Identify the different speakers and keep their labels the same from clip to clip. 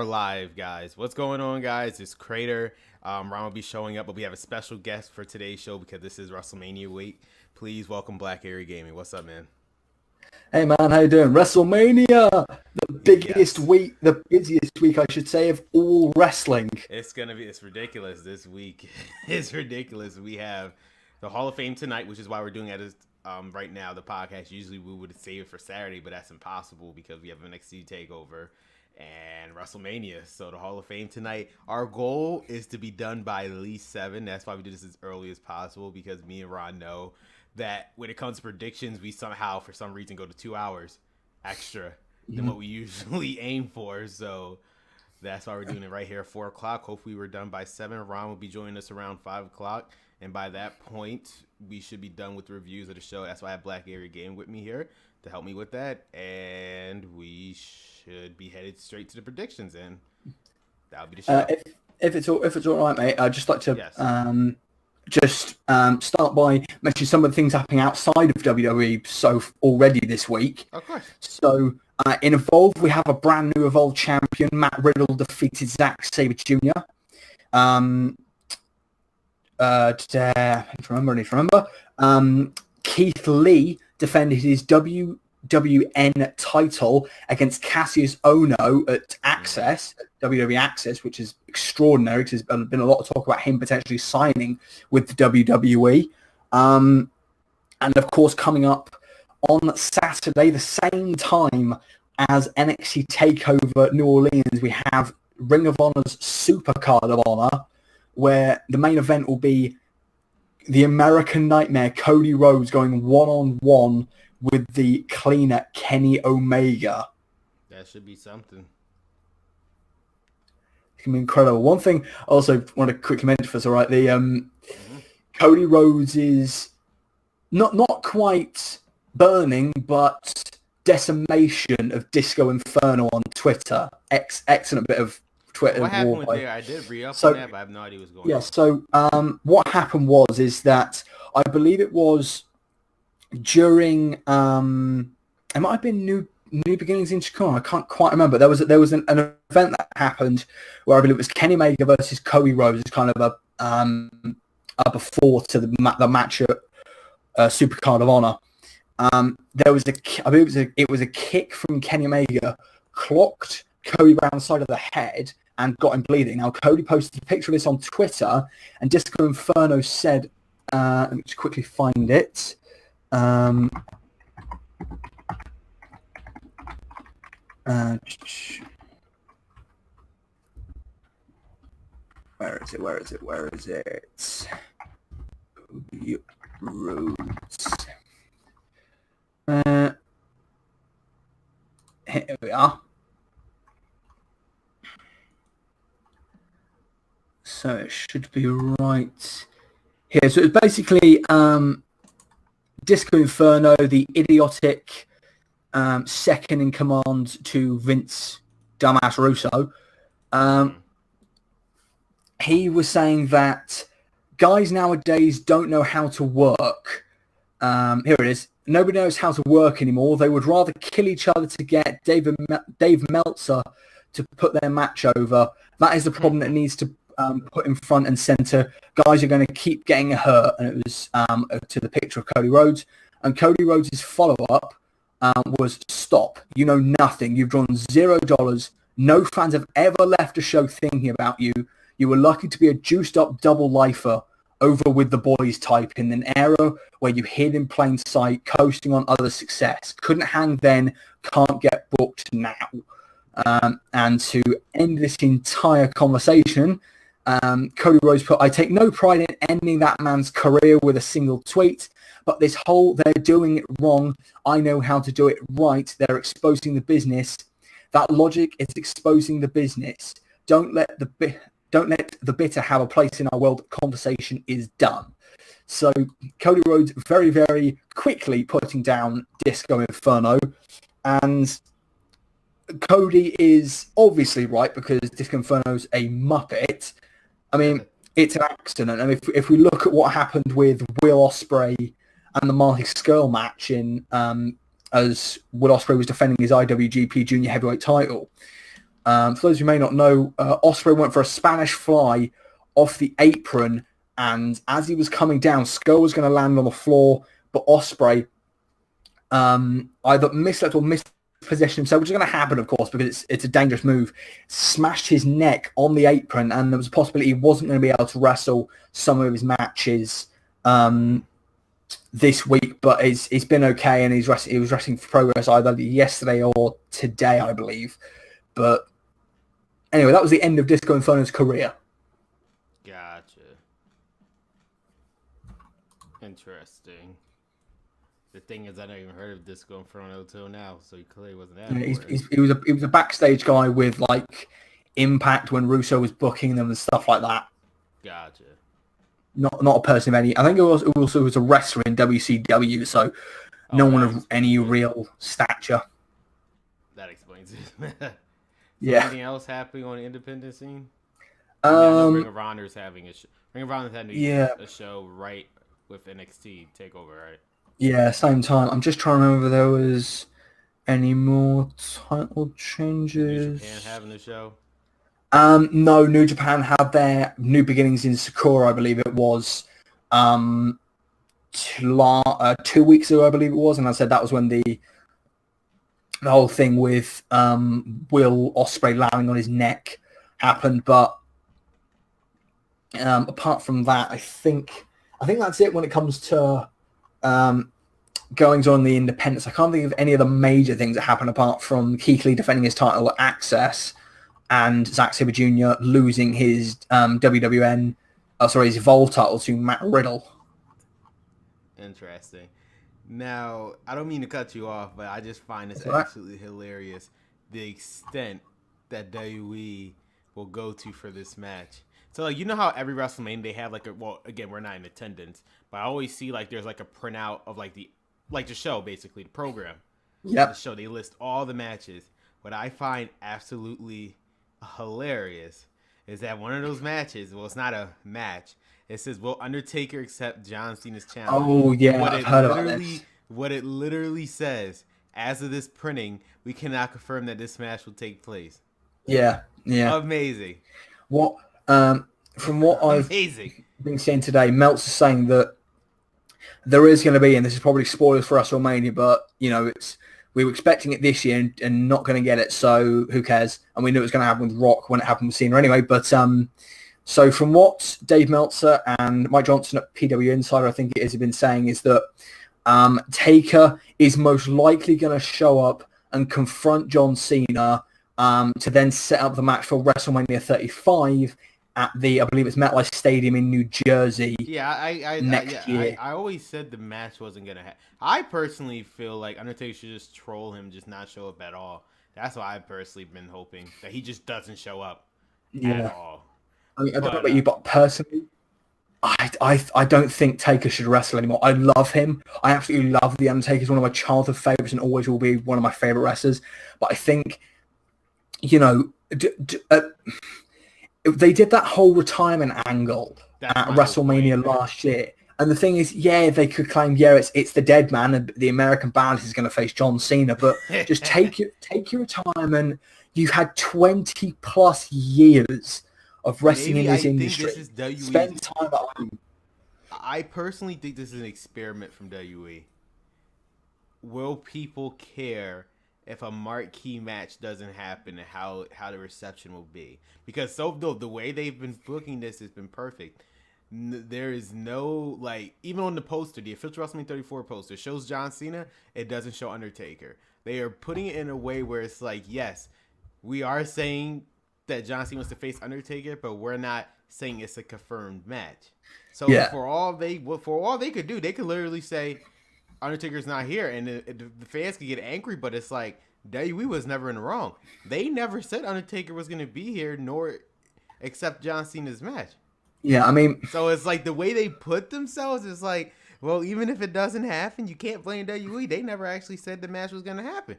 Speaker 1: live, guys. What's going on, guys? It's Crater. Ron will be showing up, but we have a special guest for today's show because this is WrestleMania week. Please welcome Black Area Gaming. What's up, man?
Speaker 2: Hey man, how you doing? WrestleMania, the biggest week, the busiest week, I should say, of all wrestling.
Speaker 1: It's ridiculous this week. It's ridiculous. We have the Hall of Fame tonight, which is why we're doing it right now, the podcast. Usually we would save it for Saturday, but that's impossible because we have NXT TakeOver and WrestleMania. So the Hall of Fame tonight. Our goal is to be done by at least 7. That's why we do this as early as possible, because me and Ron know that when it comes to predictions, we somehow, for some reason, go to 2 hours extra than what we usually aim for. So that's why we're doing it right here at 4 o'clock. Hopefully we're done by 7. Ron will be joining us around 5 o'clock. And by that point, we should be done with the reviews of the show. That's why I have Black Area Game with me here to help me with that. And we should be headed straight to the predictions. And that'll be the show.
Speaker 2: If it's all right, mate, I'd just like to start by mentioning some of the things happening outside of WWE already this week.
Speaker 1: Of course.
Speaker 2: So in Evolve, we have a brand new Evolve champion. Matt Riddle defeated Zack Sabre Jr. I need to remember. Keith Lee defended his WWN title against Cassius Ohno at Access, WWE Access, which is extraordinary because there's been a lot of talk about him potentially signing with the WWE. And of course, coming up on Saturday, the same time as NXT TakeOver New Orleans, we have Ring of Honor's Supercard of Honor, where the main event will be the American Nightmare, Cody Rhodes, going one-on-one with the cleaner Kenny Omega.
Speaker 1: That should be something.
Speaker 2: It's going to be incredible. One thing I also want to quickly mention for us, all right, the Cody Rhodes is not quite burning, but decimation of Disco Inferno on Twitter. Excellent bit of Twitter.
Speaker 1: What happened with there? I did re-up on that, but I have no idea what's going on.
Speaker 2: Yeah, so what happened is that I believe it was during it might have been New Beginnings in Chicago. I can't quite remember. There was an event that happened where I believe it was Kenny Omega versus Cody Rhodes. It's kind of a before to the match at Supercard of Honor. There was I believe it was a kick from Kenny Omega, clocked Cody around the side of the head and got him bleeding. Now, Cody posted a picture of this on Twitter, and Disco Inferno said, let me just quickly find it. Where is it? Cody Rhodes. Here we are. So it should be right here. So it's basically Disco Inferno, the idiotic second in command to Vince Dumbass Russo. He was saying that guys nowadays don't know how to work. Here it is. Nobody knows how to work anymore. They would rather kill each other to get Dave Meltzer to put their match over. That is the problem that needs to put in front and center. Guys are going to keep getting hurt. And it was to the picture of Cody Rhodes. And Cody Rhodes' follow-up was, stop. You know nothing. You've drawn $0. No fans have ever left a show thinking about you. You were lucky to be a juiced-up double lifer over with the boys type in an era where you hid in plain sight, coasting on other success. Couldn't hang then, can't get booked now. And to end this entire conversation, Cody Rhodes put, I take no pride in ending that man's career with a single tweet, but this whole they're doing it wrong, I know how to do it right, they're exposing the business. That logic is exposing the business. Don't let the bitter have a place in our world. Conversation is done. So Cody Rhodes very, very quickly putting down Disco Inferno. And Cody is obviously right because Disco Inferno's a Muppet. I mean, it's an accident. And if we look at what happened with Will Ospreay and the Marty Scurll match as Will Ospreay was defending his IWGP Junior Heavyweight title, For those who may not know, Ospreay went for a Spanish fly off the apron, and as he was coming down, Skull was going to land on the floor, but Ospreay either mislept or mispositioned himself, which is going to happen, of course, because it's a dangerous move, smashed his neck on the apron, and there was a possibility he wasn't going to be able to wrestle some of his matches this week, but he's been okay, and he was wrestling for Progress either yesterday or today, I believe. But anyway, that was the end of Disco Inferno's career.
Speaker 1: Gotcha. Interesting. The thing is, I never even heard of Disco Inferno until now, so he clearly wasn't that.
Speaker 2: Yeah, he was a backstage guy with like Impact when Russo was booking them and stuff like that.
Speaker 1: Gotcha.
Speaker 2: Not a person of any. I think it also was a wrestler in WCW, so no one of any real stature.
Speaker 1: That explains it.
Speaker 2: Yeah.
Speaker 1: Anything else happening on the independent scene? I know Ring of Honor's having a show. Ring of Honor's having a show right with NXT TakeOver, right?
Speaker 2: Yeah, same time. I'm just trying to remember if there was any more title changes.
Speaker 1: New Japan having a show?
Speaker 2: No, New Japan had their New Beginnings in Sakura, I believe it was, 2 weeks ago, I believe it was, and I said that was when the whole thing with Will Ospreay landing on his neck happened. But apart from that, I think that's it when it comes to goings on the independents. I can't think of any of the major things that happened apart from Keith Lee defending his title at Access and Zack Sabre Jr. losing his his Evolve title to Matt Riddle.
Speaker 1: Interesting. Now, I don't mean to cut you off, but I just find this absolutely hilarious. The extent that WWE will go to for this match. So, like, you know how every WrestleMania they have again, we're not in attendance, but I always see like there's like a printout of like the show, basically the program.
Speaker 2: Yeah.
Speaker 1: The show, they list all the matches. What I find absolutely hilarious is that one of those matches, well, it's not a match. It says, will Undertaker accept John Cena's challenge?
Speaker 2: Oh, yeah, I've heard about this.
Speaker 1: What it literally says, as of this printing, we cannot confirm that this match will take place.
Speaker 2: Yeah.
Speaker 1: Amazing.
Speaker 2: From what I've been seeing today, Meltzer's saying that there is going to be, and this is probably spoilers for WrestleMania, but, you know, we were expecting it this year and not going to get it, so who cares? And we knew it was going to happen with Rock when it happened with Cena anyway. But so from what Dave Meltzer and Mike Johnson at PW Insider, I think it is, have been saying, is that Taker is most likely going to show up and confront John Cena to then set up the match for WrestleMania 35 at I believe it's MetLife Stadium in New Jersey.
Speaker 1: Yeah,
Speaker 2: next year.
Speaker 1: I always said the match wasn't gonna happen. I personally feel like Undertaker should just troll him, just not show up at all. That's what I've personally been hoping, that he just doesn't show up at all.
Speaker 2: I mean, I don't know about you, but personally, I don't think Taker should wrestle anymore. I love him. I absolutely love The Undertaker. He's one of my childhood favorites and always will be one of my favorite wrestlers. But I think, you know, they did that whole retirement angle at WrestleMania last year. And the thing is, yeah, they could claim, it's the dead man and the American Badass is going to face John Cena. But just take your retirement. You've had 20 plus years of wrestling in this industry. Spend time at home.
Speaker 1: I personally think this is an experiment from WWE. Will people care if a marquee match doesn't happen and how the reception will be? Because the way they've been booking this has been perfect. There is no, like, even on the poster, the official WrestleMania 34 poster shows John Cena, it doesn't show Undertaker. They are putting it in a way where it's like, yes, we are saying that John Cena wants to face Undertaker, but we're not saying it's a confirmed match. So for all they could do, they could literally say Undertaker's not here, and the fans could get angry, but it's like, WWE was never in the wrong. They never said Undertaker was going to be here, nor accept John Cena's match.
Speaker 2: Yeah, I mean...
Speaker 1: So it's like the way they put themselves is like, well, even if it doesn't happen, you can't blame WWE. They never actually said the match was going to happen.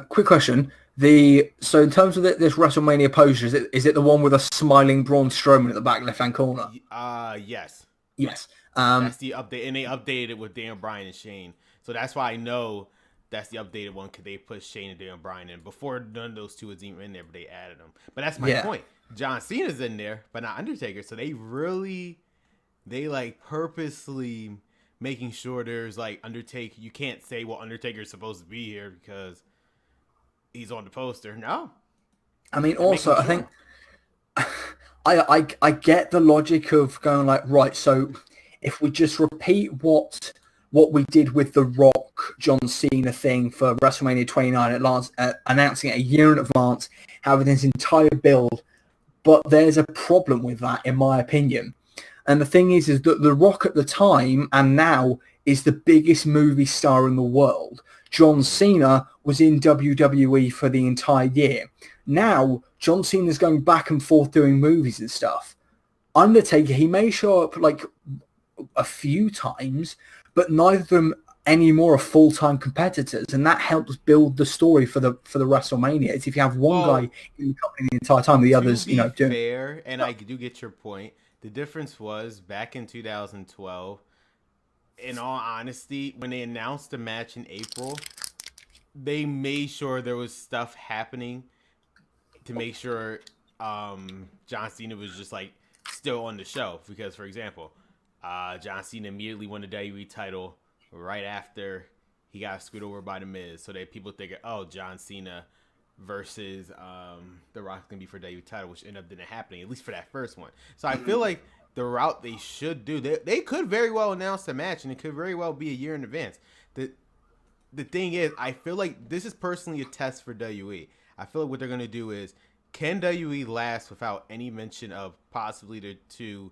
Speaker 2: Quick question. So in terms of this WrestleMania poster, is it the one with a smiling Braun Strowman at the back left-hand corner?
Speaker 1: Yes.
Speaker 2: Yes.
Speaker 1: That's the update, and they updated it with Dan Bryan and Shane. So that's why I know that's the updated one because they put Shane and Daniel Bryan in. Before, none of those two was even in there, but they added them. But that's my point. John Cena's in there, but not Undertaker. So they like purposely making sure there's like Undertaker. You can't say, well, Undertaker's supposed to be here because he's on the poster. No.
Speaker 2: I mean, also, I think I get the logic of going like, right, so if we just repeat what we did with the Rock John Cena thing for WrestleMania 29 announcing it a year in advance, having this entire build, but there's a problem with that, in my opinion. And the thing is that the Rock at the time and now is the biggest movie star in the world. John Cena was in WWE for the entire year. Now, John Cena's going back and forth doing movies and stuff. Undertaker, he may show up like a few times, but neither of them anymore are full-time competitors, and that helps build the story for the WrestleMania. It's if you have one guy in the company the entire time, the others, doing
Speaker 1: fair. And I do get your point. The difference was back in 2012. In all honesty, when they announced the match in April, they made sure there was stuff happening to make sure John Cena was just like still on the show. Because, for example, John Cena immediately won the WWE title right after he got screwed over by The Miz. So that people think, oh, John Cena versus The Rock's going to be for WWE title, which ended up didn't happening, at least for that first one. So I feel like the route they should do, they could very well announce the match, and it could very well be a year in advance. The thing is, I feel like this is personally a test for WWE. I feel like what they're going to do is, can WWE last without any mention of possibly the two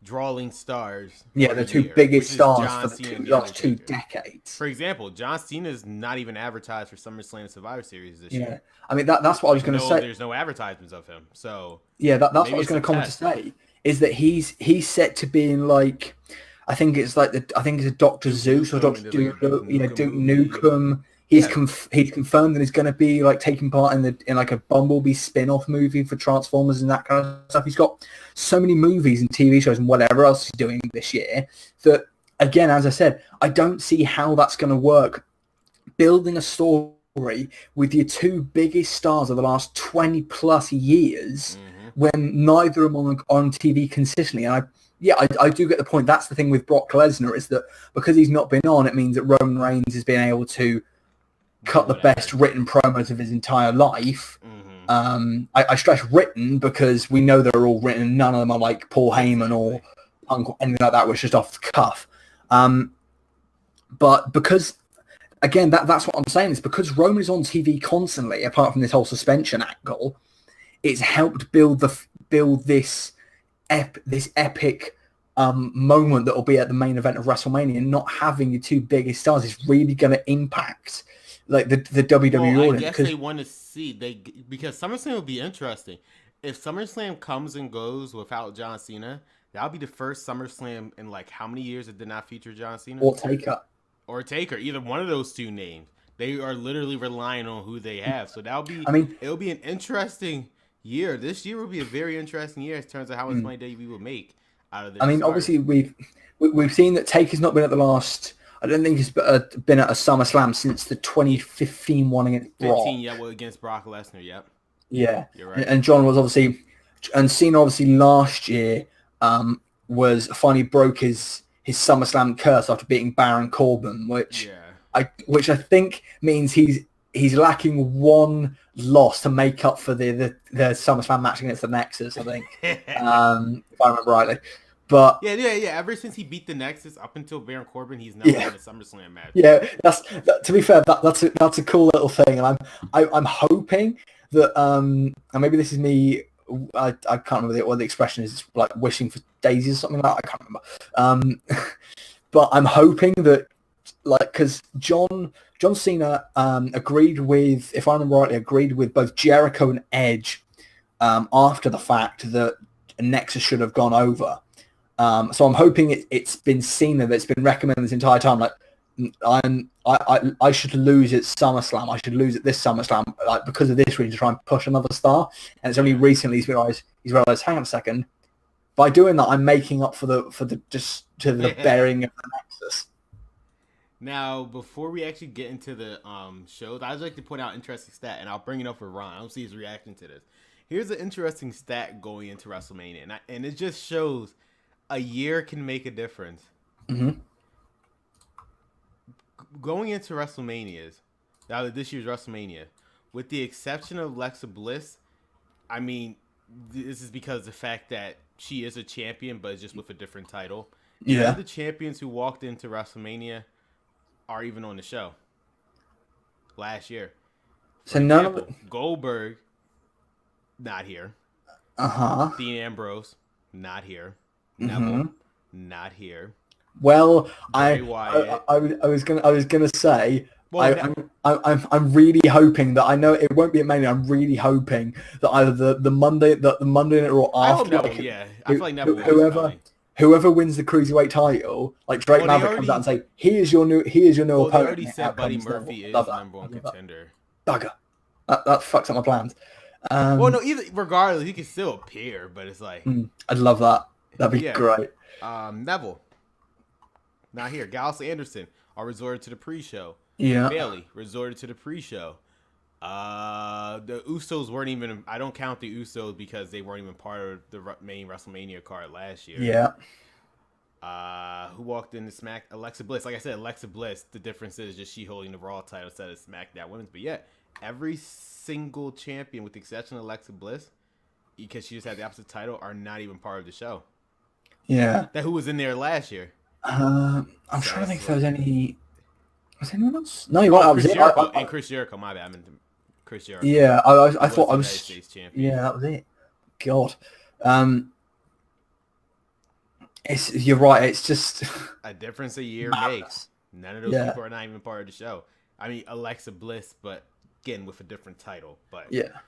Speaker 1: drawing stars?
Speaker 2: Yeah, the two biggest stars for the last 2 decades.
Speaker 1: For example, John Cena is not even advertised for SummerSlam Survivor Series this year.
Speaker 2: I mean, that's what I was going to say.
Speaker 1: There's no advertisements of him. So
Speaker 2: yeah, that's what I was going to comment to say, is that he's set to be in like, I think it's a Dr. Zeus or Dr. Duke Nukem. He's confirmed that he's going to be like taking part in like a Bumblebee spin-off movie for Transformers and that kind of stuff. He's got so many movies and TV shows and whatever else he's doing this year that, again, as I said, I don't see how that's going to work. Building a story with your two biggest stars of the last 20 plus years when neither of them are on TV consistently. And I do get the point. That's the thing with Brock Lesnar, is that because he's not been on, it means that Roman Reigns has been able to cut the best written promos of his entire life. I stress written because we know they're all written. None of them are like Paul Heyman or anything like that, which is just off the cuff. But because, again, that's what I'm saying, is because Roman is on TV constantly, apart from this whole suspension angle, it's helped build this epic moment that will be at the main event of WrestleMania. And not having your two biggest stars is really going to impact like the WWE audience.
Speaker 1: I guess they want to see because SummerSlam would be interesting. If SummerSlam comes and goes without John Cena, that'll be the first SummerSlam in like how many years it did not feature John Cena
Speaker 2: or Taker. Either one of those two names. They are literally relying on who they have. So that'll be. It'll be an interesting year. This year will be a very interesting year in terms of how much money WWE will make out of this. Obviously we've seen that Taker's not been at the last. I don't think he's been at a SummerSlam since the 2015 one against Brock.
Speaker 1: Against Brock Lesnar. Yep.
Speaker 2: Yeah,
Speaker 1: you're right.
Speaker 2: And John was obviously, and Cena obviously last year was finally broke his SummerSlam curse after beating Baron Corbin, which I think means he's lacking one loss to make up for the SummerSlam match against the Nexus, I think, if I remember rightly. But
Speaker 1: yeah. Ever since he beat the Nexus up until Baron Corbin, he's never won a SummerSlam match.
Speaker 2: Yeah, to be fair, that's a cool little thing, and I'm hoping that and maybe this is me. I can't remember what the expression is. It's like wishing for daisies or something like that. I can't remember. But I'm hoping that, like, because John Cena agreed with, if I remember rightly, agreed with both Jericho and Edge after the fact that Nexus should have gone over. So I'm hoping it's been Cena that's been recommended this entire time. Like, I should lose at SummerSlam. I should lose at this SummerSlam, like, because of this reason, to try and push another star. And it's only recently he's realized, hang on a second. By doing that, I'm making up for the bearing of the Nexus.
Speaker 1: Now, before we actually get into the shows, I'd like to point out an interesting stat, and I'll bring it up for Ron. I don't see his reaction to this. Here's an interesting stat going into WrestleMania, and it just shows a year can make a difference.
Speaker 2: Mm-hmm.
Speaker 1: Going into WrestleManias, now this year's WrestleMania, with the exception of Alexa Bliss, I mean, this is because of the fact that she is a champion, but it's just with a different title.
Speaker 2: Yeah.
Speaker 1: None of the champions who walked into WrestleMania are even on the show last year.
Speaker 2: So none of it.
Speaker 1: Goldberg, not here. Dean Ambrose, not here. Neville, not here.
Speaker 2: Well,
Speaker 1: Bray
Speaker 2: I
Speaker 1: Wyatt.
Speaker 2: was gonna say.
Speaker 1: Well,
Speaker 2: I'm really hoping that I know it won't be at Mania. I'm really hoping that either the Monday Night Raw
Speaker 1: I hope
Speaker 2: after,
Speaker 1: Neville, yeah. I feel like Neville
Speaker 2: whoever wins the cruiseweight title, like Drake Maverick comes out and say, "Here's your new opponent."
Speaker 1: They already said Buddy Murphy is the number one contender.
Speaker 2: Bugger. That fucks up my plans.
Speaker 1: Well, no, regardless, he can still appear, but it's like
Speaker 2: I'd love that. That'd be great.
Speaker 1: Neville, not here. Gallus Anderson are resorted to the pre-show.
Speaker 2: Yeah.
Speaker 1: Bailey resorted to the pre-show. The Usos weren't even. I don't count the Usos because they weren't even part of the main WrestleMania card last year.
Speaker 2: Yeah.
Speaker 1: Who walked in the Alexa Bliss. Like I said, Alexa Bliss. The difference is just she holding the Raw title instead of Smackdown Women's. But yeah, every single champion, with the exception of Alexa Bliss, because she just had the opposite title, are not even part of the show.
Speaker 2: Yeah.
Speaker 1: Who was in there last year?
Speaker 2: I'm trying to think if there was any. Was anyone else? No, you're right.
Speaker 1: Chris Jericho. And Chris Jericho. My bad. I meant Chris Jericho.
Speaker 2: Yeah, I thought I was.
Speaker 1: States champion.
Speaker 2: Yeah, that was it. God. You're right. It's just
Speaker 1: a difference a year makes. None of those people are not even part of the show. I mean, Alexa Bliss, but again with a different title. But
Speaker 2: yeah,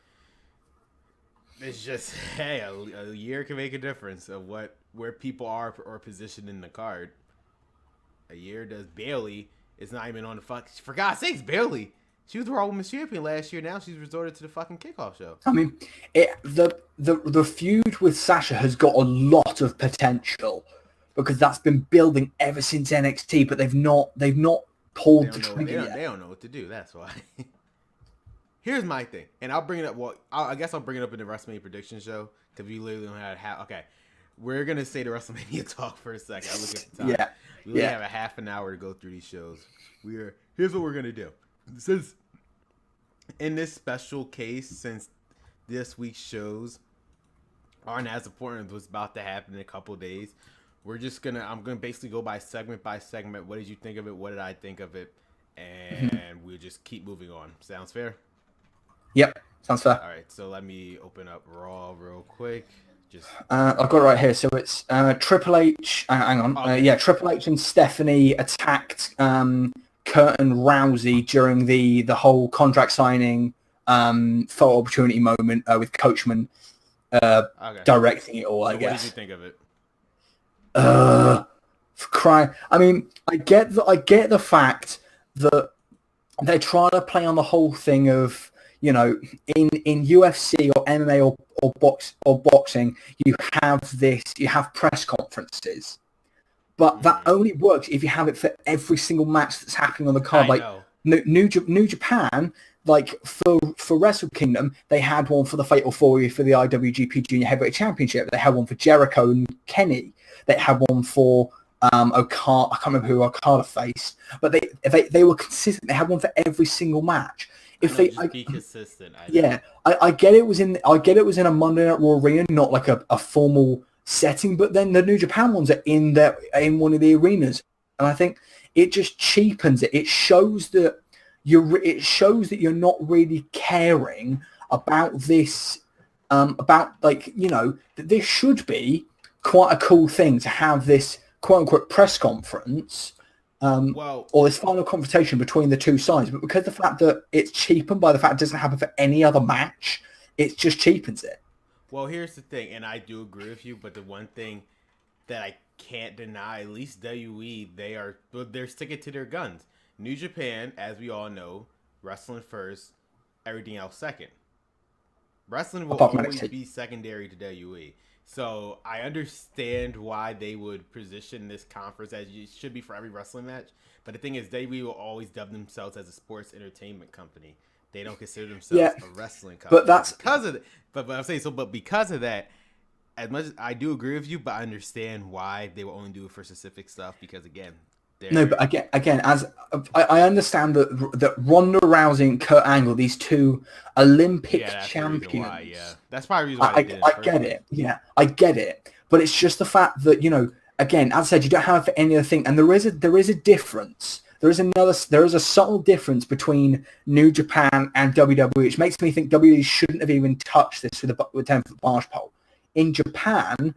Speaker 1: it's just a year can make a difference of where people are or positioned in the card. A year does. Bailey is not even on the fuck. For God's sakes, Bailey. She was the Raw Women's Champion last year. Now she's resorted to the fucking kickoff show.
Speaker 2: I mean, the feud with Sasha has got a lot of potential because that's been building ever since NXT, but they've not pulled the trigger yet.
Speaker 1: They don't know what to do. That's why. Here's my thing, and I'll bring it up. Well, I guess I'll bring it up in the WrestleMania prediction show because we literally don't have okay. We're gonna say the WrestleMania talk for a second. I look at the time.
Speaker 2: Yeah.
Speaker 1: We only have a half an hour to go through these shows. Here's what we're gonna do. Since in this special case, since this week's shows aren't as important as what's about to happen in a couple of days, I'm gonna basically go by segment. What did you think of it? What did I think of it? And we'll just keep moving on. Sounds fair?
Speaker 2: Yep, sounds fair.
Speaker 1: All right, so let me open up Raw real quick.
Speaker 2: I've got it right here. So it's Triple H. Hang on.
Speaker 1: Okay.
Speaker 2: Triple H and Stephanie attacked Kurt and Rousey during the whole contract signing photo opportunity moment with Coachman directing it all. I guess.
Speaker 1: What did you think of it?
Speaker 2: For crying! I mean, I get the fact that they're trying to play on the whole thing of, you know, in UFC or MMA or boxing, you have press conferences, but that only works if you have it for every single match that's happening on the card. Like New Japan, like for Wrestle Kingdom, they had one for the Fatal 4-Way for the IWGP Junior Heavyweight Championship. They had one for Jericho and Kenny. They had one for Okada. I can't remember who Okada faced, but they were consistent. They had one for every single match. If they
Speaker 1: be consistent,
Speaker 2: I get it was in a Monday Night Raw arena, not like a formal setting, but then the New Japan ones are in one of the arenas, and I think it just cheapens it. It shows that you're not really caring about this, about, like, you know, that this should be quite a cool thing to have this quote unquote press conference. Or this final confrontation between the two sides, but because the fact that it's cheapened by the fact it doesn't happen for any other match, it just cheapens it.
Speaker 1: Well, here's the thing, and I do agree with you, but the one thing that I can't deny, at least WWE, they're sticking to their guns. New Japan, as we all know, wrestling first, everything else second. Wrestling will always be secondary to WWE. So I understand why they would position this conference as it should be for every wrestling match. But the thing is, they will always dub themselves as a sports entertainment company. They don't consider themselves a wrestling company.
Speaker 2: But that's
Speaker 1: because of but I'm saying so. But because of that, as much as I do agree with you, but I understand why they will only do it for specific stuff. Because again,
Speaker 2: no. But again, as I understand that Ronda Rousey and Kurt Angle, these two Olympic champions.
Speaker 1: Why, that's probably the reason why they did it.
Speaker 2: I get it. Yeah, I get it. But it's just the fact that, you know, again, as I said, you don't have it for any other thing, and there is a difference. There is a subtle difference between New Japan and WWE, which makes me think WWE shouldn't have even touched this with a 10-foot barge pole. In Japan,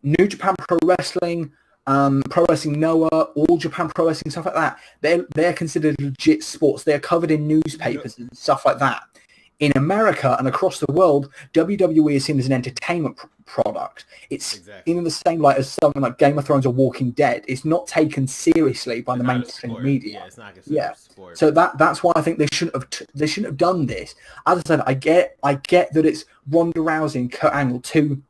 Speaker 2: New Japan Pro Wrestling, Pro Wrestling Noah, All Japan Pro Wrestling, stuff like that, they're considered legit sports. They're covered in newspapers and stuff like that. In America and across the world, WWE is seen as an entertainment product. It's in the same light as something like Game of Thrones or Walking Dead. It's not taken seriously by the mainstream media.
Speaker 1: Yeah, it's not considered a sport.
Speaker 2: So that's why I think they shouldn't have done this. As I said, I get that it's Ronda Rousey and Kurt Angle, two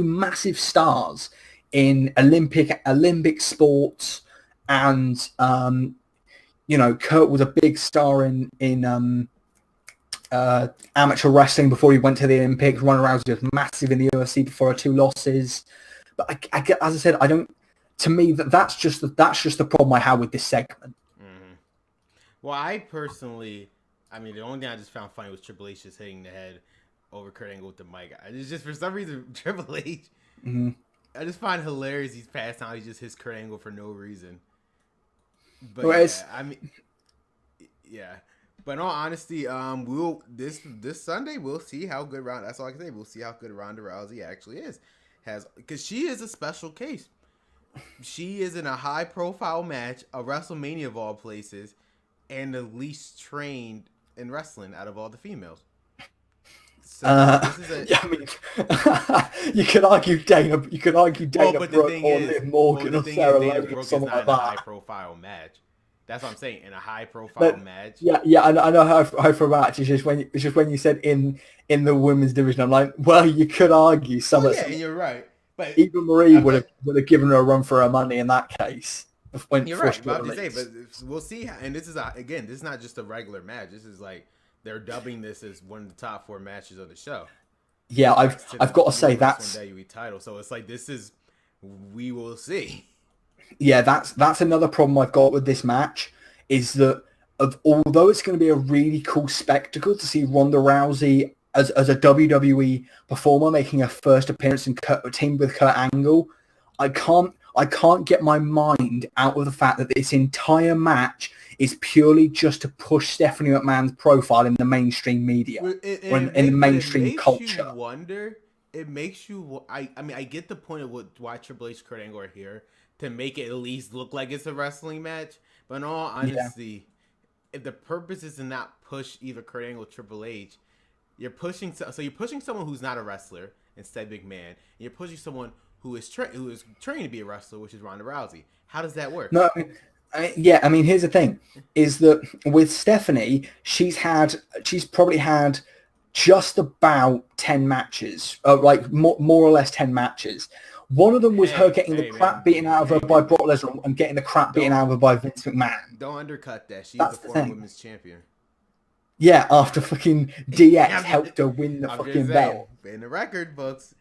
Speaker 2: massive stars in Olympic sports, and you know, Kurt was a big star in amateur wrestling before he went to the Olympics. Ronda Rousey was massive in the UFC before her 2 losses. But I get, as I said, I don't. To me, that's just the problem I have with this segment.
Speaker 1: Mm-hmm. Well, I personally, I mean, the only thing I just found funny was Triple H just hitting the head over Kurt Angle with the mic. It's just for some reason Triple H.
Speaker 2: Mm-hmm.
Speaker 1: I just find it hilarious he's passed out. He just hits Kurt Angle for no reason. But But in all honesty, we'll this Sunday we'll see how good Ronda. That's all I can say. We'll see how good Ronda Rousey actually is, because she is a special case. She is in a high profile match, a WrestleMania of all places, and the least trained in wrestling out of all the females. So this is
Speaker 2: I mean, you could argue Dana. You could argue Dana Brooke or Liv Morgan or Sarah Logan or something like that.
Speaker 1: High profile match. That's what I'm saying. In a high-profile match.
Speaker 2: Yeah, I know how for match. It's just when you said in the women's division, I'm like, well, you could argue some.
Speaker 1: And you're right. But
Speaker 2: Eva Marie would have given her a run for her money in that case.
Speaker 1: You're right. But we'll see. And this is this is not just a regular match. This is like they're dubbing this as one of the top 4 matches of the show.
Speaker 2: Yeah, I've got to say that's
Speaker 1: WWE title. So it's like we will see.
Speaker 2: Yeah, that's another problem I've got with this match, is that although it's going to be a really cool spectacle to see Ronda Rousey as a WWE performer making her first appearance in team with Kurt Angle, I can't get my mind out of the fact that this entire match is purely just to push Stephanie McMahon's profile in the mainstream media or in the mainstream culture.
Speaker 1: It makes you. I mean, I get the point of why Triple H, Kurt Angle are here, to make it at least look like it's a wrestling match. But in all honesty, if the purpose is to not push either Kurt Angle or Triple H, you're pushing someone who's not a wrestler instead McMahon. And you're pushing someone who is trained to be a wrestler, which is Ronda Rousey. How does that work?
Speaker 2: No, I mean, here's the thing: is that with Stephanie, she's probably had just about 10 matches, like more or less 10 matches. One of them was her getting the crap beaten out of her by Brock Lesnar and getting the crap beaten out of her by Vince McMahon.
Speaker 1: Don't undercut that. She's the former women's champion.
Speaker 2: Yeah, after fucking DX helped her win the fucking belt.
Speaker 1: In the record books,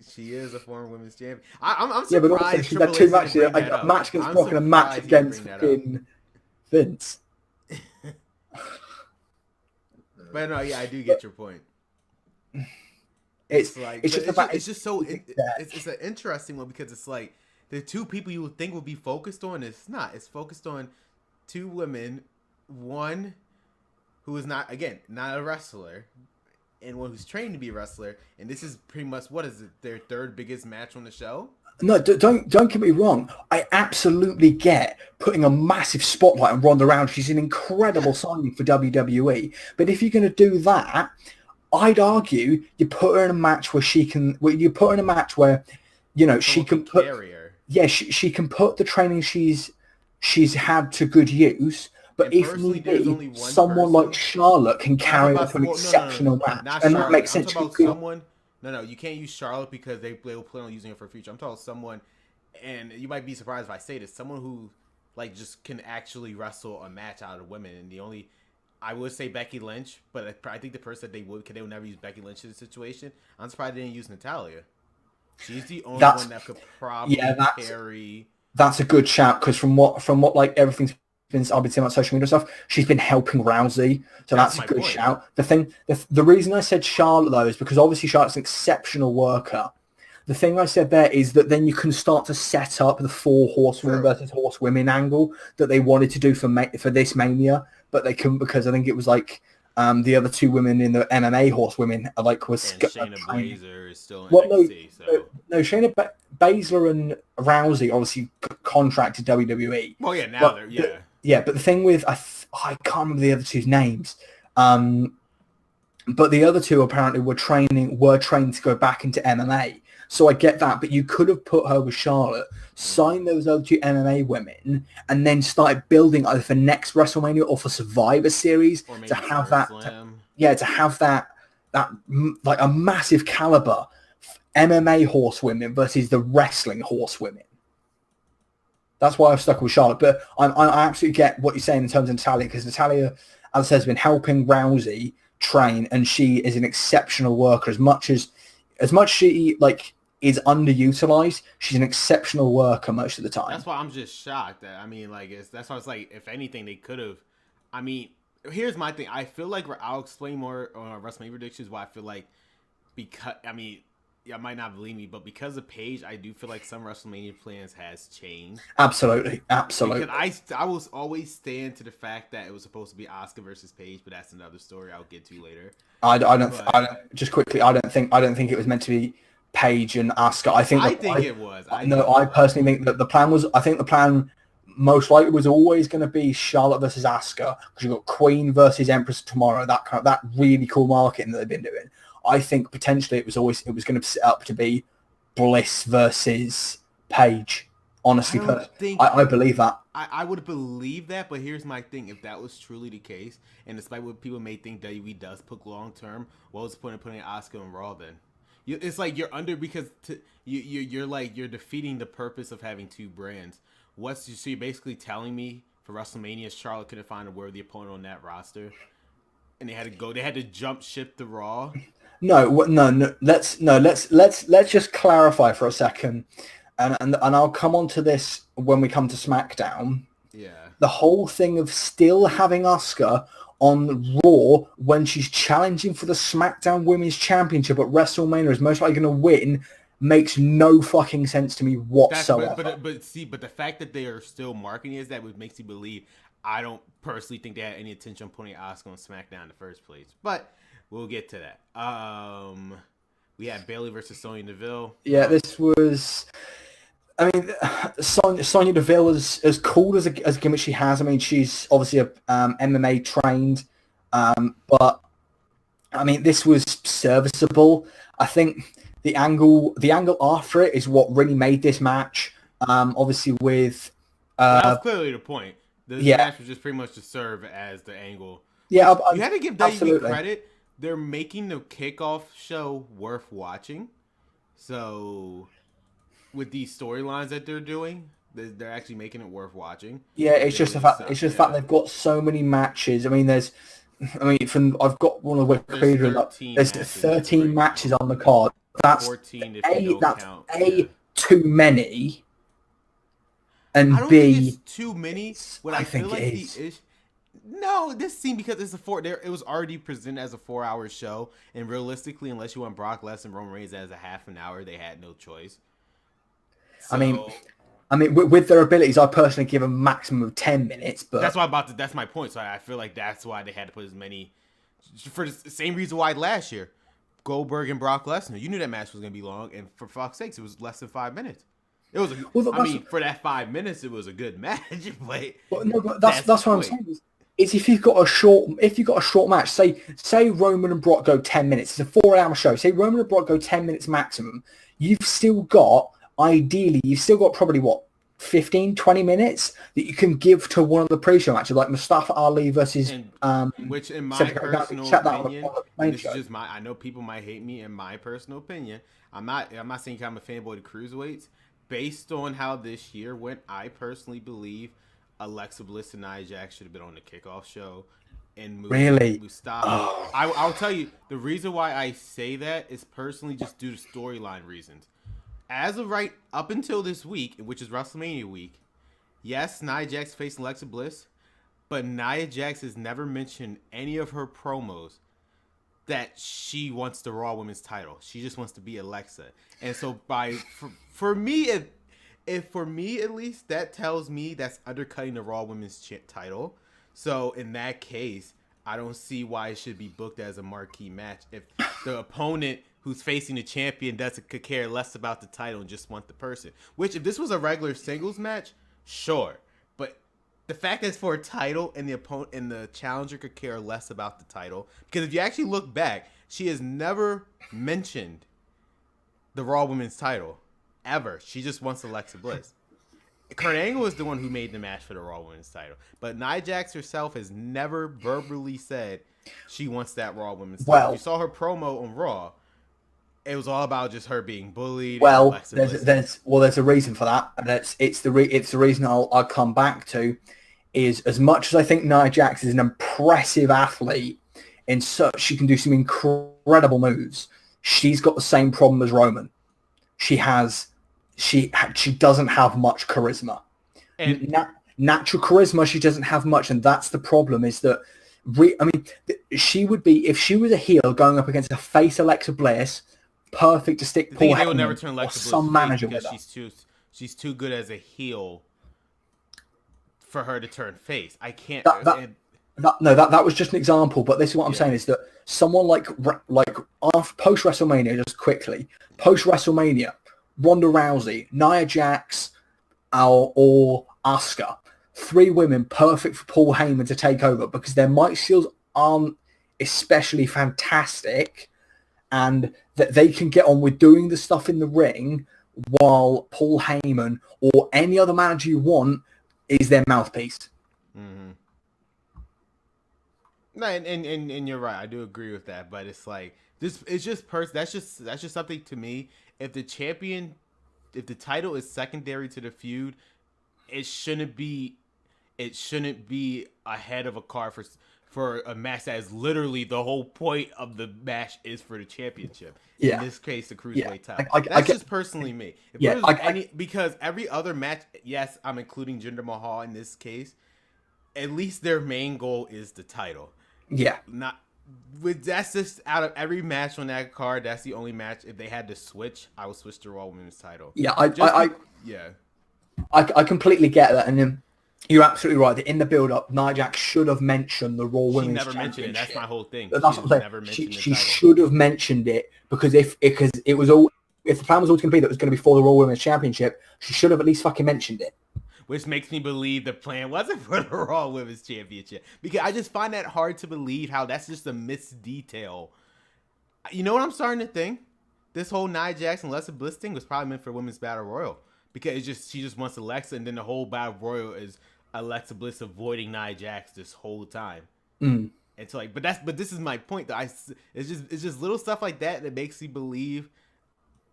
Speaker 1: she is a former women's champion. I'm surprised. Yeah,
Speaker 2: but also she's had 2 matches. A match against Brock and a match against fucking Vince.
Speaker 1: But no, yeah, I do get your point.
Speaker 2: It's
Speaker 1: an interesting one, because it's like the 2 people you would think would be focused on. It's not. It's focused on 2 women, one who is not a wrestler, and one who's trained to be a wrestler. And this is pretty much, what is it, their 3rd biggest match on the show?
Speaker 2: No, don't get me wrong. I absolutely get putting a massive spotlight on Ronda Rousey. She's an incredible signing for WWE. But if you're going to do that, I'd argue you put her in a match where she can. You put her in a match where, you know, she can put. Yeah, she can put the training she's had to good use. But if need be, someone like Charlotte can carry her to an exceptional match, and that makes sense.
Speaker 1: I'm No, you can't use Charlotte because they will plan on using it for future. I'm talking someone, and you might be surprised if I say this, someone who like just can actually wrestle a match out of women. And the only, I would say Becky Lynch, but I think the person that they would never use Becky Lynch in this situation. I'm surprised they didn't use Natalia. She's the only one that could probably carry.
Speaker 2: That's a good shout because from what like everything's been, I've been seeing on social media stuff, she's been helping Rousey, so that's a good shout. The reason I said Charlotte though is because obviously Charlotte's an exceptional worker. The thing I said there is that then you can start to set up the 4 horsewomen versus horsewomen angle that they wanted to do for this Mania, but they couldn't because I think it was like the other 2 women in the MMA horsewomen like was.
Speaker 1: And Shayna Baszler is still in NXT.
Speaker 2: No, Shayna Baszler and Rousey obviously contracted WWE.
Speaker 1: Well, yeah, now they're
Speaker 2: yeah. But the thing with I can't remember the other 2's names. But the other 2 apparently were trained to go back into MMA. So I get that, but you could have put her with Charlotte, signed those other 2 MMA women, and then started building either for next WrestleMania or for Survivor Series to have that. To have that like a massive caliber MMA horsewomen versus the wrestling horsewomen. That's why I've stuck with Charlotte. But I absolutely get what you're saying in terms of Natalia, because Natalia, as I said, has been helping Rousey train, and she is an exceptional worker. As much she like is underutilized, she's an exceptional worker most of the time.
Speaker 1: That's why I'm just shocked. That's why it's like, if anything, they could have. I mean, here's my thing. I feel like I'll explain more on our WrestleMania predictions. Why I feel like, because I mean, y'all might not believe me, but because of Paige, I do feel like some WrestleMania plans has changed.
Speaker 2: Absolutely.
Speaker 1: Because I will always stand to the fact that it was supposed to be Asuka versus Paige, but that's another story I'll get to later. I don't
Speaker 2: think it was meant to be Paige and Asuka. I think
Speaker 1: it was.
Speaker 2: I personally think that the plan was. I think the plan most likely was always going to be Charlotte versus Asuka, because you've got Queen versus Empress tomorrow. That really cool marketing that they've been doing. I think potentially it was going to set up to be Bliss versus Paige. Honestly, I believe that.
Speaker 1: I would believe that, but here's my thing. If that was truly the case, and despite what people may think WWE does put long term, what was the point of putting Asuka and Raw then? It's like you're under, because you're defeating the purpose of having 2 brands. So you're basically telling me for WrestleMania, Charlotte couldn't find a worthy opponent on that roster, and they had to jump ship to Raw.
Speaker 2: No. Let's just clarify for a second, and I'll come on to this when we come to SmackDown.
Speaker 1: Yeah.
Speaker 2: The whole thing of still having Asuka on Raw when she's challenging for the SmackDown Women's Championship at WrestleMania is most likely going to win makes no fucking sense to me whatsoever.
Speaker 1: But the fact that they are still marketing is that what makes you believe. I don't personally think they had any intention of putting Asuka on SmackDown in the first place, but we'll get to that. We had Bayley versus Sonya Deville.
Speaker 2: Yeah, this was. I mean, Sonya Deville is as cool as a gimmick she has. I mean, she's obviously a MMA trained, but I mean, this was serviceable. I think the angle after it is what really made this match. Obviously, with
Speaker 1: that's clearly the point. The match was just pretty much to serve as the angle.
Speaker 2: Yeah,
Speaker 1: you had to give WWE credit. They're making the kickoff show worth watching. So, with these storylines that they're doing, they're actually making it worth watching.
Speaker 2: Yeah, it's just the fact. It's just the fact they've got so many matches. I mean, I've got one of the Wikipedia. There's 13 matches on the card. That's
Speaker 1: 14 if you don't count.
Speaker 2: Too many. And
Speaker 1: I don't think it's too many.
Speaker 2: I think it is.
Speaker 1: No, this seemed because it's it was already presented as a 4-hour show, and realistically, unless you want Brock Lesnar and Roman Reigns as a half an hour, they had no choice. So,
Speaker 2: I mean, with their abilities, I personally give a maximum of 10 minutes. But
Speaker 1: that's my point. So I feel like that's why they had to put as many, for the same reason why last year, Goldberg and Brock Lesnar. You knew that match was going to be long, and for fuck's sakes, it was less than 5 minutes. It was. For that 5 minutes, it was a good match.
Speaker 2: But that's what I'm saying. Is if you've got a short match, say Roman and Brock go 10 minutes. It's a 4-hour show. Say Roman and Brock go 10 minutes maximum. You've still got probably 15, 20 minutes that you can give to one of the pre-show matches, like Mustafa Ali versus
Speaker 1: which in my personal opinion, this is just I know people might hate me. In my personal opinion, I'm not saying I'm a fanboy of the cruiserweights. Based on how this year went, I personally believe Alexa Bliss and Nia Jax should have been on the kickoff show. And Mustafa. Oh. I'll tell you, the reason why I say that is personally just due to storyline reasons. As of right up until this week, which is WrestleMania week, yes, Nia Jax facing Alexa Bliss, but Nia Jax has never mentioned any of her promos that she wants the Raw Women's title. She just wants to be Alexa. And so for me, if for me at least, that tells me that's undercutting the Raw Women's title. So in that case, I don't see why it should be booked as a marquee match. If the opponent who's facing the champion could care less about the title and just want the person. Which, if this was a regular singles match, sure. But the fact that it's for a title and the opponent and the challenger could care less about the title. Because if you actually look back, she has never mentioned the Raw Women's title. Ever. She just wants Alexa Bliss. Kurt Angle is the one who made the match for the Raw Women's title. But Nia Jax herself has never verbally said she wants that Raw Women's title. Well, you saw her promo on Raw. It was all about just her being bullied.
Speaker 2: Well, there's a reason for that, and it's the reason I'll come back to is as much as I think Nia Jax is an impressive athlete in such she can do some incredible moves. She's got the same problem as Roman. She doesn't have much charisma. And natural charisma, she doesn't have much, and that's the problem. Is that she would be, if she was a heel going up against a face Alexa Bliss, perfect to stick Paul Heyman
Speaker 1: never turn Alexa Bliss
Speaker 2: some manager with her.
Speaker 1: She's too good as a heel for her to turn face. I can't.
Speaker 2: That was just an example, but this is what I'm saying is that someone like post WrestleMania, just quickly post WrestleMania, Ronda Rousey, Nia Jax, or Asuka, 3 women perfect for Paul Heyman to take over because their mic skills aren't especially fantastic, and that they can get on with doing the stuff in the ring while Paul Heyman or any other manager you want is their mouthpiece.
Speaker 1: Mm-hmm. No, and you're right. I do agree with that, but it's like this. It's just that's just something to me. If the title is secondary to the feud, it shouldn't be ahead of a card for a match that is literally the whole point of the match is for the championship.
Speaker 2: Yeah.
Speaker 1: In this case, the cruiserweight title. That's just personally me. Because every other match, yes, I'm including Jinder Mahal in this case. At least their main goal is the title.
Speaker 2: Yeah.
Speaker 1: That's just out of every match on that card. That's the only match. If they had to switch, I would switch to Raw Women's title.
Speaker 2: Yeah, I completely get that, and then you're absolutely right. That in the build-up, Nia Jax should have mentioned the Raw Women's Championship. She never mentioned it. That's my whole thing. She should have mentioned it because if the plan was always going to be that it was going to be for the Raw Women's Championship, she should have at least fucking mentioned it.
Speaker 1: Which makes me believe the plan wasn't for the Raw Women's Championship. Because I just find that hard to believe how that's just a missed detail. You know what I'm starting to think? This whole Nia Jax and Alexa Bliss thing was probably meant for Women's Battle Royal. Because she just wants Alexa, and then the whole Battle Royal is Alexa Bliss avoiding Nia Jax this whole time.
Speaker 2: Mm.
Speaker 1: And so but this is my point. It's just little stuff like that makes me believe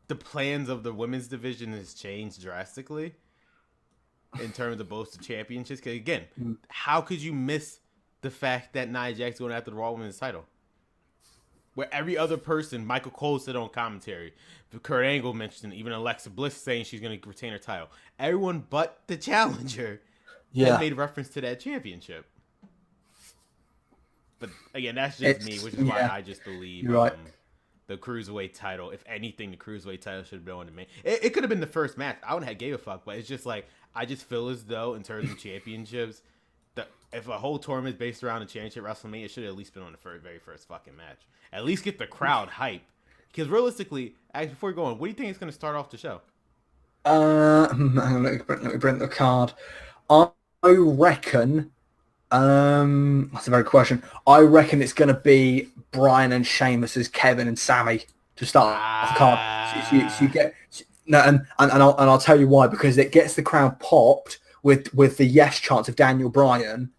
Speaker 1: the plans of the women's division has changed drastically. In terms of both the championships, because again, how could you miss the fact that Nia Jax going after the Raw Women's title? Where every other person, Michael Cole said on commentary, Kurt Angle mentioned, even Alexa Bliss saying she's going to retain her title. Everyone but the challenger has made reference to that championship. But again, that's just me, which is why I just believe the Cruiserweight title, if anything, the Cruiserweight title should have been on the main. It could have been the first match. I wouldn't have gave a fuck, but it's just like, I just feel as though, in terms of championships, that if a whole tournament is based around a championship, WrestleMania should have at least been on the very first fucking match. At least get the crowd hype. Because realistically, actually, before we go on, what do you think is going to start off the show?
Speaker 2: Let me bring the card. I reckon... that's a very good question. I reckon it's going to be Brian and Sheamus as Kevin and Sammy to start off the card. So you get No, and I'll tell you why, because it gets the crowd popped with the yes chants of Daniel Bryan.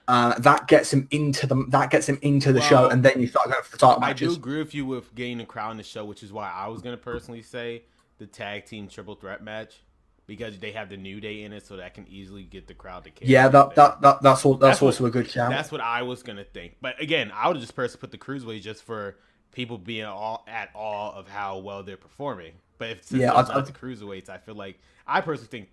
Speaker 2: That gets him into the show, and then you start going for the title matches.
Speaker 1: I do agree with you with getting the crowd in the show, which is why I was gonna personally say the tag team triple threat match, because they have the New Day in it, so that can easily get the crowd to care.
Speaker 2: Yeah, that's also a good shout.
Speaker 1: That's what I was gonna think. But again, I would just personally put the Cruiserweights just for people being at awe of how well they're performing. But it's not the Cruiserweights, I feel like I personally think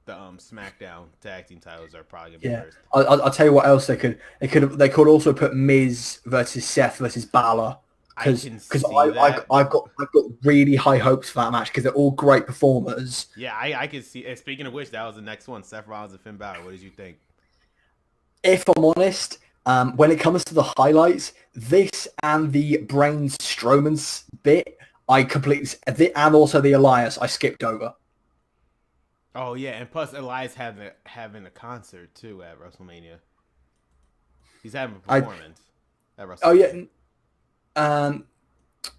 Speaker 1: the SmackDown tag team titles are probably gonna be first.
Speaker 2: I'll tell you what else they could also put Miz versus Seth versus Balor, because I've got really high hopes for that match because they're all great performers.
Speaker 1: Yeah, I can see. And speaking of which, that was the next one: Seth Rollins and Finn Balor. What did you think?
Speaker 2: If I'm honest, when it comes to the highlights, this and the Braun Strowman's bit, I completely, and also the Elias, I skipped over.
Speaker 1: Oh yeah, and plus Elias having a concert too at WrestleMania. He's having a performance at WrestleMania.
Speaker 2: Oh yeah,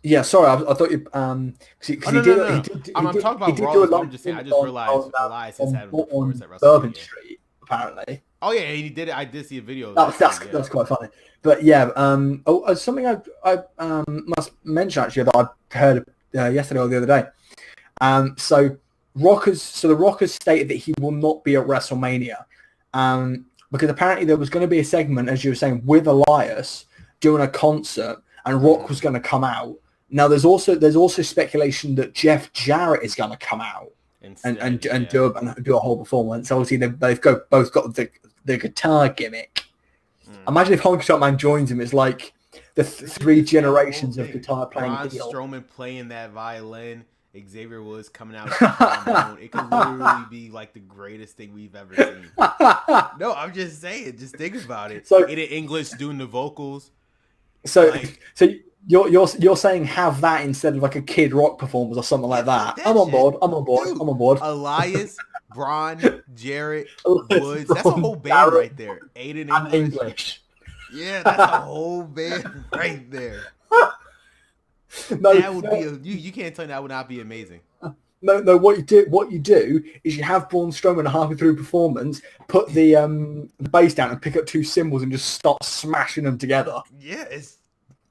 Speaker 2: yeah. Sorry, I thought you because he did.
Speaker 1: I'm talking about Raw. I'm just saying. I just realized Elias is having a performance at WrestleMania.
Speaker 2: Bourbon Street, apparently.
Speaker 1: Oh yeah, he did it. I did see a video.
Speaker 2: That's quite funny. But yeah, something I must mention actually that I heard yesterday or the other day. So the Rockers stated that he will not be at WrestleMania, because apparently there was going to be a segment, as you were saying, with Elias doing a concert, and Rock was going to come out. Now there's also speculation that Jeff Jarrett is going to come out and do a whole performance. Obviously they've both got the guitar gimmick. Imagine if Honky Tonk Man joins him. It's like the three generations of guitar playing.
Speaker 1: Braun Strowman playing that violin. Xavier Woods coming out. It could literally be like the greatest thing we've ever seen. No, I'm just saying. Just think about it.
Speaker 2: So
Speaker 1: in English, doing the vocals.
Speaker 2: So you're saying have that instead of like a Kid Rock performance or something like that. I'm on board.
Speaker 1: Dude,
Speaker 2: I'm on board.
Speaker 1: Elias, Braun, Jarrett, Woods. That's a whole band right there. Aiden English. Yeah, that's a whole band right there.
Speaker 2: No,
Speaker 1: that would be you can't tell me that would not be amazing.
Speaker 2: No. What you do is you have Braun Strowman halfway through performance, put the bass down and pick up two cymbals and just start smashing them together.
Speaker 1: Yeah,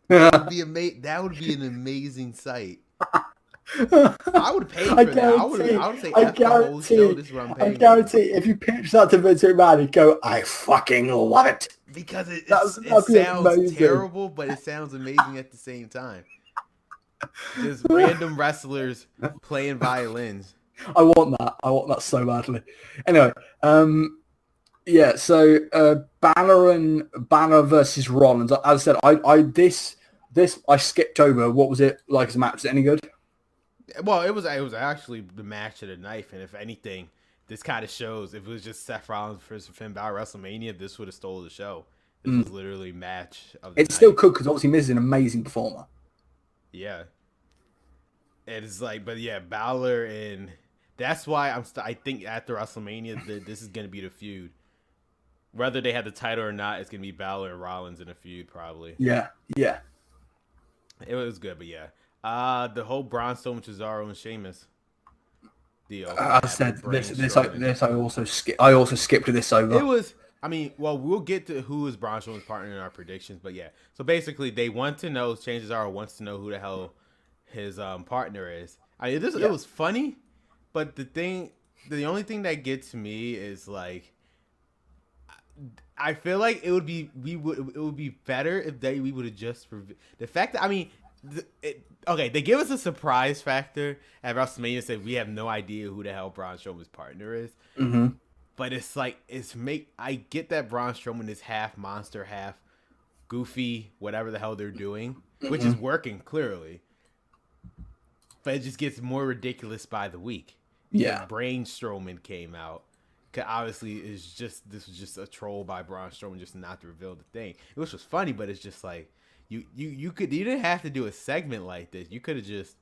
Speaker 1: that would be That would be an amazing sight. I would pay for that. I would say I
Speaker 2: guarantee if you pitch that to Vince McMahon, he'd go, I fucking love it.
Speaker 1: Because it sounds amazing. Terrible, but it sounds amazing at the same time. Just random wrestlers playing violins.
Speaker 2: I want that so badly. Anyway, yeah. So Banner versus Rollins. As I said, I skipped over. What was it like as a match? Was it any good?
Speaker 1: Well, it was actually the match of the night, and if anything, this kind of shows if it was just Seth Rollins versus Finn Balor WrestleMania, this would have stole the show. This was literally match of the night.
Speaker 2: Still could, because obviously Miz is an amazing performer.
Speaker 1: Yeah. It's like, but yeah, Balor, and that's why I think after WrestleMania this is gonna be the feud. Whether they have the title or not, it's gonna be Balor and Rollins in a feud probably.
Speaker 2: Yeah.
Speaker 1: It was good, but yeah. The whole Braun Strowman, Cesaro, and Sheamus deal.
Speaker 2: I said this. I also skipped this over.
Speaker 1: It was. I mean, well, we'll get to who is Braun Strowman's partner in our predictions, but yeah. So basically, they want to know. Cesaro wants to know who the hell his partner is. I mean, it was funny, but the only thing that gets me is like, I feel like it would be better if we would have just the fact that, I mean, okay, they give us a surprise factor at WrestleMania and said we have no idea who the hell Braun Strowman's partner is.
Speaker 2: Mm-hmm.
Speaker 1: But it's like I get that Braun Strowman is half monster, half goofy, whatever the hell they're doing, which is working clearly. But it just gets more ridiculous by the week.
Speaker 2: Yeah,
Speaker 1: Braun Strowman came out. Cause obviously, this was just a troll by Braun Strowman just not to reveal the thing, which was funny. But it's just like you didn't have to do a segment like this. You could have just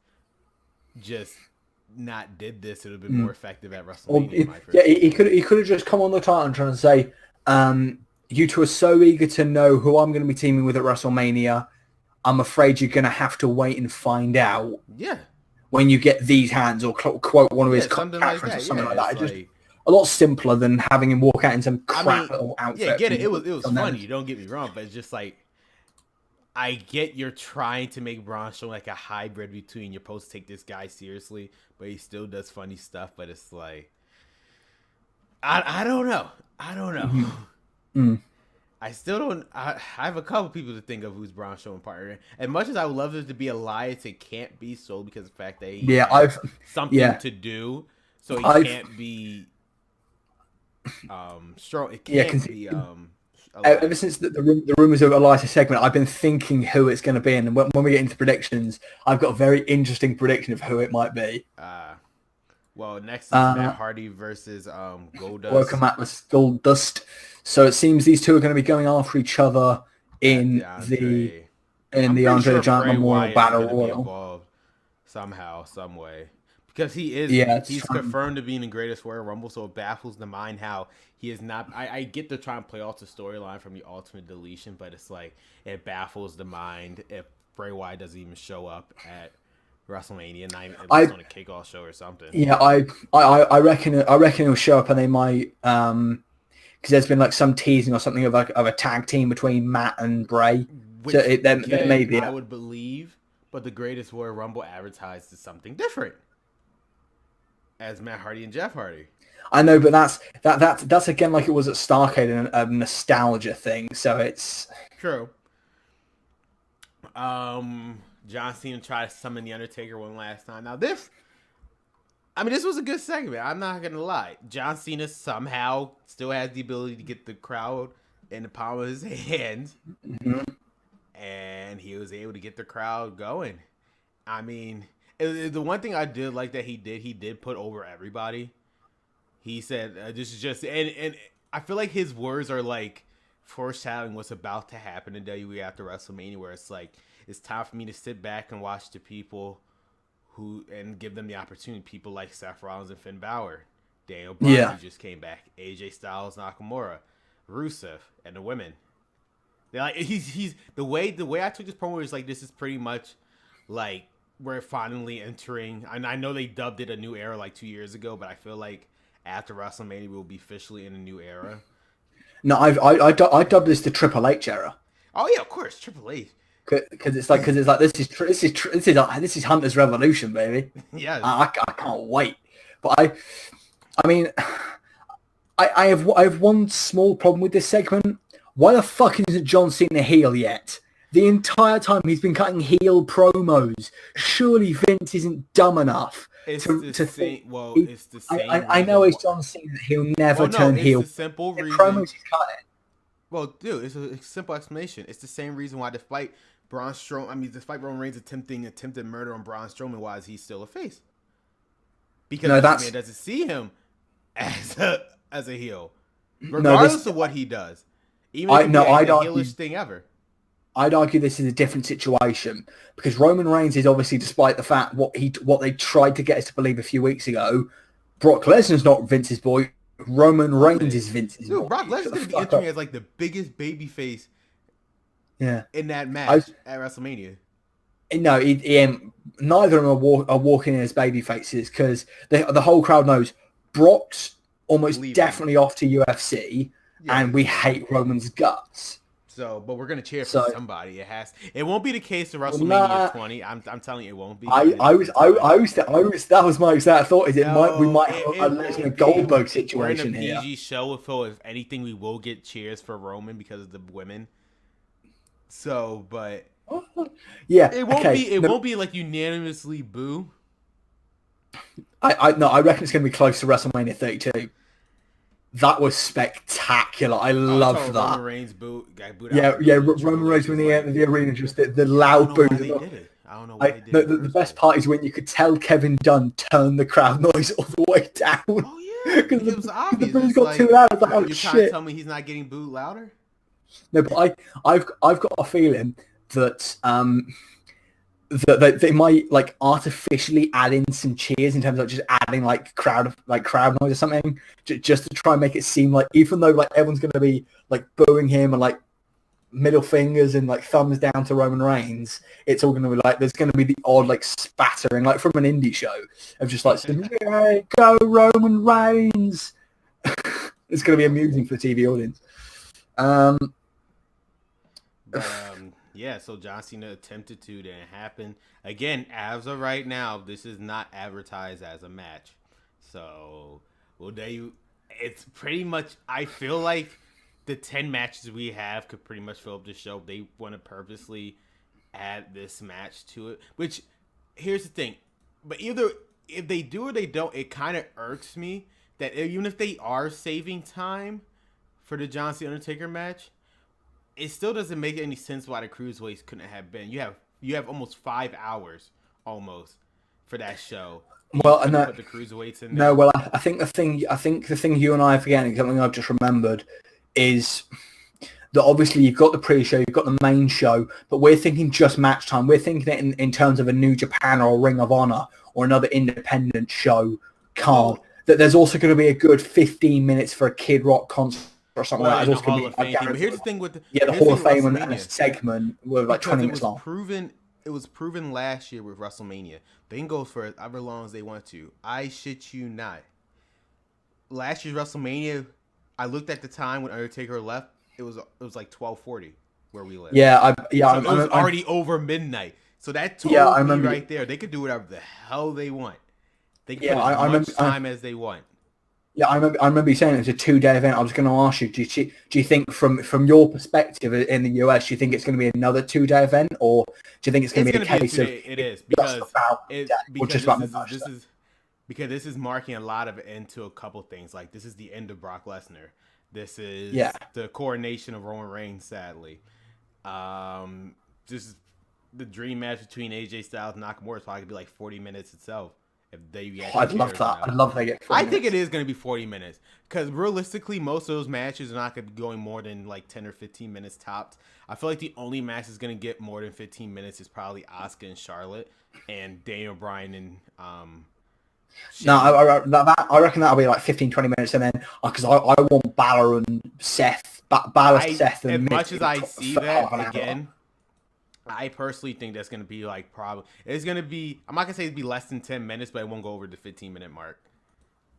Speaker 1: not did this. It would have been more effective at WrestleMania.
Speaker 2: He could have just come on the title and trying to say, "You two are so eager to know who I'm going to be teaming with at WrestleMania. I'm afraid you're going to have to wait and find out."
Speaker 1: Yeah.
Speaker 2: when you get these hands, or quote one of his
Speaker 1: something like that.
Speaker 2: or something like that.
Speaker 1: It's
Speaker 2: just a lot simpler than having him walk out in some crap little outfit.
Speaker 1: Yeah, get it. It was funny. Don't get me wrong, but it's just like, I get you're trying to make Braun Strowman like a hybrid between you're supposed to take this guy seriously, but he still does funny stuff. But it's like, I don't know. I still don't. I have a couple people to think of who's Braun Strowman partner. As much as I would love it to be Elias, it can't be so because of the fact that he has something to do, so he can't be strong. It can't be
Speaker 2: ever since the rumors of Elias segment, I've been thinking who it's going to be, and when we get into predictions, I've got a very interesting prediction of who it might be.
Speaker 1: Well, next is Matt Hardy versus Goldust.
Speaker 2: Welcome, Atlas Goldust. So it seems these two are going to be going after each other in the Andre the Giant Memorial Battle Royal.
Speaker 1: Somehow, some way. Because he's confirmed to be in the Greatest Royal Rumble, so it baffles the mind how he is not. I get to try and play off the storyline from the Ultimate Deletion, but it's like it baffles the mind if Bray Wyatt doesn't even show up at WrestleMania, not even on a kickoff show or something.
Speaker 2: Yeah, I reckon he'll show up, and they might because there's been like some teasing or something of a tag team between Matt and Bray.
Speaker 1: Which,
Speaker 2: so there may be.
Speaker 1: I would believe, but the Greatest Royal Rumble advertised as something different. As Matt Hardy and Jeff Hardy.
Speaker 2: I know, but that's again like it was at Starrcade, a nostalgia thing. So it's
Speaker 1: true. John Cena tried to summon the Undertaker one last time. Now this was a good segment. I'm not gonna lie. John Cena somehow still has the ability to get the crowd in the palm of his hand, and he was able to get the crowd going. I mean. The one thing I did like that he did put over everybody. He said, this is just, and I feel like his words are like foreshadowing what's about to happen in WWE after WrestleMania, where it's like, it's time for me to sit back and watch the people and give them the opportunity. People like Seth Rollins and Finn Balor, Daniel Bryan, who just came back, AJ Styles, Nakamura, Rusev, and the women. They're like, he's the way I took this promo is like, this is pretty much like, we're finally entering, and I know they dubbed it a new era like 2 years ago, but I feel like after WrestleMania we'll be officially in a new era.
Speaker 2: No, I dubbed this the Triple H era.
Speaker 1: Oh yeah, of course, Triple H.
Speaker 2: Because it's like this is Hunter's Revolution, baby.
Speaker 1: Yeah,
Speaker 2: I can't wait. But I mean, I have one small problem with this segment. Why the fuck isn't John Cena heel yet? The entire time he's been cutting heel promos. Surely Vince isn't dumb enough to think. Well, it's the same. I know it's John Cena. He'll never turn heel.
Speaker 1: It's the simple reason.
Speaker 2: Promos he's cutting.
Speaker 1: Well, dude, it's a simple explanation. It's the same reason why despite Roman Reigns attempted murder on Braun Strowman, why is he still a face? Because man doesn't see him as a heel, regardless of what he does. Even if the heelish thing ever.
Speaker 2: I'd argue this is a different situation because Roman Reigns is obviously, despite the fact what they tried to get us to believe a few weeks ago, Brock Lesnar's not Vince's boy. Roman Reigns is Vince's boy.
Speaker 1: Brock Lesnar's going to be entering as like the biggest babyface.
Speaker 2: Yeah.
Speaker 1: In that match at WrestleMania.
Speaker 2: No, neither of them are walking in as baby faces because the whole crowd knows Brock's almost definitely off to UFC, and we hate Roman's guts.
Speaker 1: So, but we're gonna cheer for somebody. It won't be the case of WrestleMania 20. I'm telling you, it won't be. That was my exact thought. We might have a Lesnar Goldberg situation here. We're in a PG show, so if anything, we will get cheers for Roman because of the women. So, but it won't be like unanimously boo.
Speaker 2: I reckon it's gonna be close to WrestleMania 32. That was spectacular. I love that.
Speaker 1: Roman Reigns booed
Speaker 2: Roman Reigns when he entered the arena, just the loud boo.
Speaker 1: I don't know why they did it.
Speaker 2: The best part is when you could tell Kevin Dunn turned the crowd noise all the way down.
Speaker 1: Oh yeah, because it was obvious.
Speaker 2: The boo's got too loud. Like, oh,
Speaker 1: you're trying to tell me he's not getting booed louder?
Speaker 2: No, but I've got a feeling that that they might like artificially add in some cheers in terms of just adding like crowd noise or something, just to try and make it seem like, even though like everyone's going to be like booing him and like middle fingers and like thumbs down to Roman Reigns, it's all going to be like there's going to be the odd like spattering like from an indie show of just like yeah, go Roman Reigns. It's going to be amusing for the TV audience.
Speaker 1: Yeah, so John Cena attempted to, didn't happen. Again, as of right now, this is not advertised as a match. So, it's pretty much, I feel like the 10 matches we have could pretty much fill up the show. They want to purposely add this match to it. Which, here's the thing. But either, if they do or they don't, it kind of irks me that even if they are saving time for the John Cena Undertaker match, it still doesn't make any sense why the cruiserweights couldn't have been. You have almost 5 hours almost for that show.
Speaker 2: Well, and
Speaker 1: put the cruiserweights in there.
Speaker 2: No, well, I think the thing you and I are forgetting, something I've just remembered, is that obviously you've got the pre-show, you've got the main show, but we're thinking just match time. We're thinking it in terms of a New Japan or a Ring of Honor or another independent show card. That there's also going to be a good 15 minutes for a Kid Rock concert or something like that.
Speaker 1: Hall of Fame. But here's the thing with
Speaker 2: the Hall of Fame and a segment were like 20 minutes long.
Speaker 1: It was proven last year with WrestleMania. They can go for however long as they want to. I shit you not. Last year's WrestleMania, I looked at the time when Undertaker left. It was like 12:40 where we lived.
Speaker 2: Yeah,
Speaker 1: it was already over midnight. So that told me right there. They could do whatever the hell they want. They can put as much time as they want.
Speaker 2: Yeah, I remember you saying it was a 2-day event. I was going to ask you, do you think from your perspective in the US, do you think it's going to be another 2-day event, or do you think it's going to be a case of
Speaker 1: it is because this is marking a lot of into a couple things. Like this is the end of Brock Lesnar. This is the coronation of Roman Reigns. Sadly, this is the dream match between AJ Styles and Nakamura. It's probably gonna be like 40 minutes itself. If they
Speaker 2: I'd love that. I'd love they get 40
Speaker 1: minutes. I think it is going to be 40 minutes because realistically, most of those matches are not going to be going more than like 10 or 15 minutes tops. I feel like the only match that's going to get more than 15 minutes is probably Asuka and Charlotte and Daniel Bryan and
Speaker 2: No, I reckon that'll be like 15, 20 minutes, and then because I want Balor and Seth, Seth, and
Speaker 1: as much as I see that again. I personally think that's going to be like it's going to be, I'm not going to say it'd be less than 10 minutes, but it won't go over the 15-minute mark.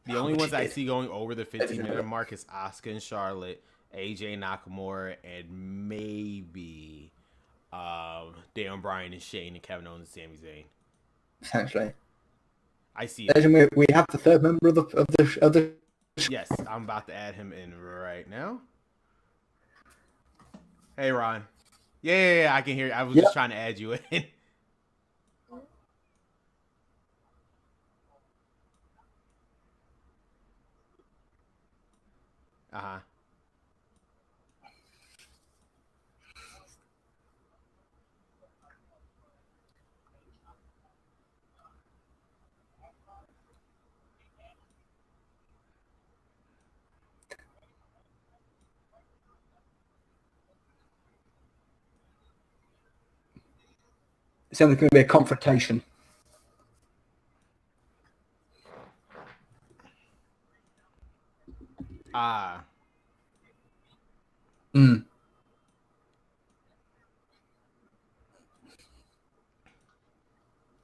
Speaker 1: The only ones I see going over the 15-minute mark is Asuka and Charlotte, AJ Nakamura, and maybe Daniel Bryan and Shane and Kevin Owens and Sami Zayn.
Speaker 2: Essentially.
Speaker 1: I see it.
Speaker 2: We have the third member of the
Speaker 1: Yes, I'm about to add him in right now. Hey, Ron. Yeah, I can hear you. I was just trying to add you in. Uh-huh.
Speaker 2: It's only going to be a confrontation.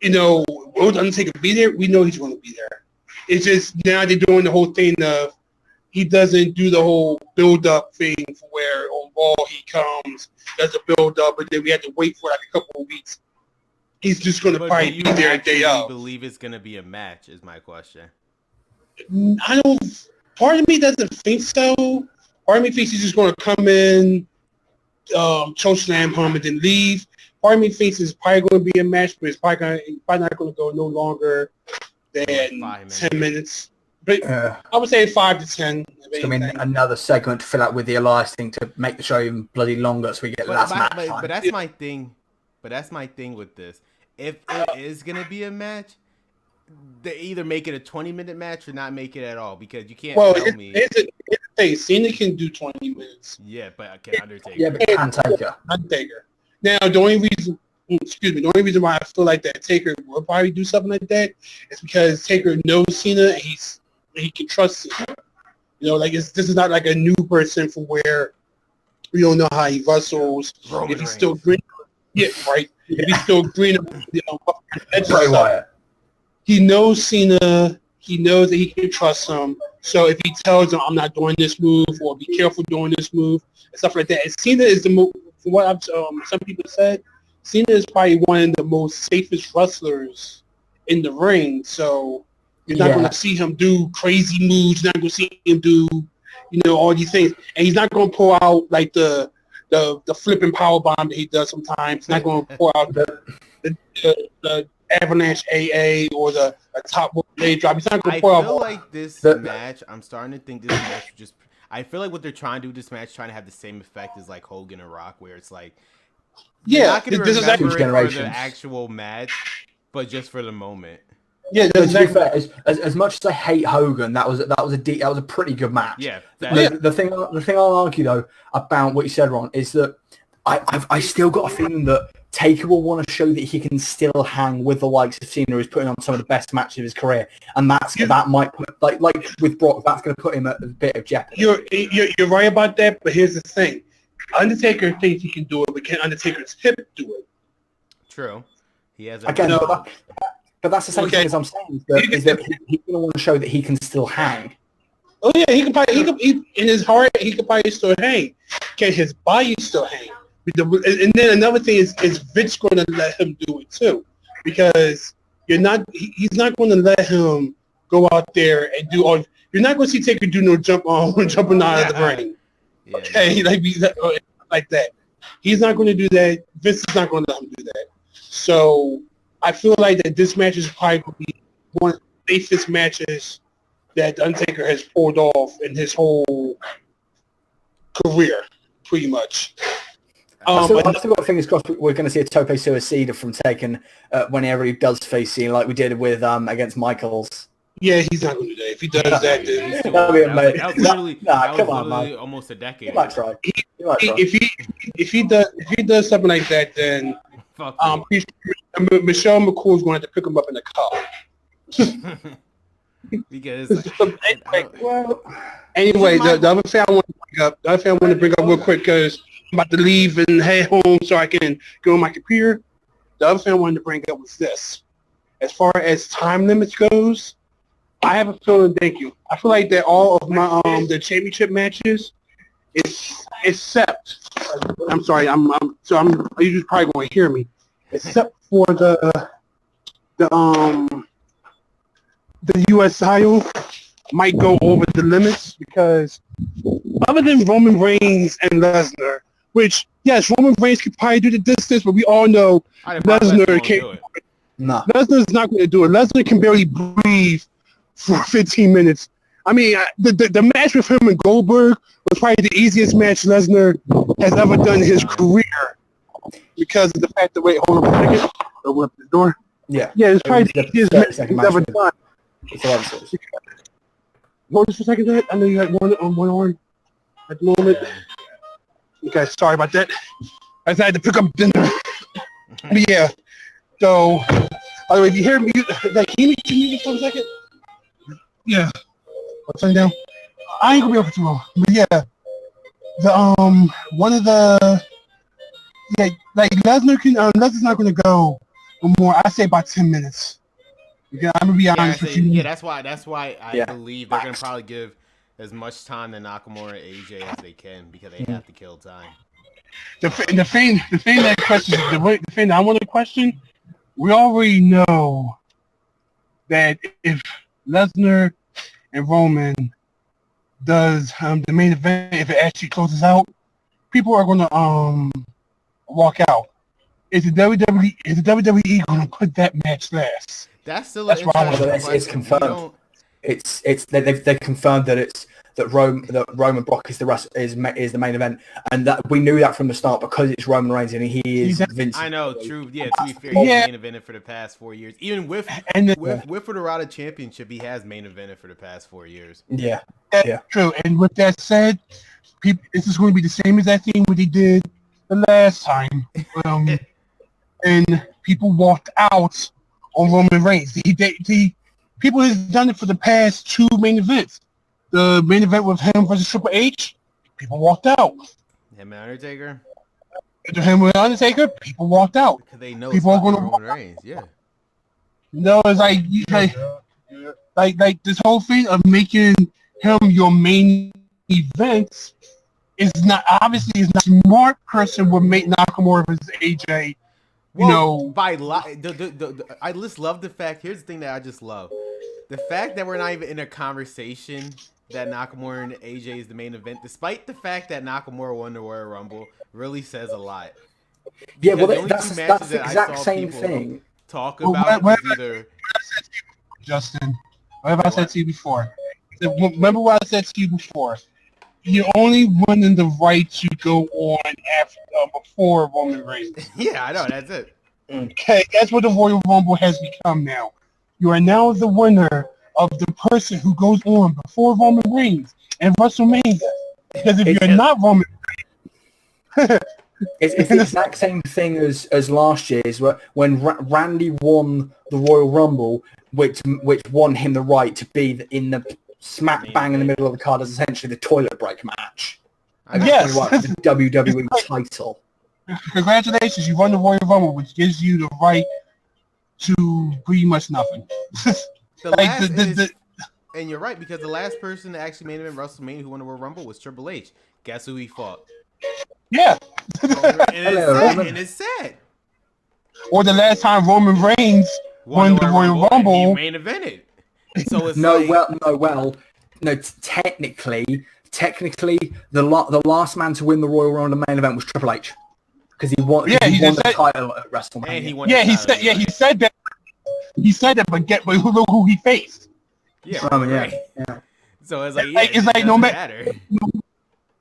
Speaker 3: You know, will Undertaker be there? We know he's going to be there. It's just now they're doing the whole thing of he doesn't do the whole build-up thing for where on Raw he comes, does a build-up, but then we have to wait for like a couple of weeks. He's just going to probably be there a day out.
Speaker 1: Do you believe it's going to be a match is my question.
Speaker 3: I don't. Part of me doesn't think so. Part of me thinks he's just going to come in, choke slam him, and then leave. Part of me thinks it's probably going to be a match, but it's probably not going to go no longer than 10 minutes. But I would say 5 to 10.
Speaker 2: I mean, another segment to fill out with the Elias thing to make the show even bloody longer, so we get last match time.
Speaker 1: But that's my thing. But that's my thing with this. If it is going to be a match, they either make it a 20-minute match or not make it at all, because you can't tell me.
Speaker 3: Cena can do 20 minutes.
Speaker 1: Yeah, but can Undertaker?
Speaker 2: Yeah, but can
Speaker 3: Undertaker. Now, the only reason why I feel like that Taker will probably do something like that is because Taker knows Cena and he can trust Cena. You know, like this is not like a new person from where, We don't know how he wrestles.
Speaker 1: Roman
Speaker 3: if he's still
Speaker 1: Reigns.
Speaker 3: green, yeah, right. If he's still green,
Speaker 2: Bray Wyatt.
Speaker 3: he knows Cena. He knows that he can trust him. So if he tells him, "I'm not doing this move," or "Be careful doing this move," and stuff like that, and Cena is the move. From what I've some people said, Cena is probably one of the most safest wrestlers in the ring. So you're not going to see him do crazy moves. You're not going to see him do, all these things. And he's not going to pull out like the flipping power bomb that he does sometimes. He's not going to pull out the avalanche AA or the top leg drop. He's not going to pull out.
Speaker 1: I feel like this match. I'm starting to think this match just. I feel like what they're trying to do with this match, trying to have the same effect as like Hogan and Rock, where it's like,
Speaker 3: yeah,
Speaker 1: this is actually for the actual match, but just for the moment.
Speaker 3: Yeah,
Speaker 2: to be fair, as much as I hate Hogan, that was a pretty good match.
Speaker 1: Yeah.
Speaker 2: The thing I'll argue though about what you said, Ron, is that I still got a feeling that Taker will want to show that he can still hang with the likes of Cena, who's putting on some of the best matches of his career, and that might put, like with Brock, that's going to put him at a bit of jeopardy.
Speaker 3: You're right about that, but here's the thing: Undertaker thinks he can do it, but can Undertaker's hip do it?
Speaker 1: True, he has.
Speaker 2: But that's the same thing as I'm saying. Is that he's going to want to show that he can still hang.
Speaker 3: Oh yeah, he could in his heart he could probably still hang. Can his body still hang? And then another thing is Vince going to let him do it too, because he's not going to let him go out there and do all. You're not going to see Taker do no jumping out of the ring.
Speaker 1: Yeah,
Speaker 3: okay, like that. He's not going to do that. Vince is not going to let him do that. So I feel like that this match is probably going to be one of the safest matches that the Undertaker has pulled off in his whole career, pretty much.
Speaker 2: I've still got fingers crossed we're going to see a tope suicida from Taken whenever he does face Cena, like we did with against Michaels.
Speaker 3: Yeah, he's not going to do that. If he does that, then
Speaker 2: that'll be amazing.
Speaker 1: That was literally
Speaker 2: Mike.
Speaker 1: almost a decade.
Speaker 2: He might try.
Speaker 3: If he does something like that, then Michelle McCool is going to have to pick him up in the car.
Speaker 1: Because
Speaker 3: anyway, the other thing I want to bring up real quick, because I'm about to leave and head home so I can go on my computer. The other thing I wanted to bring up was this: as far as time limits goes, I have a feeling. Thank you. I feel like that all of my the championship matches, except I'm sorry, you're probably going to hear me, except for the U.S. title might go over the limits, because other than Roman Reigns and Lesnar, which, yes, Roman Reigns could probably do the distance, but we all know Lesnar can't.
Speaker 2: No.
Speaker 3: Lesnar's not going to do it. Lesnar can barely breathe for 15 minutes. I mean, the match with him and Goldberg was probably the easiest match Lesnar has ever done in his career, because of the fact that, wait, hold on a second. Open up the door.
Speaker 2: Yeah.
Speaker 3: Yeah, it's probably the easiest match he's ever done. Hold this for a second, Dad. I know you had one on one arm at the moment. Okay, sorry about that. I had to pick up dinner. But yeah, so, by the way, if you hear me, like, can you mute for a second? Yeah. I'll turn down. I ain't gonna be over too long. But yeah, the one of the like Lesnar's not gonna go no more. I say about 10 minutes. Okay, I'm gonna be honest with you.
Speaker 1: Yeah, that's why I believe they're gonna probably give as much time to Nakamura and AJ as they can, because they have to kill time.
Speaker 3: The thing that I want to question, we already know that if Lesnar and Roman does the main event, if it actually closes out, people are going to walk out. Is the WWE going to put that match last?
Speaker 1: That's still
Speaker 2: it's confirmed. They've confirmed that Roman Brock is the main event, and that we knew that from the start, because it's Roman Reigns and he is Vince.
Speaker 1: I know, true. Yeah, to be fair, he's main evented for the past 4 years. Even with the Dorado Championship, he has main evented for the past 4 years.
Speaker 2: Yeah,
Speaker 3: true. And with that said, this is going to be the same as that thing what they did the last time, and people walked out on Roman Reigns. People have done it for the past 2 main events. The main event with him versus Triple H, people walked out.
Speaker 1: Him and Undertaker.
Speaker 3: Him with Undertaker, people walked out.
Speaker 1: Because they know
Speaker 3: people
Speaker 1: it's
Speaker 3: are going to
Speaker 1: Roman Reigns. Yeah.
Speaker 3: No, it's like this whole thing of making him your main event is not obviously is not a smart person would make Nakamura versus AJ.
Speaker 1: Well, I just love the fact. Here's the thing that I just love: the fact that we're not even in a conversation that Nakamura and AJ is the main event, despite the fact that Nakamura won the Royal Rumble, really says a lot.
Speaker 2: Yeah, well, that's the exact same thing.
Speaker 1: Talk about either
Speaker 3: Justin. Whatever I said to you before. Remember what I said to you before. You're only winning the right to go on after before Roman Reigns.
Speaker 1: Yeah, I know. That's it.
Speaker 3: Okay, that's what the Royal Rumble has become now. You are now the winner of the person who goes on before Roman Reigns and WrestleMania. Because if you're not Roman Reigns...
Speaker 2: It's the exact same thing as last year's when Randy won the Royal Rumble, which won him the right to be in the smack bang in the middle of the card as essentially the toilet break match.
Speaker 3: Yes.
Speaker 2: The WWE title.
Speaker 3: Congratulations, you won the Royal Rumble, which gives you the right to pretty much nothing.
Speaker 1: And you're right, because the last person to actually main event WrestleMania who won the Royal Rumble was Triple H. Guess who he fought?
Speaker 3: Yeah.
Speaker 1: And it's sad.
Speaker 3: Or the last time Roman Reigns won the Royal Rumble.
Speaker 1: He main evented. So it's technically, the last man to win the Royal Rumble main event was Triple H, because he won the title at WrestleMania.
Speaker 3: He said that. He said that, but look who he faced.
Speaker 1: Yeah,
Speaker 2: yeah.
Speaker 1: So it's like,
Speaker 3: it's like no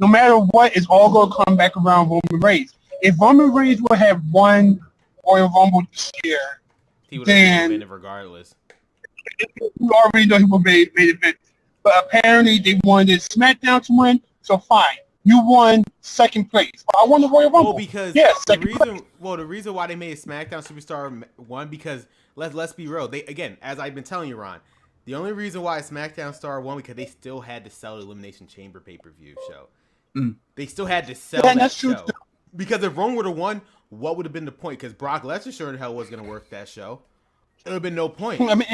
Speaker 3: matter what, it's all gonna come back around Roman Reigns. If Roman Reigns would have won Royal Rumble this year,
Speaker 1: he would have been it regardless.
Speaker 3: We already know he would have made event. But apparently they wanted Smackdown to win, so fine. You won second place. I won the Royal Rumble.
Speaker 1: Well, because the reason why they made SmackDown Superstar 1, because let's be real. They, again, as I've been telling you, Ron, the only reason why SmackDown Star 1, because they still had to sell the Elimination Chamber pay-per-view show. They still had to sell that show. Because if Roman would have won, what would have been the point? Because Brock Lesnar sure in hell was going to work that show. It would have been no point.
Speaker 3: I mean,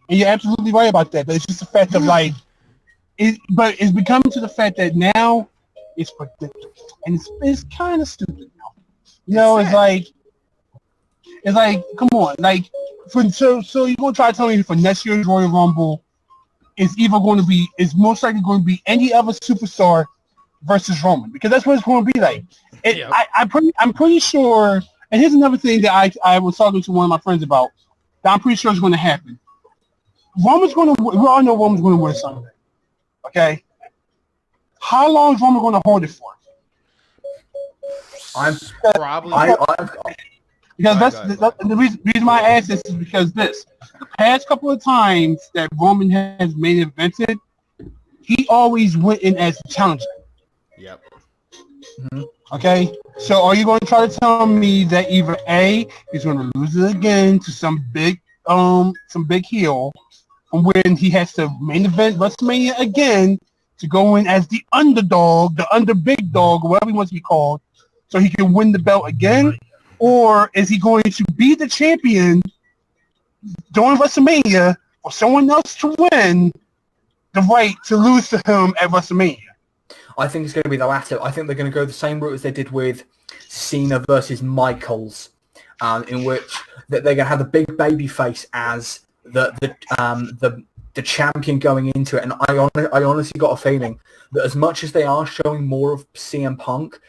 Speaker 3: and you're absolutely right about that, but it's just the fact of but it's becoming to the fact that now it's predictable, and it's kind of stupid now. You know, it's like, come on, so you're gonna try to tell me for next year's Royal Rumble, it's most likely going to be any other superstar versus Roman, because that's what it's going to be like. I'm pretty sure. And here's another thing that I was talking to one of my friends about that I'm pretty sure is going to happen. We all know Roman's going to win Sunday. Okay? How long is Roman going to hold it for? Because the reason why I ask this is because the past couple of times that Roman has main evented, he always went in as the challenger.
Speaker 1: Yep.
Speaker 2: Mm-hmm.
Speaker 3: Okay? So are you going to try to tell me that either A, he's going to lose it again to some big heel, from when he has to main event WrestleMania again to go in as the underdog, the big dog, whatever he wants to be called, so he can win the belt again? Or is he going to be the champion during WrestleMania for someone else to win the right to lose to him at WrestleMania?
Speaker 2: I think it's going to be the latter. I think they're going to go the same route as they did with Cena versus Michaels, in which they're going to have the big baby face as the champion going into it. And I honestly got a feeling that as much as they are showing more of CM Punk,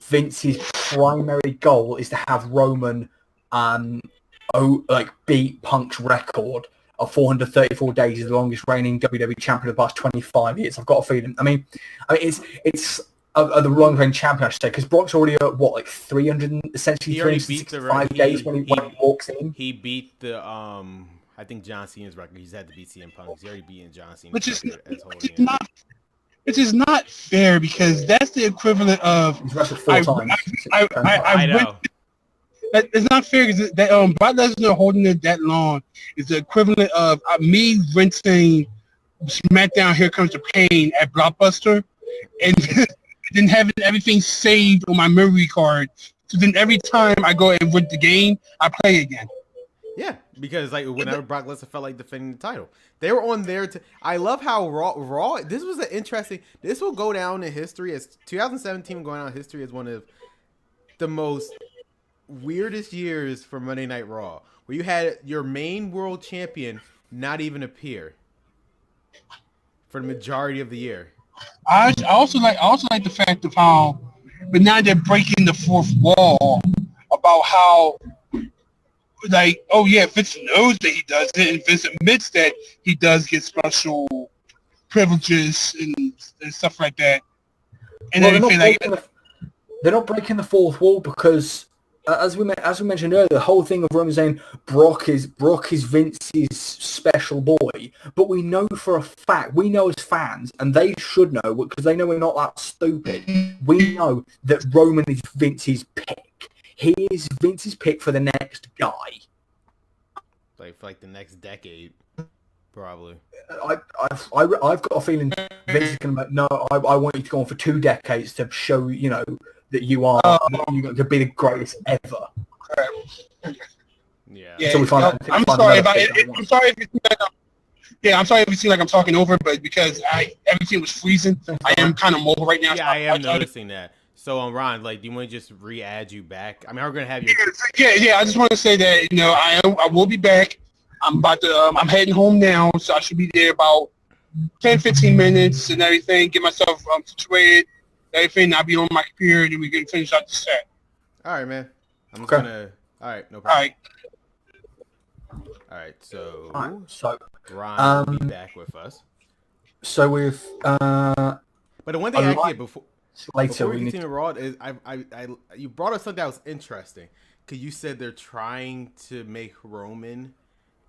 Speaker 2: Vince's primary goal is to have Roman beat Punk's record of 434 days as the longest reigning WWE champion of the past 25 years. I've got a feeling. I mean, it's the long reigning champion, I should say, because Brock's already at 365 days when he walks in.
Speaker 1: He beat the I think John Cena's record. He's had to beat CM Punk. He's already beaten John Cena's record.
Speaker 3: Which is not fair, because that's the equivalent of.
Speaker 2: He's wrestled 4 times.
Speaker 1: I know.
Speaker 3: It's not fair, because Brock Lesnar holding it that long is the equivalent of me renting SmackDown Here Comes the Pain at Blockbuster, and then having everything saved on my memory card. So then every time I go and rent the game, I play again.
Speaker 1: Yeah, because like whenever Brock Lesnar felt like defending the title, they were on there. I love how Raw. This was an interesting. This will go down in history as 2017 going down in history as one of the most weirdest years for Monday Night Raw, where you had your main world champion not even appear for the majority of the year.
Speaker 3: I also like the fact of how, but now they're breaking the fourth wall about how. Like, oh yeah, Vince knows that he does it, and Vince admits that he does get special privileges and stuff like that. And
Speaker 2: well,
Speaker 3: everything
Speaker 2: they're not breaking the fourth wall because, as we mentioned earlier, the whole thing of Roman saying Brock is Vince's special boy, but we know for a fact, we know as fans, and they should know because they know we're not that stupid. We know that Roman is Vince's pick. He is Vince's pick for the next guy.
Speaker 1: Like for the next decade, probably.
Speaker 2: I've got a feeling Vince is going to no. I want you to go on for 2 decades to show that you are you're going to be the greatest ever.
Speaker 1: Yeah.
Speaker 2: So we find out,
Speaker 3: I'm sorry about it. I'm sorry if it's I'm sorry if it seems like I'm talking over, but because everything was freezing, I am kind of mobile right now.
Speaker 1: Yeah, I am noticing that. So, Ron, do you want to just re-add you back? I mean, we're gonna have you.
Speaker 3: Yeah. I just want to say that I will be back. I'm about to. I'm heading home now, so I should be there about 10-15 minutes and everything. Get myself situated, everything. I'll be on my computer, and we can finish out the set.
Speaker 1: All right, man. I'm just gonna. All right, no problem. All right. So Ron will be back with us.
Speaker 2: So we've.
Speaker 1: But the one thing I did before.
Speaker 2: Later,
Speaker 1: before we continue Raw is you brought up something that was interesting because you said they're trying to make Roman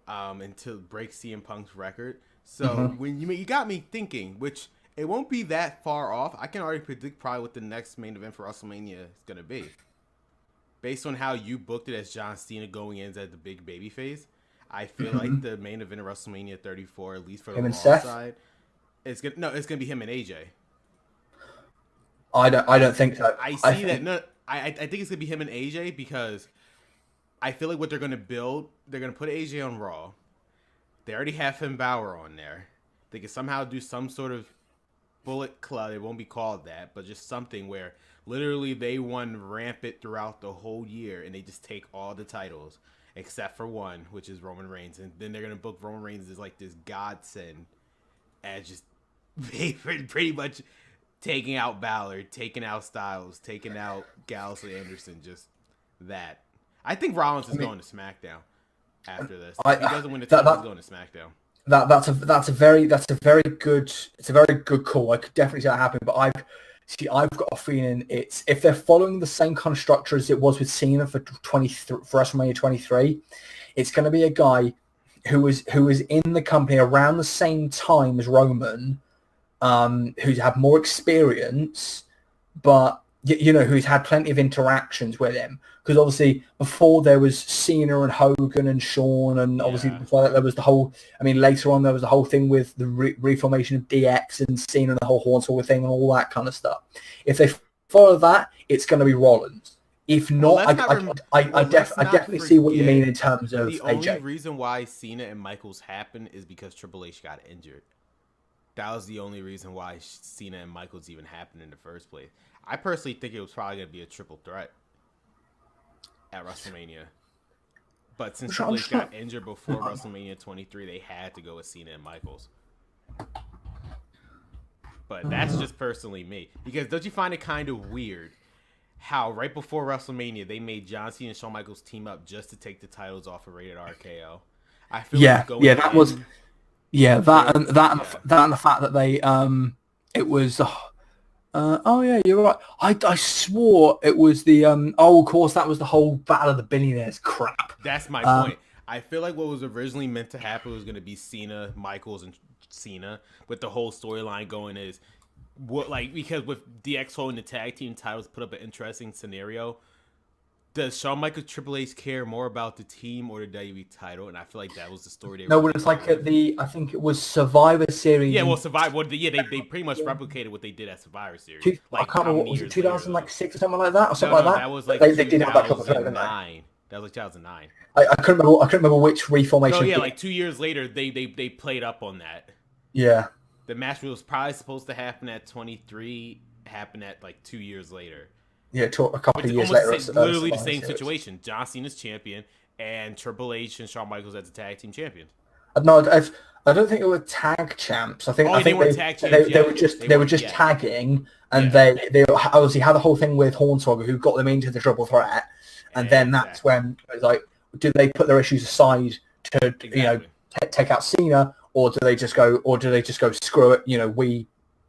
Speaker 1: and to break CM Punk's record. So when you got me thinking, which it won't be that far off. I can already predict probably what the next main event for WrestleMania is gonna be, based on how you booked it as John Cena going in as the big baby face. I feel like the main event of WrestleMania 34, at least for the Raw side, it's gonna be him and AJ.
Speaker 2: I don't think so.
Speaker 1: I think it's gonna be him and AJ because I feel like what they're gonna build, they're gonna put AJ on Raw. They already have Finn Balor on there. They can somehow do some sort of Bullet Club. It won't be called that, but just something where literally they won rampant throughout the whole year, and they just take all the titles except for one, which is Roman Reigns, and then they're gonna book Roman Reigns as this godsend, as just pretty much. Taking out Balor, taking out Styles, taking out Gallows and Anderson, just that. I think Rollins is going to SmackDown after this. If he doesn't win the title, he's going to SmackDown.
Speaker 2: That's a very good call. I could definitely see that happen, but I've got a feeling it's if they're following the same kind of structure as it was with Cena for WrestleMania 23, it's going to be a guy who was in the company around the same time as Roman. Who's had more experience, but who's had plenty of interactions with him. Because obviously before there was Cena and Hogan and Shawn, and obviously before that there was the whole. I mean, later on there was the whole thing with the reformation of DX and Cena and the whole Hornswoggle thing and all that kind of stuff. If they follow that, it's going to be Rollins. If not, I definitely see what you mean in terms of
Speaker 1: the
Speaker 2: AJ.
Speaker 1: only reason why Cena and Michaels happened is because Triple H got injured. That was the only reason why Cena and Michaels even happened in the first place. I personally think it was probably going to be a triple threat at WrestleMania. But since Triple H got injured before WrestleMania 23, they had to go with Cena and Michaels. But that's just personally me. Because don't you find it kind of weird how right before WrestleMania, they made John Cena and Shawn Michaels team up just to take the titles off of Rated RKO? I feel like that was...
Speaker 2: Yeah, that and the fact that they it was you're right. I swore it was the of course that was the whole Battle of the Billionaires crap.
Speaker 1: That's my point. I feel like what was originally meant to happen was going to be Cena, Michaels, and Cena, with the whole storyline going is because with DX holding the tag team titles put up an interesting scenario. Does Shawn Michaels Triple H care more about the team or the WWE title? And I feel like that was the story they
Speaker 2: No,
Speaker 1: were
Speaker 2: but it's like at I think it was Survivor Series.
Speaker 1: Yeah, well, Survivor. Well, yeah, they pretty much replicated what they did at Survivor Series.
Speaker 2: I can't remember, was it 2006 or something like that, or something
Speaker 1: No,
Speaker 2: like that?
Speaker 1: that was like
Speaker 2: they did have that couple of
Speaker 1: 2009. That was like 2009.
Speaker 2: I couldn't remember which reformation.
Speaker 1: No, yeah, like 2 years later, they played up on that.
Speaker 2: Yeah.
Speaker 1: The match was probably supposed to happen at 23, happened at like 2 years later.
Speaker 2: Yeah, a couple of years later.
Speaker 1: Literally the same situation. John Cena's champion and Triple H and Shawn Michaels as the tag team champion.
Speaker 2: No, I don't think they were tag champs. I think
Speaker 1: they weren't tag champs.
Speaker 2: They were just tagging, and they obviously had the whole thing with Hornswoggle, who got them into the triple threat, and then that's when it was like, do they put their issues aside to take out Cena, or do they just go screw it?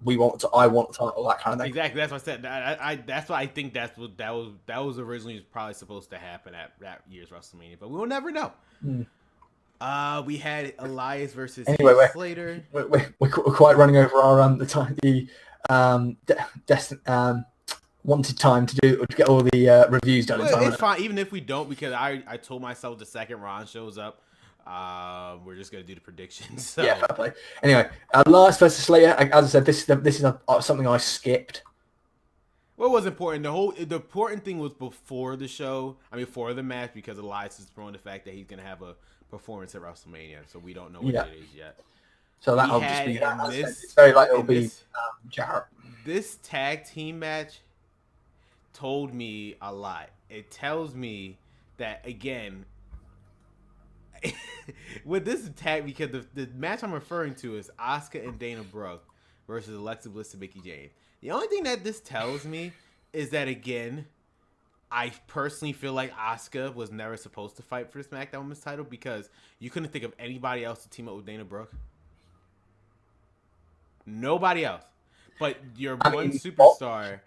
Speaker 2: I want the title, that kind of thing.
Speaker 1: Exactly, that's what I said. That's why I think that was originally probably supposed to happen at that year's WrestleMania, but we'll never know. We had Elias versus Heath Slater.
Speaker 2: We're quite running over our wanted time to get all the reviews done.
Speaker 1: It's fine, even if we don't, because I told myself the second Ron shows up, we're just gonna do the predictions. So.
Speaker 2: Yeah, fair play. Anyway, Elias versus Slater. As I said, this is something I skipped.
Speaker 1: What was important? The important thing was before the show. I mean, for the match, because Elias is throwing the fact that he's gonna have a performance at WrestleMania, so we don't know what it is yet.
Speaker 2: So that'll just be that. It's very likely it'll be Jarrett.
Speaker 1: This tag team match told me a lot. It tells me that, again, with this tag, because the match I'm referring to is Asuka and Dana Brooke versus Alexa Bliss and Mickie James. The only thing that this tells me is that, again, I personally feel like Asuka was never supposed to fight for the SmackDown Women's title, because you couldn't think of anybody else to team up with Dana Brooke. Nobody else. But you're one superstar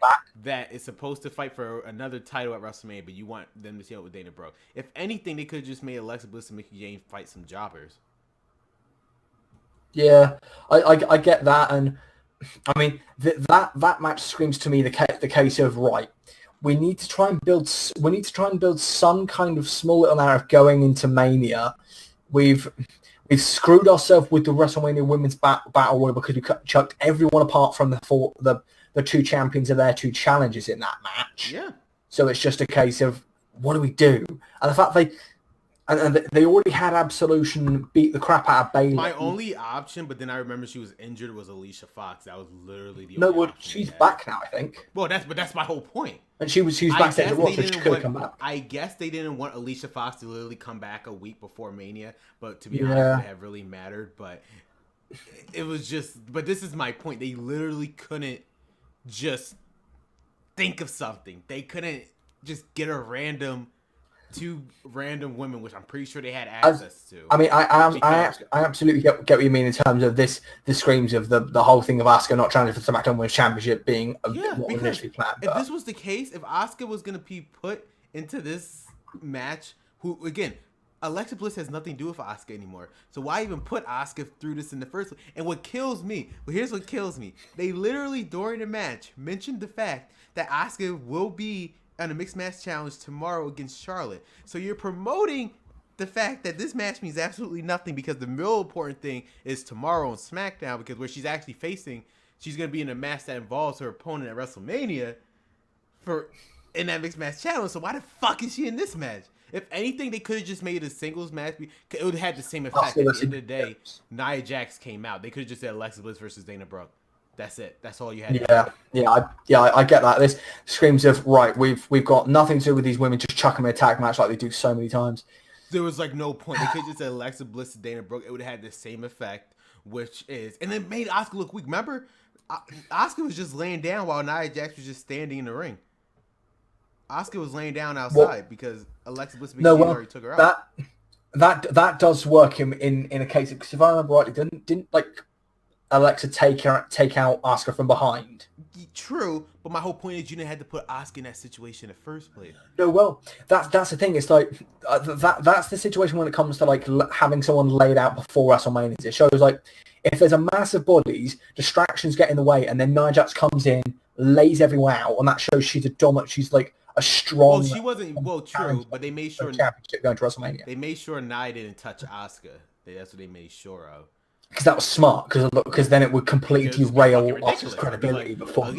Speaker 1: that is supposed to fight for another title at WrestleMania, but you want them to team up with Dana Brooke. If anything, they could have just made Alexa Bliss and Mickie James fight some jobbers.
Speaker 2: Yeah, I get that, and I mean that match screams to me the case of, right, we need to try and build some kind of small little narrative going into Mania. We've screwed ourselves with the WrestleMania Women's Battle Royal because we chucked everyone apart from the two champions of their two challenges in that match.
Speaker 1: Yeah.
Speaker 2: So it's just a case of, what do we do? And the fact they already had Absolution beat the crap out of Bayley.
Speaker 1: My only option, but then I remember she was injured, was Alicia Fox. That was literally the only option.
Speaker 2: She's back now, I think.
Speaker 1: Well, that's my whole point.
Speaker 2: And she was backstage at Raw, so she could have come back.
Speaker 1: I guess they didn't want Alicia Fox to literally come back a week before Mania, but to be honest, it would have really mattered. But it was just, but this is my point. They literally couldn't just think of something. They couldn't just get two random women, which I'm pretty sure they had access to.
Speaker 2: I mean, I absolutely get what you mean in terms of this. This screams of the whole thing of Asuka not trying for the SmackDown Women's Championship being what initially planned.
Speaker 1: If this was the case, if Asuka was going to be put into this match, who again, Alexa Bliss has nothing to do with Asuka anymore. So why even put Asuka through this in the first place? And what kills me, here's what kills me. They literally during the match mentioned the fact that Asuka will be on a mixed match challenge tomorrow against Charlotte. So you're promoting the fact that this match means absolutely nothing, because the real important thing is tomorrow on SmackDown, because where she's actually facing, she's going to be in a match that involves her opponent at WrestleMania in that mixed match challenge. So why the fuck is she in this match? If anything, they could have just made it a singles match. It would have had the same effect. At the end of the day, Nia Jax came out. They could have just said Alexa Bliss versus Dana Brooke. That's it. That's all you had.
Speaker 2: I get that. This screams of, right, we've got nothing to do with these women. Just chuck them in a tag match like they do so many times.
Speaker 1: There was like no point. They could just said Alexa Bliss and Dana Brooke. It would have had the same effect, which is, and it made Asuka look weak. Remember, Asuka was just laying down while Nia Jax was just standing in the ring. Asuka was laying down outside because Alexa Bliss already took her out.
Speaker 2: That does work in a case, because if I remember rightly, didn't like Alexa take out Asuka from behind?
Speaker 1: True, but my whole point is you didn't have to put Asuka in that situation in the first place.
Speaker 2: No, well, that's the thing. It's like that's the situation when it comes to like having someone laid out before WrestleMania. It shows like if there's a mass of bodies, distractions get in the way, and then Nia Jax comes in, lays everyone out, and that shows she's a dominant. She's like a strong.
Speaker 1: Well, she wasn't. Well, true, but they made sure
Speaker 2: championship going to WrestleMania.
Speaker 1: They made sure Nia didn't touch Asuka. That's what they made sure of.
Speaker 2: Because that was smart. Because then it would completely derail Asuka's credibility before
Speaker 1: what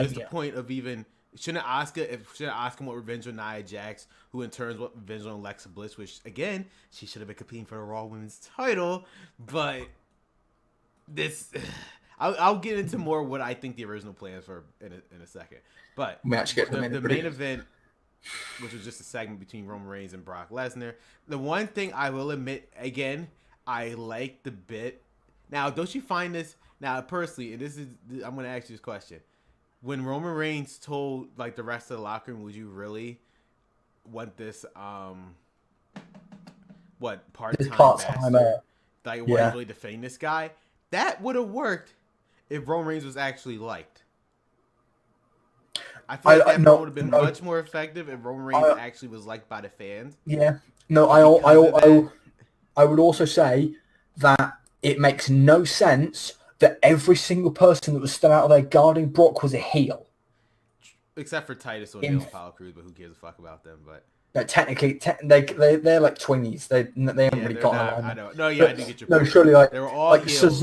Speaker 1: is
Speaker 2: Mania.
Speaker 1: the point of even? Shouldn't Asuka want revenge on Nia Jax, who in turn want revenge on Alexa Bliss, which again she should have been competing for the Raw Women's title, but this. I'll get into more what I think the original plans were in a second. But
Speaker 2: we actually get
Speaker 1: the main event, which was just a segment between Roman Reigns and Brock Lesnar. The one thing I will admit, again, I like the bit. Now, don't you find this? Now, personally, and I'm going to ask you this question. When Roman Reigns told like the rest of the locker room, would you really want this part-time bastard wasn't really defending this guy? That would have worked if Roman Reigns was actually liked. I feel like that would have been much more effective if Roman Reigns actually was liked by the fans.
Speaker 2: Yeah. No, I would also say that it makes no sense that every single person that was still out there guarding Brock was a heel.
Speaker 1: Except for Titus O'Neil and Apollo Crews, but who gives a fuck about them? But
Speaker 2: technically, they're like twinnies. They haven't really got.
Speaker 1: I know. No, yeah, I do get your point.
Speaker 2: No, surely
Speaker 1: they were all heels.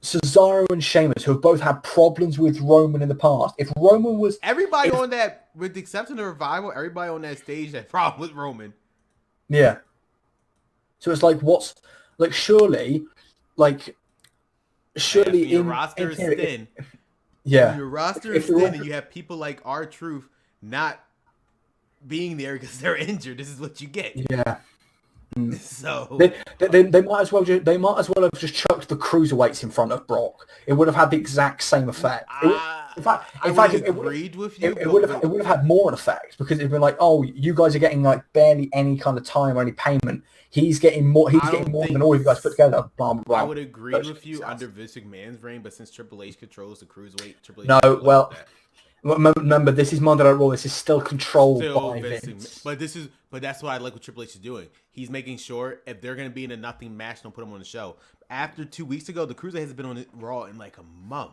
Speaker 2: Cesaro and Sheamus, who have both had problems with Roman in the past. If Roman was
Speaker 1: on that, with the exception of Revival, everybody on that stage had problem with Roman.
Speaker 2: Yeah. So it's like, surely
Speaker 1: your roster is thin.
Speaker 2: Yeah.
Speaker 1: Your roster is thin, and you have people like R-Truth not being there because they're injured. This is what you get.
Speaker 2: Yeah.
Speaker 1: So
Speaker 2: they might as well have just chucked the cruiserweights in front of Brock. It would have had the exact same effect. In fact,
Speaker 1: agreed with you.
Speaker 2: It would have had more an effect because it'd been like, oh, you guys are getting like barely any kind of time or any payment. He's getting more. He's getting more than all you guys put together. Blah blah blah.
Speaker 1: I would agree with you under Vince McMahon's reign, but since Triple H controls the cruiserweight, Triple H.
Speaker 2: No, well. Remember, this is Monday Night Raw. This is still controlled by Vince.
Speaker 1: But that's what I like what Triple H is doing. He's making sure if they're going to be in a nothing match, don't put them on the show. After 2 weeks ago, the Cruiserweight hasn't been on Raw in like a month.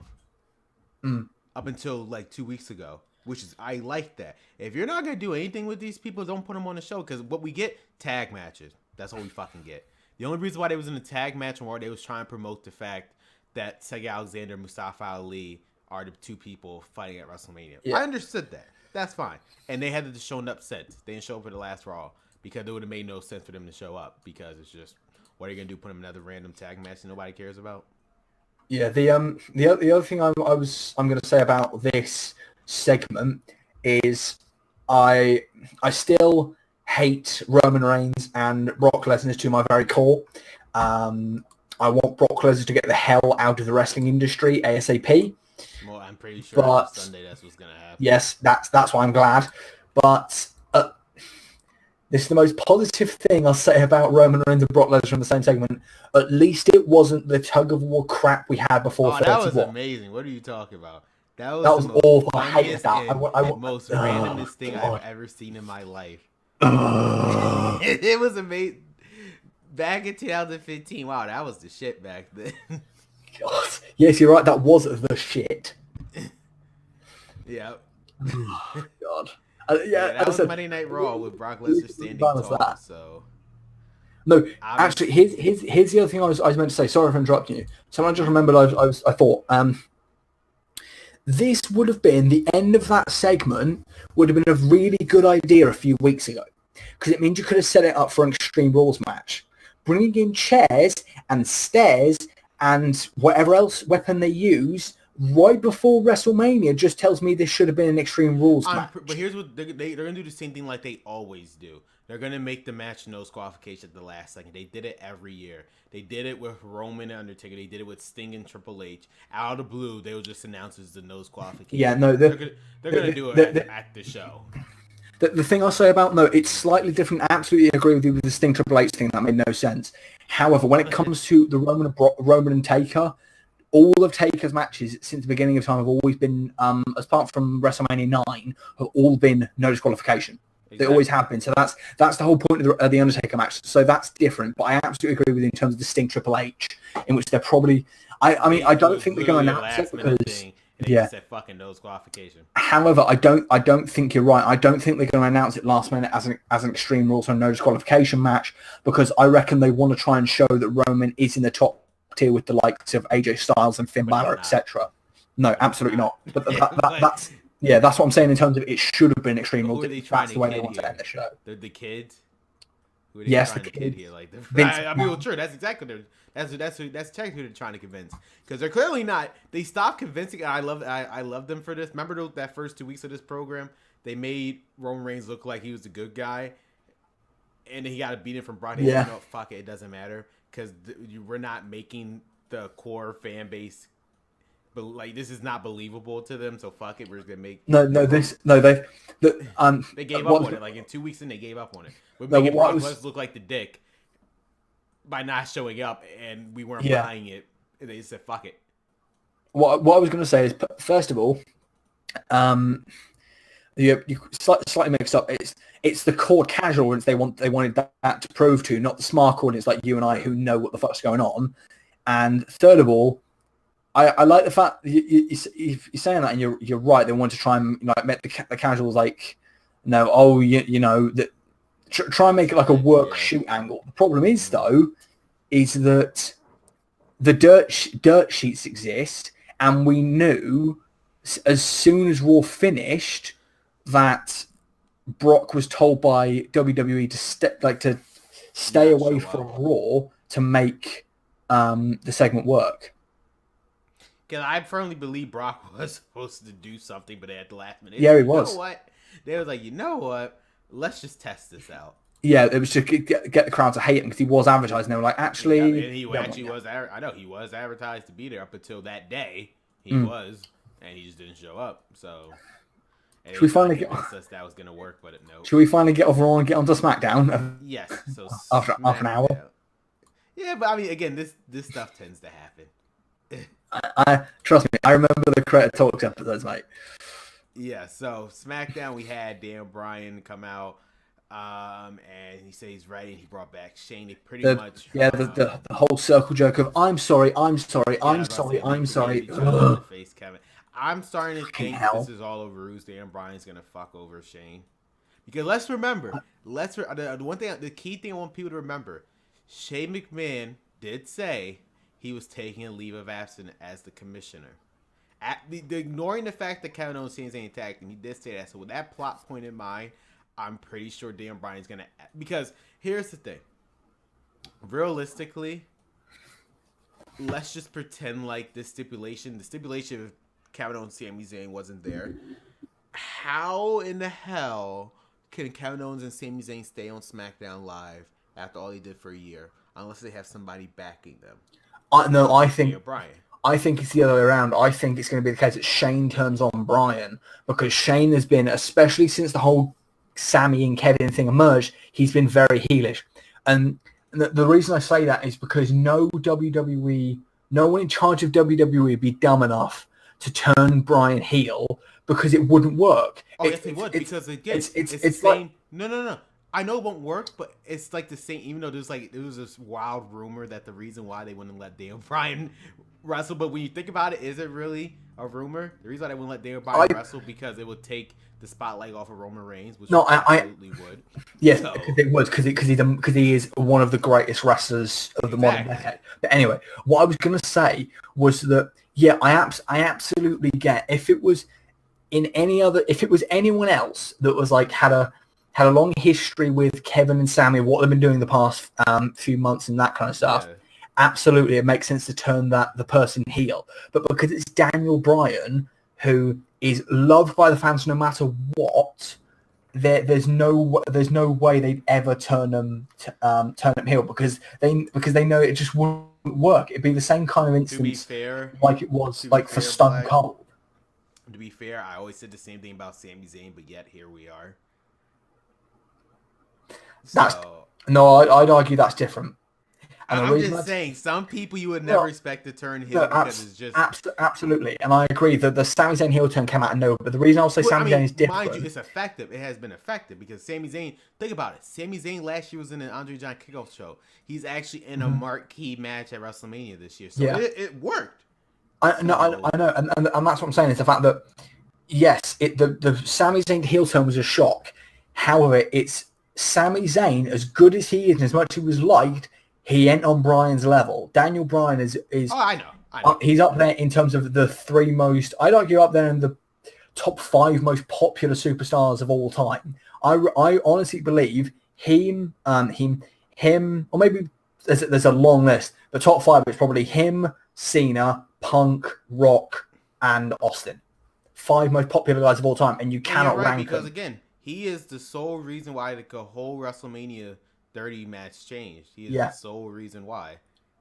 Speaker 1: Up until like 2 weeks ago, which is I like that. If you're not going to do anything with these people, don't put them on the show because what we get tag matches. That's all we fucking get. The only reason why they was in a tag match on Raw, they was trying to promote the fact that Cedric Alexander and Mustafa Ali are the two people fighting at WrestleMania. Yeah. I understood that. That's fine. And they hadn't shown up since. They didn't show up for the last Raw because it would have made no sense for them to show up because it's just, what are you going to do, put them in another random tag match that nobody cares about?
Speaker 2: Yeah, the other thing I'm going to say about this segment is I still hate Roman Reigns and Brock Lesnar to my very core. I want Brock Lesnar to get the hell out of the wrestling industry ASAP.
Speaker 1: Well, I'm pretty sure Sunday that's what's going to happen.
Speaker 2: Yes, that's why I'm glad. But this is the most positive thing I'll say about Roman Reigns and Brock Lesnar in the same segment. At least it wasn't the tug-of-war crap we had before 31.
Speaker 1: That was amazing. What are you talking about? That was
Speaker 2: awful. I hated that.
Speaker 1: The most randomest thing I've ever seen in my life. It was amazing. Back in 2015, wow, that was the shit back then.
Speaker 2: God. Yes, you're right. That was the shit.
Speaker 1: Yeah.
Speaker 2: God.
Speaker 1: That was Monday Night Raw with Brock Lesnar standing tall. So.
Speaker 2: No, actually, here's the other thing I was meant to say. Sorry for interrupting you. Someone just remembered. I thought this would have been the end of that segment. Would have been a really good idea a few weeks ago because it means you could have set it up for an Extreme Rules match, bringing in chairs and stairs and whatever else weapon they use right before WrestleMania just tells me this should have been an Extreme Rules match.
Speaker 1: But here's what they're going to do: the same thing like they always do. They're going to make the match no disqualification at the last second. They did it every year. They did it with Roman and Undertaker. They did it with Sting and Triple H. Out of the blue, they will just announce it's the no disqualification.
Speaker 2: Yeah, no,
Speaker 1: they're going to do it at the show.
Speaker 2: The thing I'll say about it's slightly different. I absolutely agree with you with the Sting Triple H thing. That made no sense. However, when it comes to the Roman and Taker, all of Taker's matches since the beginning of time have always been, apart from WrestleMania 9, have all been no disqualification. Exactly. They always have been. So that's the whole point of the Undertaker match. So that's different. But I absolutely agree with you in terms of the Sting Triple H, in which they're probably. I mean, I don't think they're going to announce it because
Speaker 1: and they just said fucking no disqualification.
Speaker 2: However, I don't think you're right. I don't think they're going to announce it last minute as an Extreme Rules or no disqualification match, because I reckon they want to try and show that Roman is in the top tier with the likes of AJ Styles and Finn Balor, etc. No, absolutely not. But that's what I'm saying in terms of it should have been Extreme Rules. That's the way they want to end the show.
Speaker 1: The kids.
Speaker 2: Yes, the kid
Speaker 1: here. Like, I mean, well, true. That's exactly that's technically who they're trying to convince, because they're clearly not. They stopped convincing. And I love them for this. Remember that first 2 weeks of this program, they made Roman Reigns look like he was the good guy, and then he got a beating from Braun. Yeah. No, fuck it, it doesn't matter, because we're not making the core fan base. But like, this is not believable to them, so fuck it. We're just gonna make they gave up on it. Like in 2 weeks, and they gave up on it. We're making Brock Lesnar look like the dick by not showing up, and we weren't buying it. And they just said fuck it.
Speaker 2: What I was gonna say is, first of all, you slightly mixed up. It's the core casual audience they wanted that to prove to, not the smart audience like you and I who know what the fuck's going on. And third of all, I like the fact that you're saying that, and you're right. They want to try and make the casuals like, that try and make it like a work shoot angle. The problem is though, is that the dirt sheets exist, and we knew as soon as Raw finished that Brock was told by WWE to stay away from Raw to make the segment work.
Speaker 1: Because I firmly believe Brock was supposed to do something, but at the last minute,
Speaker 2: he was.
Speaker 1: You know what? They was like, you know what? Let's just test this out.
Speaker 2: Yeah, it was to get the crowd to hate him because he was advertised, and they were like, actually,
Speaker 1: and he actually was. I know he was advertised to be there up until that day. He was, and he just didn't show up. So,
Speaker 2: should we finally get
Speaker 1: us that was gonna work? But no.
Speaker 2: Should we finally get off Raw and get onto SmackDown?
Speaker 1: Yes. So
Speaker 2: after half an hour.
Speaker 1: Yeah, but I mean, again, this stuff tends to happen.
Speaker 2: I trust me. I remember the Creator Talks episodes, mate.
Speaker 1: Yeah. So SmackDown, we had Dan Bryan come out, and he said he's ready, and he brought back Shane. Pretty much.
Speaker 2: Yeah, the whole circle joke of I'm sorry.
Speaker 1: Face, Kevin. I'm starting to think this is all over ruse. Dan Bryan's gonna fuck over Shane, because let's remember. The key thing I want people to remember: Shane McMahon did say he was taking a leave of absence as the commissioner. Ignoring the fact that Kevin Owens ain't attacked him, he did say that. So with that plot point in mind, I'm pretty sure Dan Bryan's going to... Because here's the thing. Realistically, let's just pretend like the stipulation of Kevin Owens and Sami Zayn wasn't there. How in the hell can Kevin Owens and Sami Zayn stay on SmackDown Live after all he did for a year, unless they have somebody backing them?
Speaker 2: I think it's the other way around. I think it's going to be the case that Shane turns on Bryan, because Shane has been, especially since the whole Sammy and Kevin thing emerged, he's been very heelish. And the reason I say that is because no one in charge of WWE would be dumb enough to turn Bryan heel, because it wouldn't work.
Speaker 1: Yes, it would, because again, it's the same. No. I know it won't work, but it's like the same. Even though there was this wild rumor that the reason why they wouldn't let Daniel Bryan wrestle, but when you think about it, is it really a rumor? The reason why they wouldn't let Daniel Bryan wrestle, because it would take the spotlight off of Roman Reigns, which absolutely would.
Speaker 2: Yes, because it would, because he is one of the greatest wrestlers of the modern decade. But anyway, what I was going to say was that I absolutely get if it was anyone else that was like had a long history with Kevin and Sammy, what they've been doing the past few months and that kind of stuff. Yeah. Absolutely, it makes sense to turn the person heel. But because it's Daniel Bryan, who is loved by the fans no matter what, there's no way they'd ever turn him heel, because they know it just wouldn't work. It'd be the same kind of instance, like it was for Stone Cold.
Speaker 1: To be fair, I always said the same thing about Sami Zayn, but yet here we are.
Speaker 2: I'd argue that's different. And
Speaker 1: I'm just saying, some people you would never expect to turn heel because it's just...
Speaker 2: Absolutely, and I agree that the Sami Zayn heel turn came out of nowhere, but the reason I'll say Sami Zayn is different...
Speaker 1: Mind you, it's effective. It has been effective, because Sami Zayn... Think about it. Sami Zayn last year was in an Andre Giant Kickoff show. He's actually in a marquee match at WrestleMania this year. So it worked.
Speaker 2: I know, and that's what I'm saying is the fact that yes, the Sami Zayn heel turn was a shock. However, it's Sami Zayn, as good as he is and as much as he was liked, he ain't on Bryan's level. Daniel Bryan is
Speaker 1: Oh, I know.
Speaker 2: He's up there in terms of the three most. I'd argue up there in the top 5 most popular superstars of all time. I honestly believe him, or maybe there's a long list. The top 5 is probably him, Cena, Punk, Rock, and Austin. 5 most popular guys of all time, and you cannot rank
Speaker 1: because
Speaker 2: them.
Speaker 1: Again, he is the sole reason why the whole WrestleMania 30 match changed. He is the sole reason why.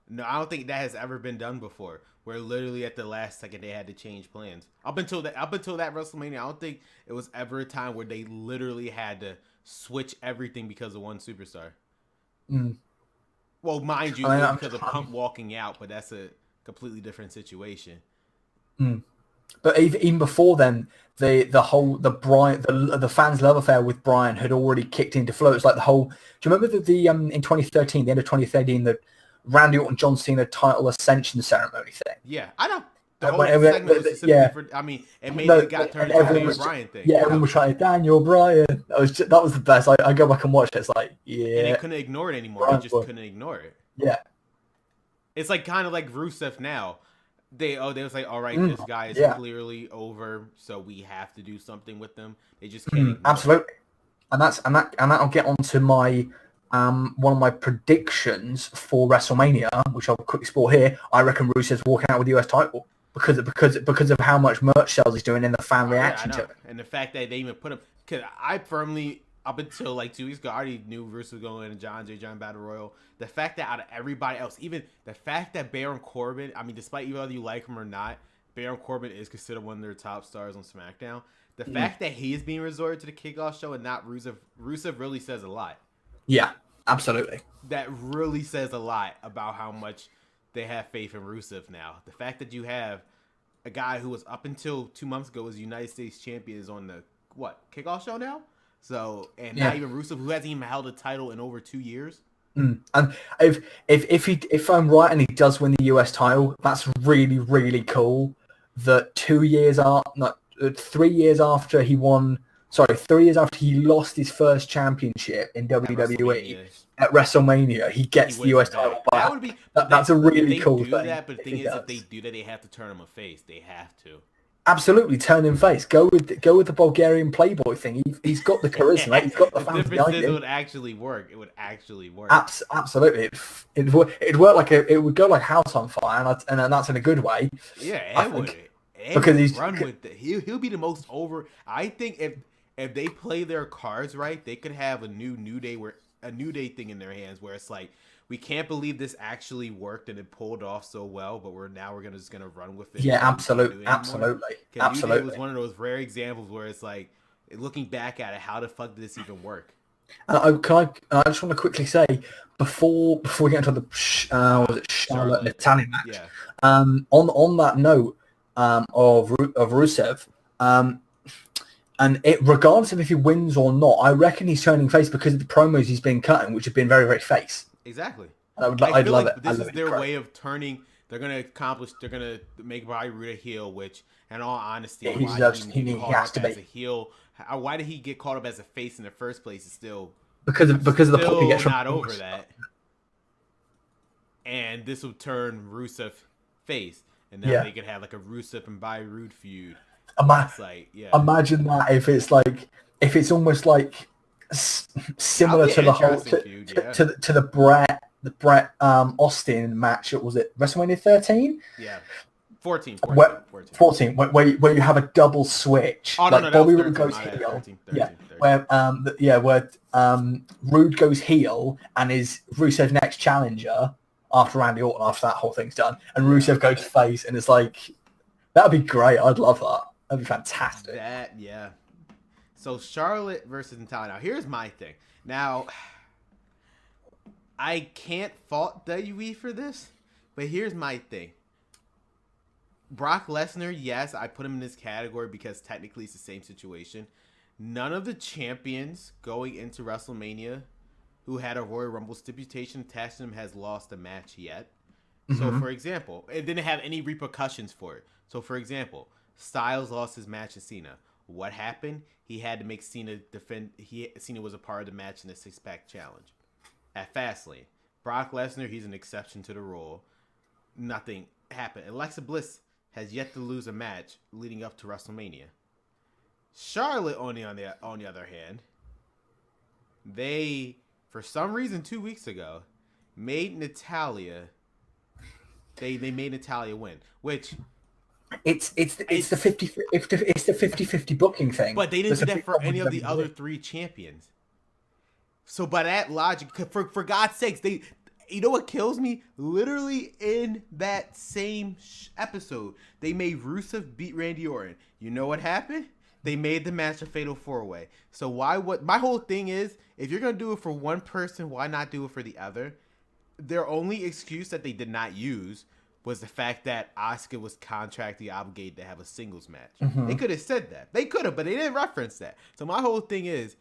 Speaker 1: No, I don't think that has ever been done before. Where literally at the last second they had to change plans. Up until that WrestleMania, I don't think it was ever a time where they literally had to switch everything because of one superstar. Well, mind you, because of Punk walking out, but that's a completely different situation.
Speaker 2: But even before then, the fans' love affair with Bryan had already kicked into flow. It's like the whole. Do you remember the in 2013, the end of 2013, the Randy Orton John Cena title ascension ceremony thing?
Speaker 1: Yeah, I know. The whole segment was specifically for. I mean, it made it got turned into a Daniel Bryan thing.
Speaker 2: Yeah, everyone was trying to Daniel Bryan. That was the best. I go back and watch it. It's like, yeah.
Speaker 1: And they couldn't ignore it anymore. They just couldn't ignore it.
Speaker 2: Yeah.
Speaker 1: It's like kind of like Rusev now. They was like, all right, this guy is clearly over, so we have to do something with them. They just can't.
Speaker 2: Absolutely. And that'll get onto my one of my predictions for WrestleMania, which I'll quickly spoil here. I reckon Rusev's walking out with the US title because of how much merch sales he's doing and the fan reaction to it,
Speaker 1: and the fact that they even put him. Because I firmly, up until like 2 weeks ago, I already knew Rusev was going in John Battle Royal. The fact that out of everybody else, even the fact that Baron Corbin, I mean, despite whether you like him or not, Baron Corbin is considered one of their top stars on SmackDown. The fact that he is being resorted to the kickoff show and not Rusev really says a lot.
Speaker 2: Yeah, absolutely.
Speaker 1: That really says a lot about how much they have faith in Rusev now. The fact that you have a guy who was up until 2 months ago was United States champion is on the kickoff show now. So not even Rusev, who hasn't even held a title in over 2 years.
Speaker 2: And if I'm right and he does win the US title, that's really, really cool. That 3 years after he lost his first championship in WWE at WrestleMania, he gets the US title back.
Speaker 1: That would be
Speaker 2: that's a really cool thing.
Speaker 1: But the thing is, if they do that, they have to turn him a face. They have to.
Speaker 2: Absolutely, turn him face. Go with the Bulgarian Playboy thing. He's got the charisma. He's got the fans behind him.
Speaker 1: It would actually work. It would actually work.
Speaker 2: Absolutely, it'd work like it would go like house on fire, and that's in a good way.
Speaker 1: Yeah, it would.
Speaker 2: Because he's
Speaker 1: run with it. He'll be the most over. I think if they play their cards right, they could have a new day thing in their hands where it's like, we can't believe this actually worked and it pulled off so well, but we're just gonna run with it.
Speaker 2: Yeah, absolutely.
Speaker 1: New Day was one of those rare examples where it's like, looking back at it, how the fuck did this even work?
Speaker 2: I just want to quickly say before we get into the Charlotte Natalia match. Yeah. On that note of Rusev, and regardless of if he wins or not, I reckon he's turning face because of the promos he's been cutting, which have been very, very face.
Speaker 1: Exactly.
Speaker 2: I'd love it.
Speaker 1: This is their way of turning. They're gonna make Bobby Roode a heel, which, in all honesty,
Speaker 2: he has to be
Speaker 1: as a heel. Why did he get caught up as a face in the first place? Is still
Speaker 2: because of the pop he gets from.
Speaker 1: Not over that. And this will turn Rusev face, and now they could have like a Rusev and Bobby Roode feud.
Speaker 2: Imagine that if it's almost like similar to the whole to the Brett Austin match. Was it WrestleMania 13?
Speaker 1: Yeah, 14.
Speaker 2: 14 where you have a double switch.
Speaker 1: Oh,
Speaker 2: like
Speaker 1: no,
Speaker 2: Bobby Roode goes heel. 13. Where Roode goes heel and is Rusev's next challenger after Randy Orton after that whole thing's done, and Rusev goes face, and it's like, that'd be great. I'd love that. That'd be fantastic.
Speaker 1: So Charlotte versus Natalia. Now here's my thing. Now I can't fault WWE for this, but here's my thing. Brock Lesnar, yes, I put him in this category because technically it's the same situation. None of the champions going into WrestleMania who had a Royal Rumble stipulation attached to them has lost a match yet. So, for example, it didn't have any repercussions for it. So, for example, Styles lost his match to Cena. What happened? He had to make Cena defend. Cena was a part of the match in the six-pack challenge at Fastlane. Brock Lesnar, he's an exception to the rule. Nothing happened. Alexa Bliss has yet to lose a match leading up to WrestleMania. Charlotte, on the other hand, they, for some reason, 2 weeks ago, made Natalya. They made Natalya win, which
Speaker 2: it's the 50-50 booking thing.
Speaker 1: But they didn't do that for any of the other three champions. So by that logic, for God's sakes, you know what kills me? Literally in that same episode, they made Rusev beat Randy Orton. You know what happened? They made the match a fatal 4-way. So my whole thing is, if you're gonna do it for one person, why not do it for the other? Their only excuse that they did not use was the fact that Asuka was contractually obligated to have a singles match. They could have said that. They could have, but they didn't reference that. So my whole thing is,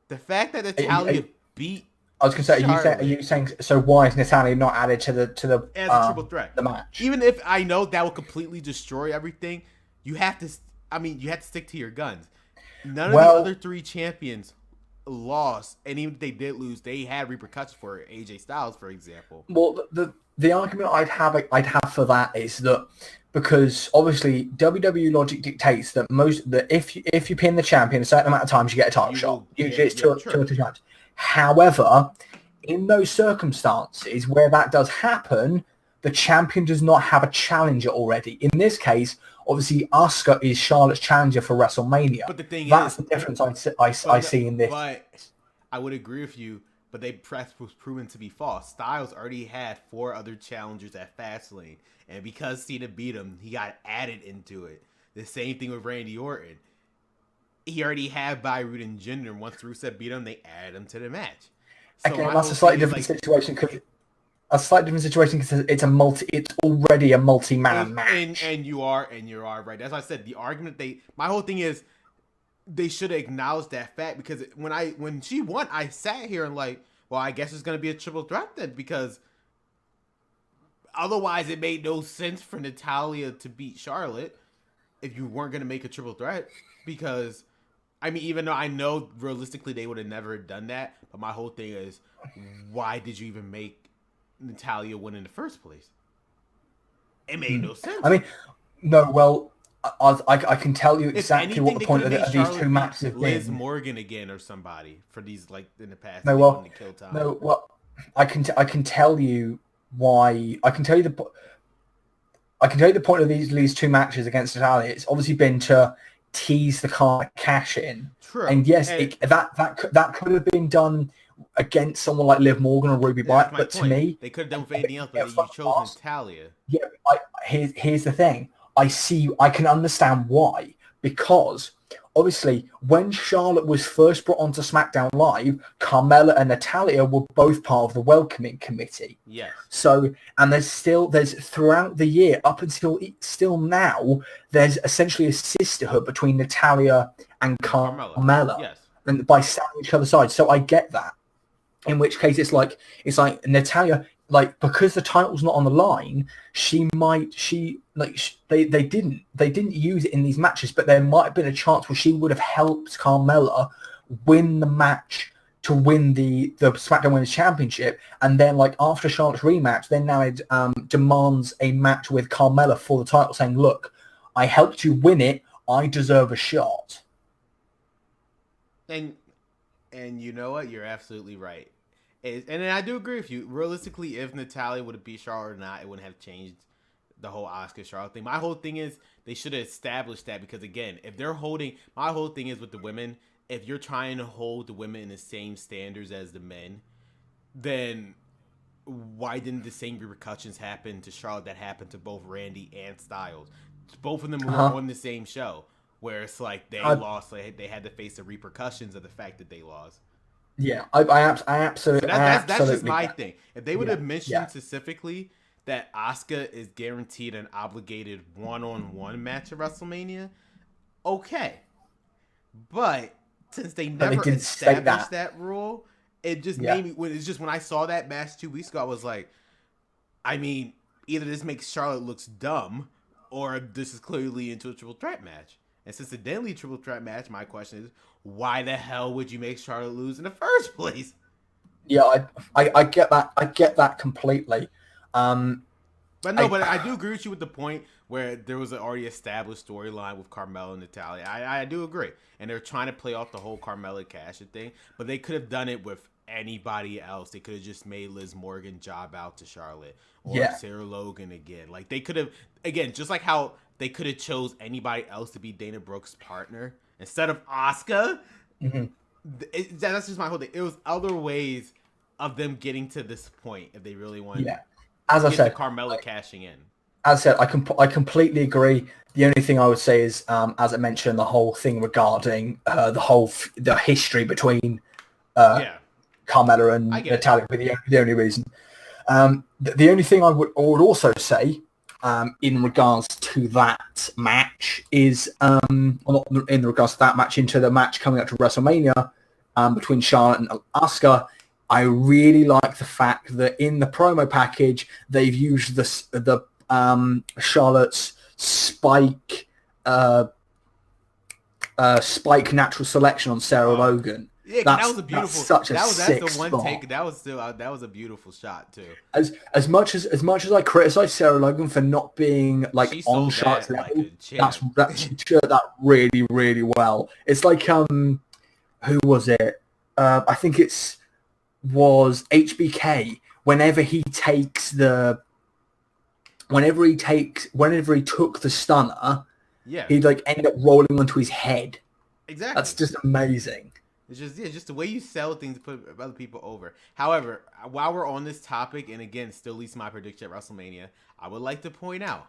Speaker 1: the fact that Natalya beat.
Speaker 2: I was going to say, are you saying so? Why is Natalya not added to the
Speaker 1: as a triple threat
Speaker 2: the match?
Speaker 1: Even if I know that will completely destroy everything, you have to. You have to stick to your guns. None of the other three champions lost, and even if they did lose, they had repercussions for it. AJ Styles, for example.
Speaker 2: Well, the argument I'd have for that is that because obviously WWE logic dictates that if you pin the champion a certain amount of times, you get a title shot. Usually it's two or three times. However, in those circumstances where that does happen, the champion does not have a challenger already. In this case, obviously, Asuka is Charlotte's challenger for WrestleMania.
Speaker 1: But the thing
Speaker 2: that's the difference I see in this.
Speaker 1: But I would agree with you, but they press was proven to be false. Styles already had 4 other challengers at Fastlane, and because Cena beat him, he got added into it. The same thing with Randy Orton. He already had Bayreuth and Jinder. Once Rusev beat him, they added him to the match. So
Speaker 2: again, that's a slightly different situation because it's already a multi-man match.
Speaker 1: And you are right. That's why I said the argument. My whole thing is they should have acknowledged that fact, because when she won, I sat here and well, I guess it's gonna be a triple threat then, because otherwise it made no sense for Natalya to beat Charlotte if you weren't gonna make a triple threat. Because even though I know realistically they would have never done that, but my whole thing is, why did you even make Natalya win in the first place? It made no sense.
Speaker 2: I can tell you exactly what the point of these two matches have been.
Speaker 1: Liz Morgan again or somebody for these in the past.
Speaker 2: Kill time. I can tell you why. I can tell you the point of these two matches against Natalya. It's obviously been to tease the card cash in.
Speaker 1: True.
Speaker 2: And yes, that could have been done against someone like Liv Morgan or Ruby Riott, but to me,
Speaker 1: they could have done with anything else, but you chose Natalya.
Speaker 2: Yeah, here's the thing. I can understand why, because obviously when Charlotte was first brought onto SmackDown Live, Carmella and Natalya were both part of the welcoming committee.
Speaker 1: Yes.
Speaker 2: So, and there's throughout the year up until still now, there's essentially a sisterhood between Natalya and Carmella.
Speaker 1: Yes.
Speaker 2: And by standing on each other's side. So I get that. In which case it's like Natalya, because the title's not on the line, they didn't use it in these matches, but there might have been a chance where she would have helped Carmella win the match to win the SmackDown Women's Championship, and then after Charlotte's rematch, then now it demands a match with Carmella for the title, saying, "Look, I helped you win it. I deserve a shot."
Speaker 1: And you know what? You're absolutely right. And I do agree with you. Realistically, if Natalya would have beat Charlotte or not, it wouldn't have changed the whole Asuka Charlotte thing. My whole thing is they should have established that, because again, if they're holding, my whole thing is with the women, if you're trying to hold the women in the same standards as the men, then why didn't the same repercussions happen to Charlotte that happened to both Randy and Styles? Both of them were on the same show, where it's they lost, they had to face the repercussions of the fact that they lost.
Speaker 2: Yeah, I absolutely.
Speaker 1: So that's just my thing. If they would have mentioned specifically that Asuka is guaranteed an obligated one-on-one match at WrestleMania, okay. But since they never established that rule, it just made me. When I saw that match 2 weeks ago, I was like, either this makes Charlotte looks dumb, or this is clearly into a triple threat match. And since it didn't lead triple threat match, my question is, why the hell would you make Charlotte lose in the first place?
Speaker 2: Yeah, I get that. I get that completely.
Speaker 1: But I do agree with you with the point where there was an already established storyline with Carmella and Natalya. I do agree. And they're trying to play off the whole Carmella Cashin thing, but they could have done it with anybody else. They could have just made Liz Morgan job out to Charlotte or Sarah Logan again. Like they could have, again, just like how they could have chose anybody else to be Dana Brooke's partner instead of Asuka.
Speaker 2: Mm-hmm.
Speaker 1: That's just my whole thing. It was other ways of them getting to this point if they really wanted.
Speaker 2: Yeah, as I said,
Speaker 1: Carmella cashing in.
Speaker 2: As I said, I completely agree. The only thing I would say is, as I mentioned, the whole thing regarding the history between Carmella and Natalya would be the only reason. The only thing I would also say in regards to that match is, not in regards to that match, into the match coming up to WrestleMania between Charlotte and Asuka, I really like the fact that in the promo package they've used the Charlotte's spike natural selection on Sarah Logan.
Speaker 1: Yeah, that was a beautiful.
Speaker 2: That's the one
Speaker 1: spot. Take. That was a beautiful shot too.
Speaker 2: As much as I criticize Sarah Logan for not being like on Charlotte's level, she showed that really, really well. It's like who was it? I think was HBK. Whenever he took the stunner, he'd like end up rolling onto his head.
Speaker 1: Exactly.
Speaker 2: That's just amazing.
Speaker 1: It's just the way you sell things to put other people over. However, while we're on this topic, and again, still least my prediction at WrestleMania, I would like to point out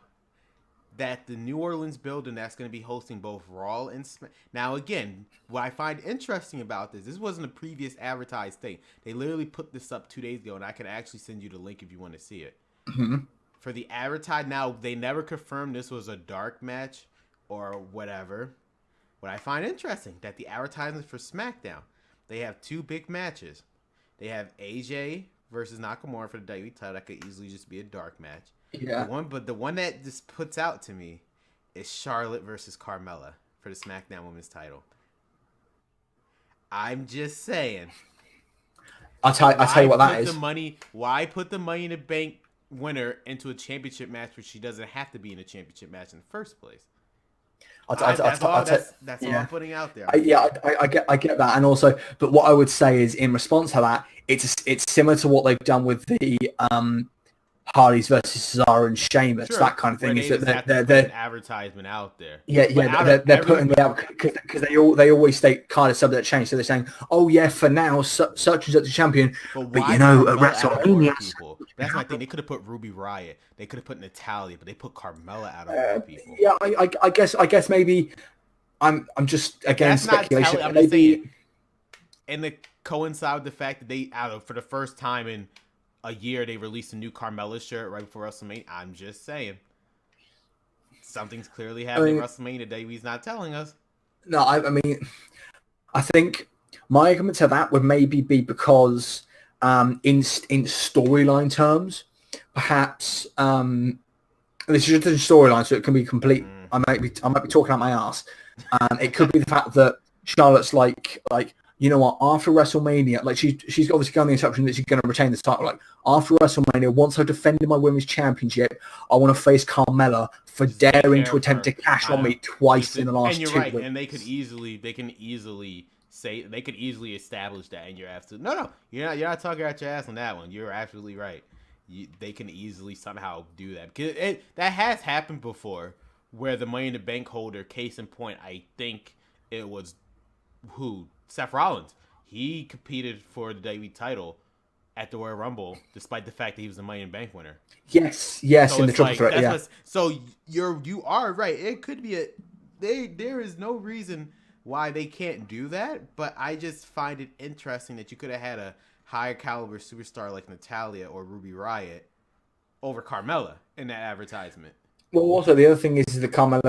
Speaker 1: that the New Orleans building that's going to be hosting both Raw and Smackdown. Now, again, what I find interesting about this wasn't a previous advertised thing. They literally put this up 2 days ago, and I can actually send you the link if you want to see it.
Speaker 2: Mm-hmm.
Speaker 1: For the advertised, now, they never confirmed this was a dark match or whatever. What I find interesting, that the advertisements for SmackDown, they have 2 big matches. They have AJ versus Nakamura for the WWE title. That could easily just be a dark match.
Speaker 2: Yeah.
Speaker 1: The one that just puts out to me is Charlotte versus Carmella for the SmackDown Women's title. I'm just saying.
Speaker 2: I'll tell you what that is.
Speaker 1: Why put the Money in the Bank winner into a championship match where she doesn't have to be in a championship match in the first place? That's all I'm putting out there.
Speaker 2: I get that, and also, but what I would say is in response to that, it's similar to what they've done with the Hardys versus Cesaro and Sheamus, that kind of thing. Is that they're
Speaker 1: an advertisement out there?
Speaker 2: They're putting it out because they always state kind of subject change. So they're saying, oh yeah, for now, such and such a champion, but at WrestleMania.
Speaker 1: That's my thing. They could have put Ruby Riott. They could have put Natalya, but they put Carmella out of all people.
Speaker 2: Yeah, I guess maybe I'm just again speculation.
Speaker 1: I'm just saying, and to coincide with the fact that they for the first time in a year they released a new Carmella shirt right before WrestleMania. I'm just saying, something's clearly happening at WrestleMania that he's not telling us.
Speaker 2: No, I mean, I think my argument to that would maybe be because in storyline terms, perhaps this is just a storyline, so it can be complete. I might be talking out my ass. It could be the fact that Charlotte's like you know what, after WrestleMania, like she's obviously got the instruction that she's going to retain this title. Like after WrestleMania, once I've defended my women's championship, I want to face Carmella for daring to attempt to cash on me twice in the last 2 weeks. And you're right,
Speaker 1: and they can easily establish that, and you're absolutely you're not talking out your ass on that one. You're absolutely right. They can easily somehow do that because that has happened before, where the Money in the Bank holder, case in point, I think it was Seth Rollins. He competed for the WWE title at the Royal Rumble, despite the fact that he was the Money in the Bank winner.
Speaker 2: Yes, so in the triple threat. Yeah.
Speaker 1: So you are right. It could be there is no reason why they can't do that, but I just find it interesting that you could have had a higher caliber superstar like Natalya or Ruby Riott over Carmella in that advertisement.
Speaker 2: Well, also the other thing is the Carmella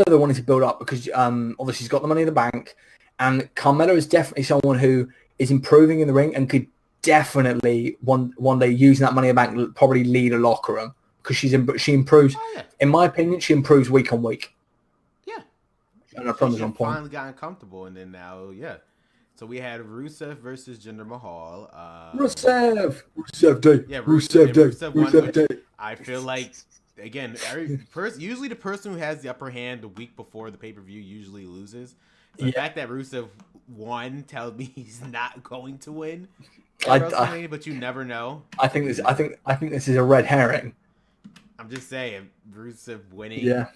Speaker 2: they wanted to build up because obviously she's got the Money in the Bank, and Carmella is definitely someone who is improving in the ring and could definitely one day using that money in the bank will probably lead a locker room because she improves.
Speaker 1: Oh, yeah.
Speaker 2: In my opinion, she improves week on week.
Speaker 1: Yeah.
Speaker 2: And her promise on point.
Speaker 1: Finally gotten comfortable, and then now, yeah. So we had Rusev versus Jinder Mahal.
Speaker 2: Rusev Day.
Speaker 1: Yeah,
Speaker 2: Rusev Day.
Speaker 1: I feel like, again, usually the person who has the upper hand the week before the pay-per-view usually loses. So the fact that Rusev won tells me he's not going to win at WrestleMania, but you never know.
Speaker 2: I think this is a red herring.
Speaker 1: I'm just saying, Rusev winning.
Speaker 2: Yeah.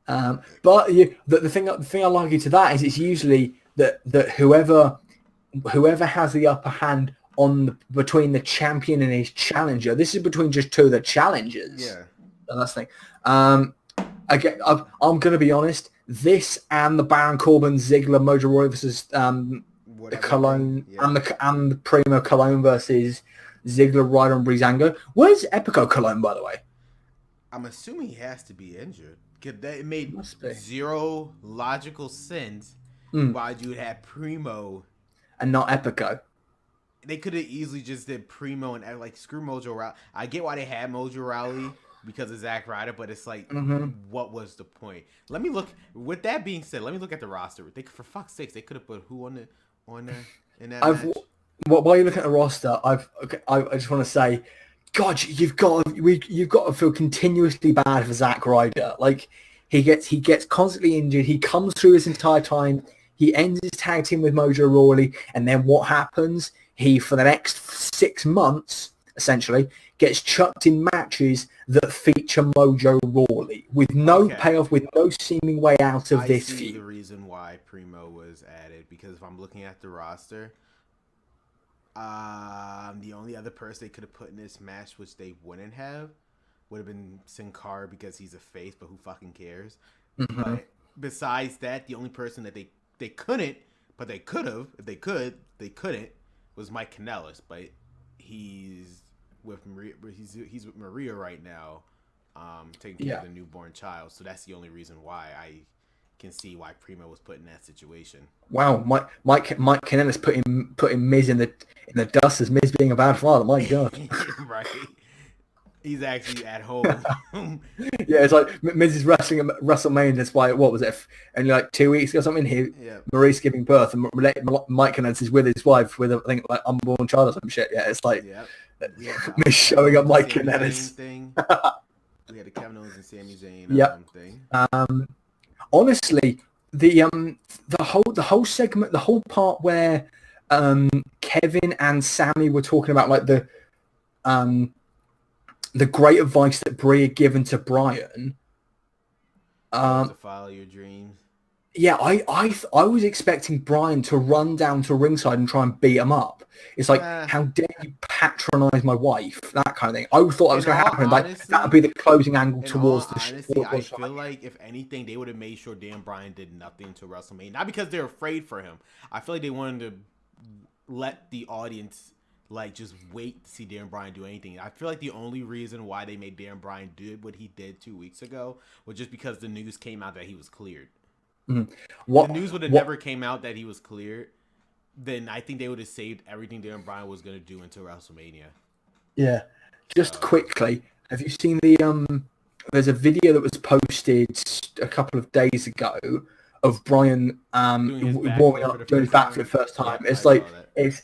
Speaker 2: But the thing I like to that is it's usually that whoever has the upper hand between the champion and his challenger. This is between just two of the challengers.
Speaker 1: Yeah.
Speaker 2: And that's the thing. Again, I'm going to be honest. This and the Baron Corbin Ziggler Mojo Rawley versus Cologne and the Primo Cologne versus Ziggler Ryder and Breezango. Where's Epico Cologne, by the way?
Speaker 1: I'm assuming he has to be injured. It made zero logical sense why you would have Primo
Speaker 2: and not Epico.
Speaker 1: They could have easily just did Primo and like screw Mojo Rawley. I get why they had Mojo Rawley because of Zack Ryder, but it's like, what was the point? Let me look. With that being said, let me look at the roster. For fuck's sakes, they could have put who on there in that match?
Speaker 2: While you look at the roster, I just want to say, God, you've got to feel continuously bad for Zack Ryder. Like he gets constantly injured. He comes through his entire time. He ends his tag team with Mojo Rawley, and then what happens? He, for the next 6 months, essentially, gets chucked in matches that feature Mojo Rawley with no payoff, with no seeming way out of this feud.
Speaker 1: I see the reason why Primo was added, because if I'm looking at the roster, the only other person they could have put in this match, which they wouldn't have, would have been Sin Cara because he's a face, but who fucking cares? But besides that, the only person that they couldn't, but they could have, if they could, they couldn't, was Mike Kanellis, but he's with Maria. He's with Maria right now, taking care of the newborn child. So that's the only reason why I can see why Primo was put in that situation.
Speaker 2: Wow, Mike Kanellis putting Miz in the dust as Miz being a bad father. My God,
Speaker 1: right. He's actually at home.
Speaker 2: Yeah, it's like Miz is wrestling at WrestleMania. It's like, what was it? Only like 2 weeks ago or something. Marie's giving birth, and Mike Kanellis is with his wife with I think like unborn child or some shit. Yeah, it's like Miz showing up Mike Kanellis.
Speaker 1: We had the Kevin Owens and Sami Zayn thing.
Speaker 2: Honestly, the whole segment, the whole part where Kevin and Sammy were talking about like the great advice that Brie had given to Brian.
Speaker 1: To follow your dreams.
Speaker 2: Yeah, I was expecting Brian to run down to ringside and try and beat him up. It's like, how dare you patronize my wife? That kind of thing. I thought that was going to happen. Honestly, that would be the closing angle towards the show.
Speaker 1: I feel like if anything, they would have made sure Dan Bryan did nothing to WrestleMania. Not because they're afraid for him. I feel like they wanted to let the audience just wait to see Darren Bryan do anything. I feel like the only reason why they made Darren Bryan do what he did 2 weeks ago was just because the news came out that he was cleared. The news would have never came out that he was cleared, then I think they would have saved everything Darren Bryan was going to do until WrestleMania.
Speaker 2: Yeah. Just quickly, have you seen there's a video that was posted a couple of days ago of Bryan warming up, doing his back for the first time.
Speaker 1: Yeah,
Speaker 2: it's like, it's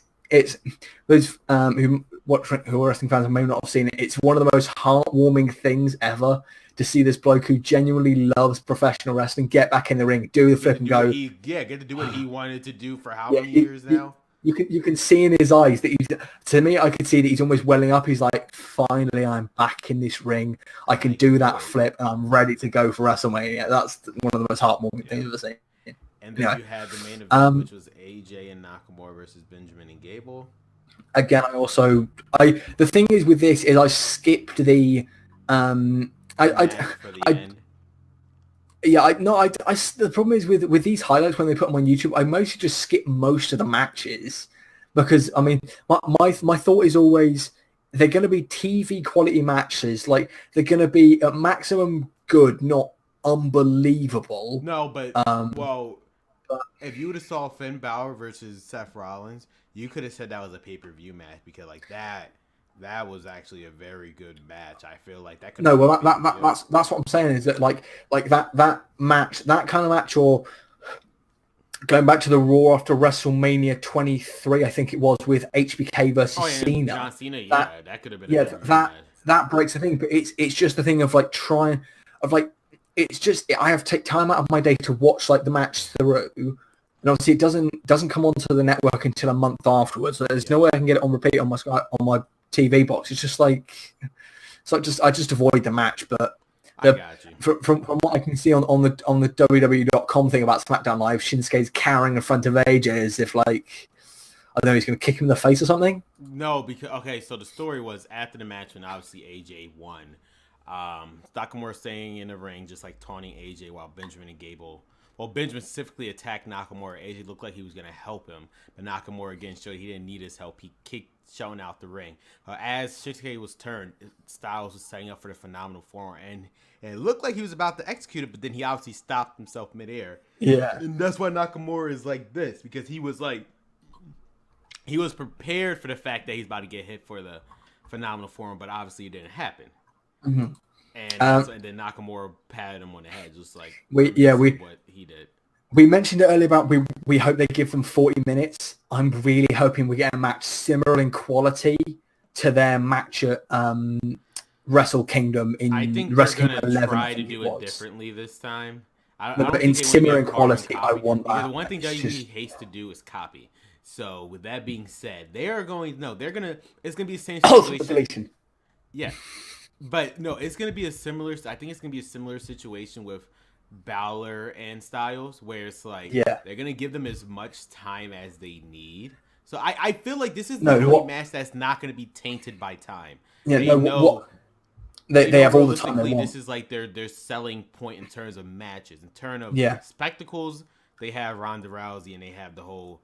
Speaker 2: those who are wrestling fans may not have seen it. It's one of the most heartwarming things ever to see this bloke who genuinely loves professional wrestling get back in the ring, do the flip and go.
Speaker 1: Get to do what he wanted to do for how many years now?
Speaker 2: You can see in his eyes that he's. To me, I could see that he's almost welling up. He's like, finally, I'm back in this ring. I can do that flip, and I'm ready to go for WrestleMania. That's one of the most heartwarming things I've ever seen.
Speaker 1: And then you had the main event, which was AJ and Nakamura versus Benjamin and Gable.
Speaker 2: Again, the thing is with this is I skipped the the problem is with these highlights when they put them on YouTube, I mostly just skip most of the matches because I mean my thought is always they're going to be TV quality matches, like they're going to be at maximum good, not unbelievable.
Speaker 1: No, but if you would have saw Finn Balor versus Seth Rollins, you could have said that was a pay-per-view match because like that was actually a very good match. I feel like that could.
Speaker 2: No, well, that's what I'm saying is that like that match, that kind of match, or going back to the Raw after WrestleMania 23, I think it was, with HBK versus Cena.
Speaker 1: John Cena, that could have been.
Speaker 2: That breaks the thing, but it's just the thing of like it's just I have to take time out of my day to watch like the match through, and obviously it doesn't come onto the network until a month afterwards. There's no way I can get it on repeat on my TV box. It's just like, so I just avoid the match. But
Speaker 1: I got you.
Speaker 2: From what I can see on the WWE.com thing about SmackDown Live, Shinsuke's cowering in front of AJ as if like, I don't know, he's going to kick him in the face or something.
Speaker 1: No, because so the story was after the match when obviously AJ won. Nakamura staying in the ring, just like taunting AJ while Benjamin and Gable. Well, Benjamin specifically attacked Nakamura. AJ looked like he was going to help him, but Nakamura again showed he didn't need his help. He kicked Shawn out the ring. As Shinsuke was turned, Styles was setting up for the Phenomenal Four, and it looked like he was about to execute it, but then he obviously stopped himself midair.
Speaker 2: Yeah,
Speaker 1: and that's why Nakamura is like this, because he was prepared for the fact that he's about to get hit for the Phenomenal Four, but obviously it didn't happen.
Speaker 2: Mm-hmm.
Speaker 1: And then Nakamura patted him on the head, just like what he did.
Speaker 2: We mentioned it earlier about we hope they give them 40 minutes. I'm really hoping we get a match similar in quality to their match at Wrestle Kingdom in
Speaker 1: I think
Speaker 2: Wrestle
Speaker 1: they're
Speaker 2: Kingdom 11.
Speaker 1: Try to do it differently this time.
Speaker 2: But in similar in quality, I want that.
Speaker 1: The one thing WWE hates to do is copy. So with that being said, it's gonna be the same situation. Yeah. But no, it's gonna be I think it's gonna be a similar situation with Balor and Styles, where it's like they're gonna give them as much time as they need. So I feel like this is the only match that's not gonna be tainted by time.
Speaker 2: Yeah, they have all the time they want. This
Speaker 1: is like their selling point in terms of matches. In terms of spectacles, they have Ronda Rousey and they have the whole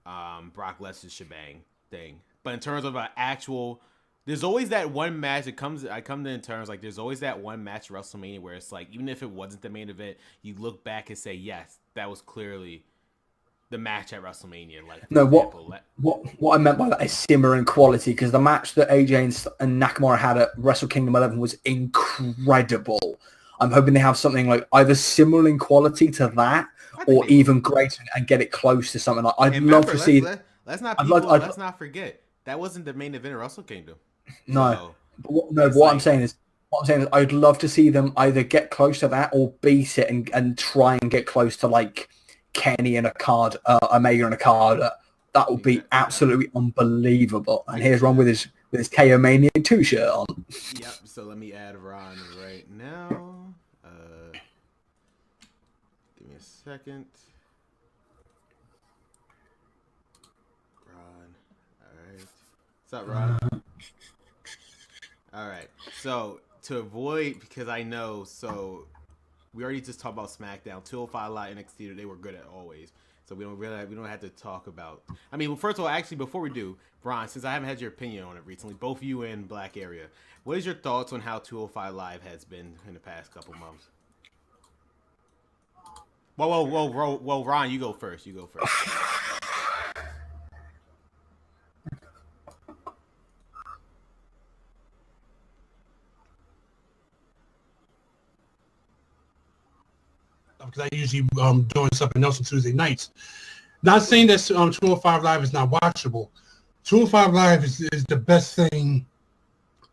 Speaker 1: Brock Lesnar shebang thing. But in terms of an actual, there's always that one match that I come to in terms like there's always that one match at WrestleMania where it's like, even if it wasn't the main event, you look back and say, yes, that was clearly the match at WrestleMania. Like,
Speaker 2: no, what I meant by that is similar in quality, because the match that AJ and Nakamura had at Wrestle Kingdom 11 was incredible. I'm hoping they have something like either similar in quality to that or even greater and get it close to something like. I'd love to see.
Speaker 1: Let's not forget that wasn't the main event of Wrestle Kingdom.
Speaker 2: No, what I'm saying is I'd love to see them either get close to that or beat it and try and get close to like Kenny and Omega and Okada. That would be absolutely unbelievable. And here's Ron with his KO Mania 2 shirt on.
Speaker 1: Yep. So let me add Ron right now. Give me a second. Ron. All right. What's up, Ron? All right. So to avoid, because I know, so we already just talked about SmackDown, 205 Live, NXT. They were good at always. So we don't have to talk about. I mean, well, first of all, actually, before we do, Ron, since I haven't had your opinion on it recently, both you and Black Area, what is your thoughts on how 205 Live has been in the past couple months? Whoa, Ron, you go first.
Speaker 3: Because I usually doing something else on Tuesday nights. Not saying that 205 Live is not watchable. 205 Live is the best thing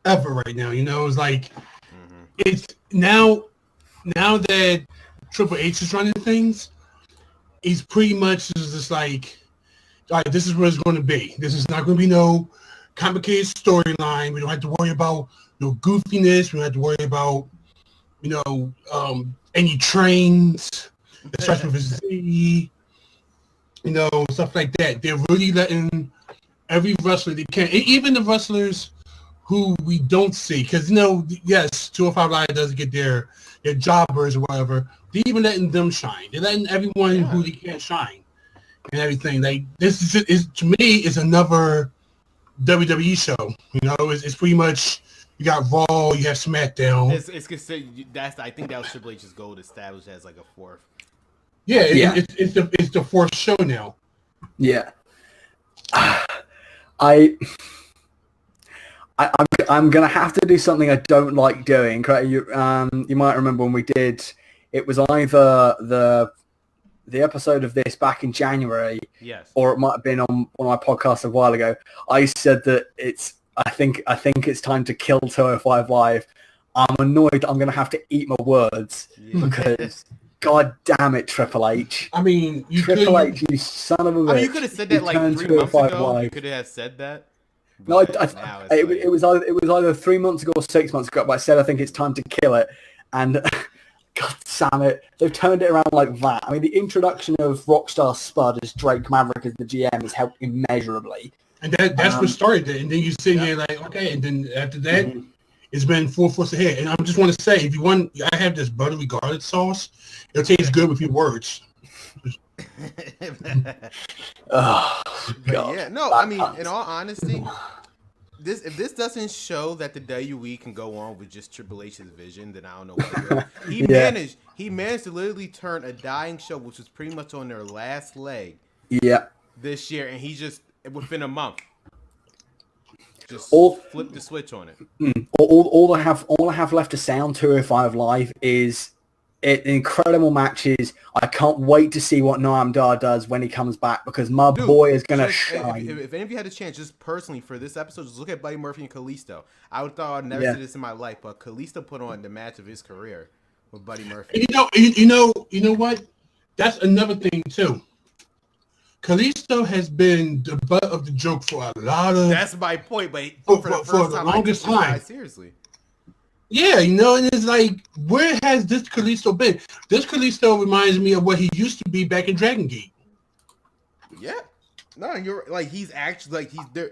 Speaker 3: ever right now. You know, it's like it's now that Triple H is running things, he's pretty much just like, all right, this is what it's going to be. This is not going to be no complicated storyline. We don't have to worry about no goofiness. We don't have to worry about, any trains, especially with Z, stuff like that. They're really letting every wrestler they can, even the wrestlers who we don't see, because yes, 205 Live does get their jobbers or whatever. They're even letting them shine. They're letting everyone who they can't shine and everything. Like this is to me is another WWE show. It's pretty much. You got Raw, you have SmackDown.
Speaker 1: It's considered, I think that was Triple H's goal to establish as like a fourth.
Speaker 3: Yeah. It's the fourth show now.
Speaker 2: Yeah. I'm gonna have to do something I don't like doing. You might remember when we did. It was either the episode of this back in January,
Speaker 1: yes,
Speaker 2: or it might have been on one of my podcasts a while ago. I said that I think it's time to kill 205 Live. I'm annoyed. I'm gonna have to eat my words because. God damn it, Triple H!
Speaker 3: I mean,
Speaker 2: Triple H, you son of a bitch!
Speaker 1: I mean, you could have said that like 3 months ago. Live. You could have said that.
Speaker 2: No, it was either 3 months ago or 6 months ago. But I said I think it's time to kill it, and God damn it, they've turned it around like that. I mean, the introduction of Rockstar Spud as Drake Maverick as the GM has helped immeasurably,
Speaker 3: and that's what started it. And then you sit here like, okay, and then after that. Mm-hmm. It's been full force ahead. And I just want to say, if you want, I have this buttery garlic sauce. It'll taste good with your words.
Speaker 2: Oh, God.
Speaker 1: Yeah, no, I mean, in all honesty, if this doesn't show that the WWE can go on with just Triple H's vision, then I don't know what will. He managed to literally turn a dying show, which was pretty much on their last leg this year, and he just, within a month, just flip the switch on it.
Speaker 2: All I have left to say on 205 Live is incredible matches. I can't wait to see what Noam Dar does when he comes back because my boy is going to shine.
Speaker 1: If any of you had a chance, just personally for this episode, just look at Buddy Murphy and Kalisto. I would thought I'd never see this in my life, but Kalisto put on the match of his career with Buddy Murphy.
Speaker 3: You know what? That's another thing too. Kalisto has been the butt of the joke for a lot of...
Speaker 1: That's my point, but for
Speaker 3: the longest time.
Speaker 1: Seriously.
Speaker 3: Yeah, and it's like, where has this Kalisto been? This Kalisto reminds me of what he used to be back in Dragon Gate.
Speaker 1: Yeah. No, you're like, he's actually, like, he's there.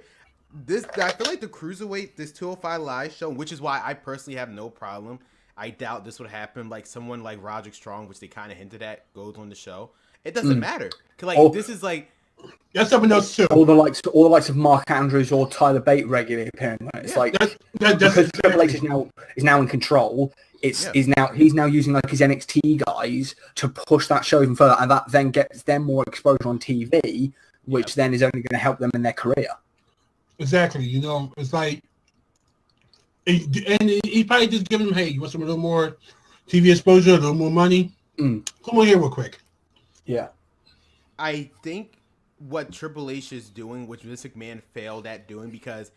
Speaker 1: I feel like the Cruiserweight, this 205 Live show, which is why I personally have no problem. I doubt this would happen. Like, someone like Roderick Strong, which they kind of hinted at, goes on the show. It doesn't matter. This is like...
Speaker 3: That's something else too.
Speaker 2: All the likes of Mark Andrews or Tyler Bate regularly appearing. It's because Triple H is now in control. He's now using like his NXT guys to push that show even further, and that then gets them more exposure on TV, which then is only going to help them in their career.
Speaker 3: Exactly. It's like, and he probably just giving them, hey, you want a little more TV exposure, a little more money? Come on here real quick.
Speaker 2: Yeah.
Speaker 1: I think what Triple H is doing, which Vince McMahon failed at doing, because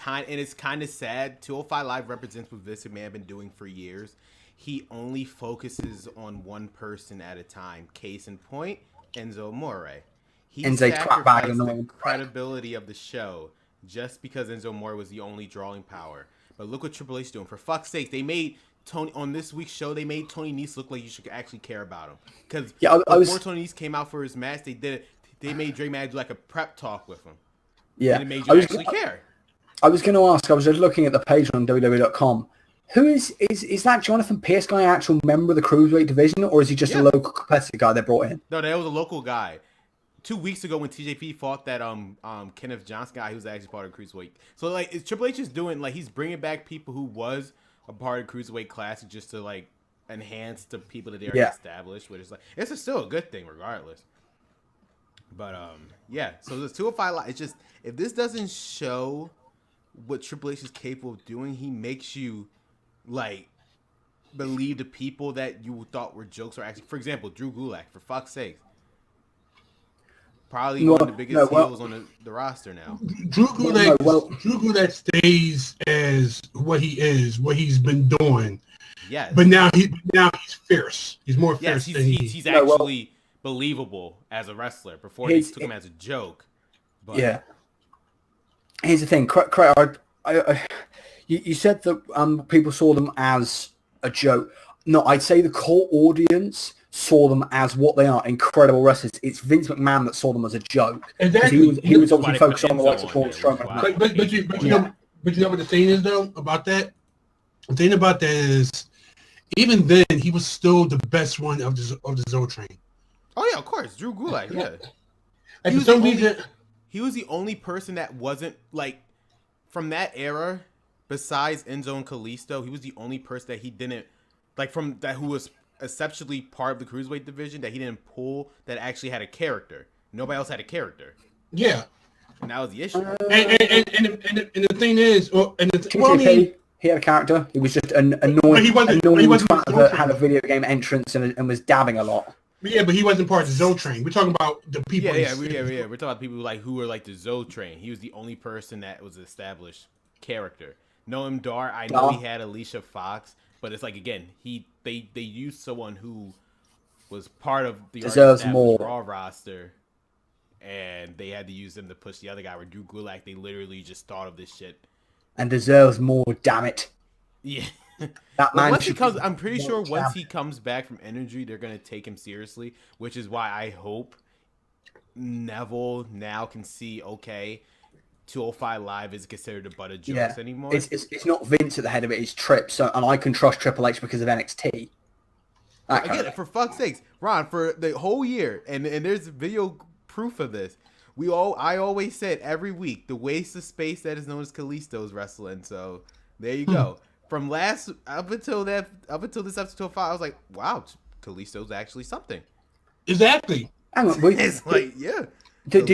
Speaker 1: and it's kind of sad, 205 Live represents what Vince McMahon been doing for years. He only focuses on one person at a time. Case in point, Enzo Amore. He sacrificed the credibility of the show just because Enzo Amore was the only drawing power. But look what Triple H is doing. For fuck's sake, they made Tony on this week's show. They made Tony Nese look like you should actually care about him. Because before Tony Nese came out for his match, they made Drake Maverick do like a prep talk with him.
Speaker 2: Yeah,
Speaker 1: and it made you actually care.
Speaker 2: I was going to ask. I was just looking at the page on WWE.com. Who is that Jonathan Pierce guy? An actual member of the Cruiserweight division, or is he just a local competitor guy they brought in?
Speaker 1: No, that was a local guy. 2 weeks ago when TJP fought that Kenneth Johnson guy, he was actually part of Cruiserweight. So like, Triple H is doing like he's bringing back people who was a part of Cruiserweight Classic just to like enhance the people that they already established. Which is like it's still a good thing regardless. But so the 205 Live. It's just if this doesn't show what Triple H is capable of doing, he makes you like believe the people that you thought were jokes are actually. For example, Drew Gulak. For fuck's sake. Probably one of the biggest heels on the roster now.
Speaker 3: Drew Gulak stays as what he is, what he's been doing.
Speaker 1: Yes.
Speaker 3: But now he's fierce. He's more fierce than
Speaker 1: he's actually believable as a wrestler. Before they took him as a joke. But.
Speaker 2: Yeah. Here's the thing. You said that people saw them as a joke. No, I'd say the core audience saw them as what they are, incredible wrestlers. It's Vince McMahon that saw them as a joke.
Speaker 3: Exactly.
Speaker 2: He was obviously focused on the likes of Braun Strowman.
Speaker 3: But you know what the thing is, though, about that? The thing about that is, even then, he was still the best one of the Zo Train.
Speaker 1: Oh, yeah, of course. Drew Gulak, yeah.
Speaker 3: And
Speaker 1: he was the only person that wasn't, like, from that era, besides Enzo and Kalisto, he was the only person that he didn't, like, who was exceptionally part of the Cruiserweight division that he didn't pull that actually had a character. Nobody else had a character.
Speaker 3: Yeah.
Speaker 1: and that was the issue.
Speaker 3: And the thing is,
Speaker 2: TJP, he had a character. He was just an annoying twat that had a video game entrance and was dabbing a lot.
Speaker 3: Yeah, but he wasn't part of the Zoe train. We're talking about the people.
Speaker 1: Yeah. We're talking about people who were like the Zoe train. He was the only person that was an established character. Noam Dar, I know he had Alicia Fox, but it's like again, they used someone who was part of the
Speaker 2: deserves more
Speaker 1: Raw roster, and they had to use them to push the other guy. Where Drew Gulak, they literally just thought of this shit
Speaker 2: and deserves more. Damn it!
Speaker 1: Yeah.
Speaker 2: That man
Speaker 1: once he comes, I'm pretty sure once he comes back from injury, they're gonna take him seriously, which is why I hope Neville now can see 205 Live is considered a butt of jokes anymore.
Speaker 2: It's not Vince at the head of it; it's Tripp. So, and I can trust Triple H because of NXT.
Speaker 1: Again, for fuck's sakes, Ron, for the whole year, and there's video proof of this. I always said every week the waste of space that is known as Kalisto's wrestling. So there you go. From up until this episode 5, I was like, wow, Kalisto's actually something.
Speaker 3: Exactly.
Speaker 2: Hang on,
Speaker 1: it's like, yeah.
Speaker 2: Did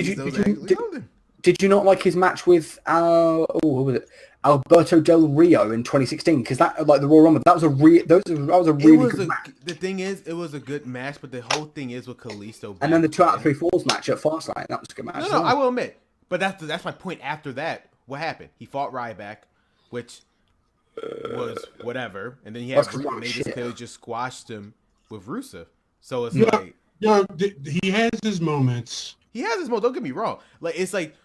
Speaker 2: you not like his match with what was it? Alberto Del Rio in 2016? Because that, like the Royal Rumble, that was a really good match.
Speaker 1: The thing is, it was a good match, but the whole thing is with Kalisto.
Speaker 2: And then the 2 out of 3 falls match at Fastlane, that was a good match.
Speaker 1: No, I will admit, but that's my point. After that, what happened? He fought Ryback, which was whatever, and then he had and they just clearly just squashed him with Rusev. So it's like,
Speaker 3: he has his moments.
Speaker 1: Don't get me wrong. Like it's like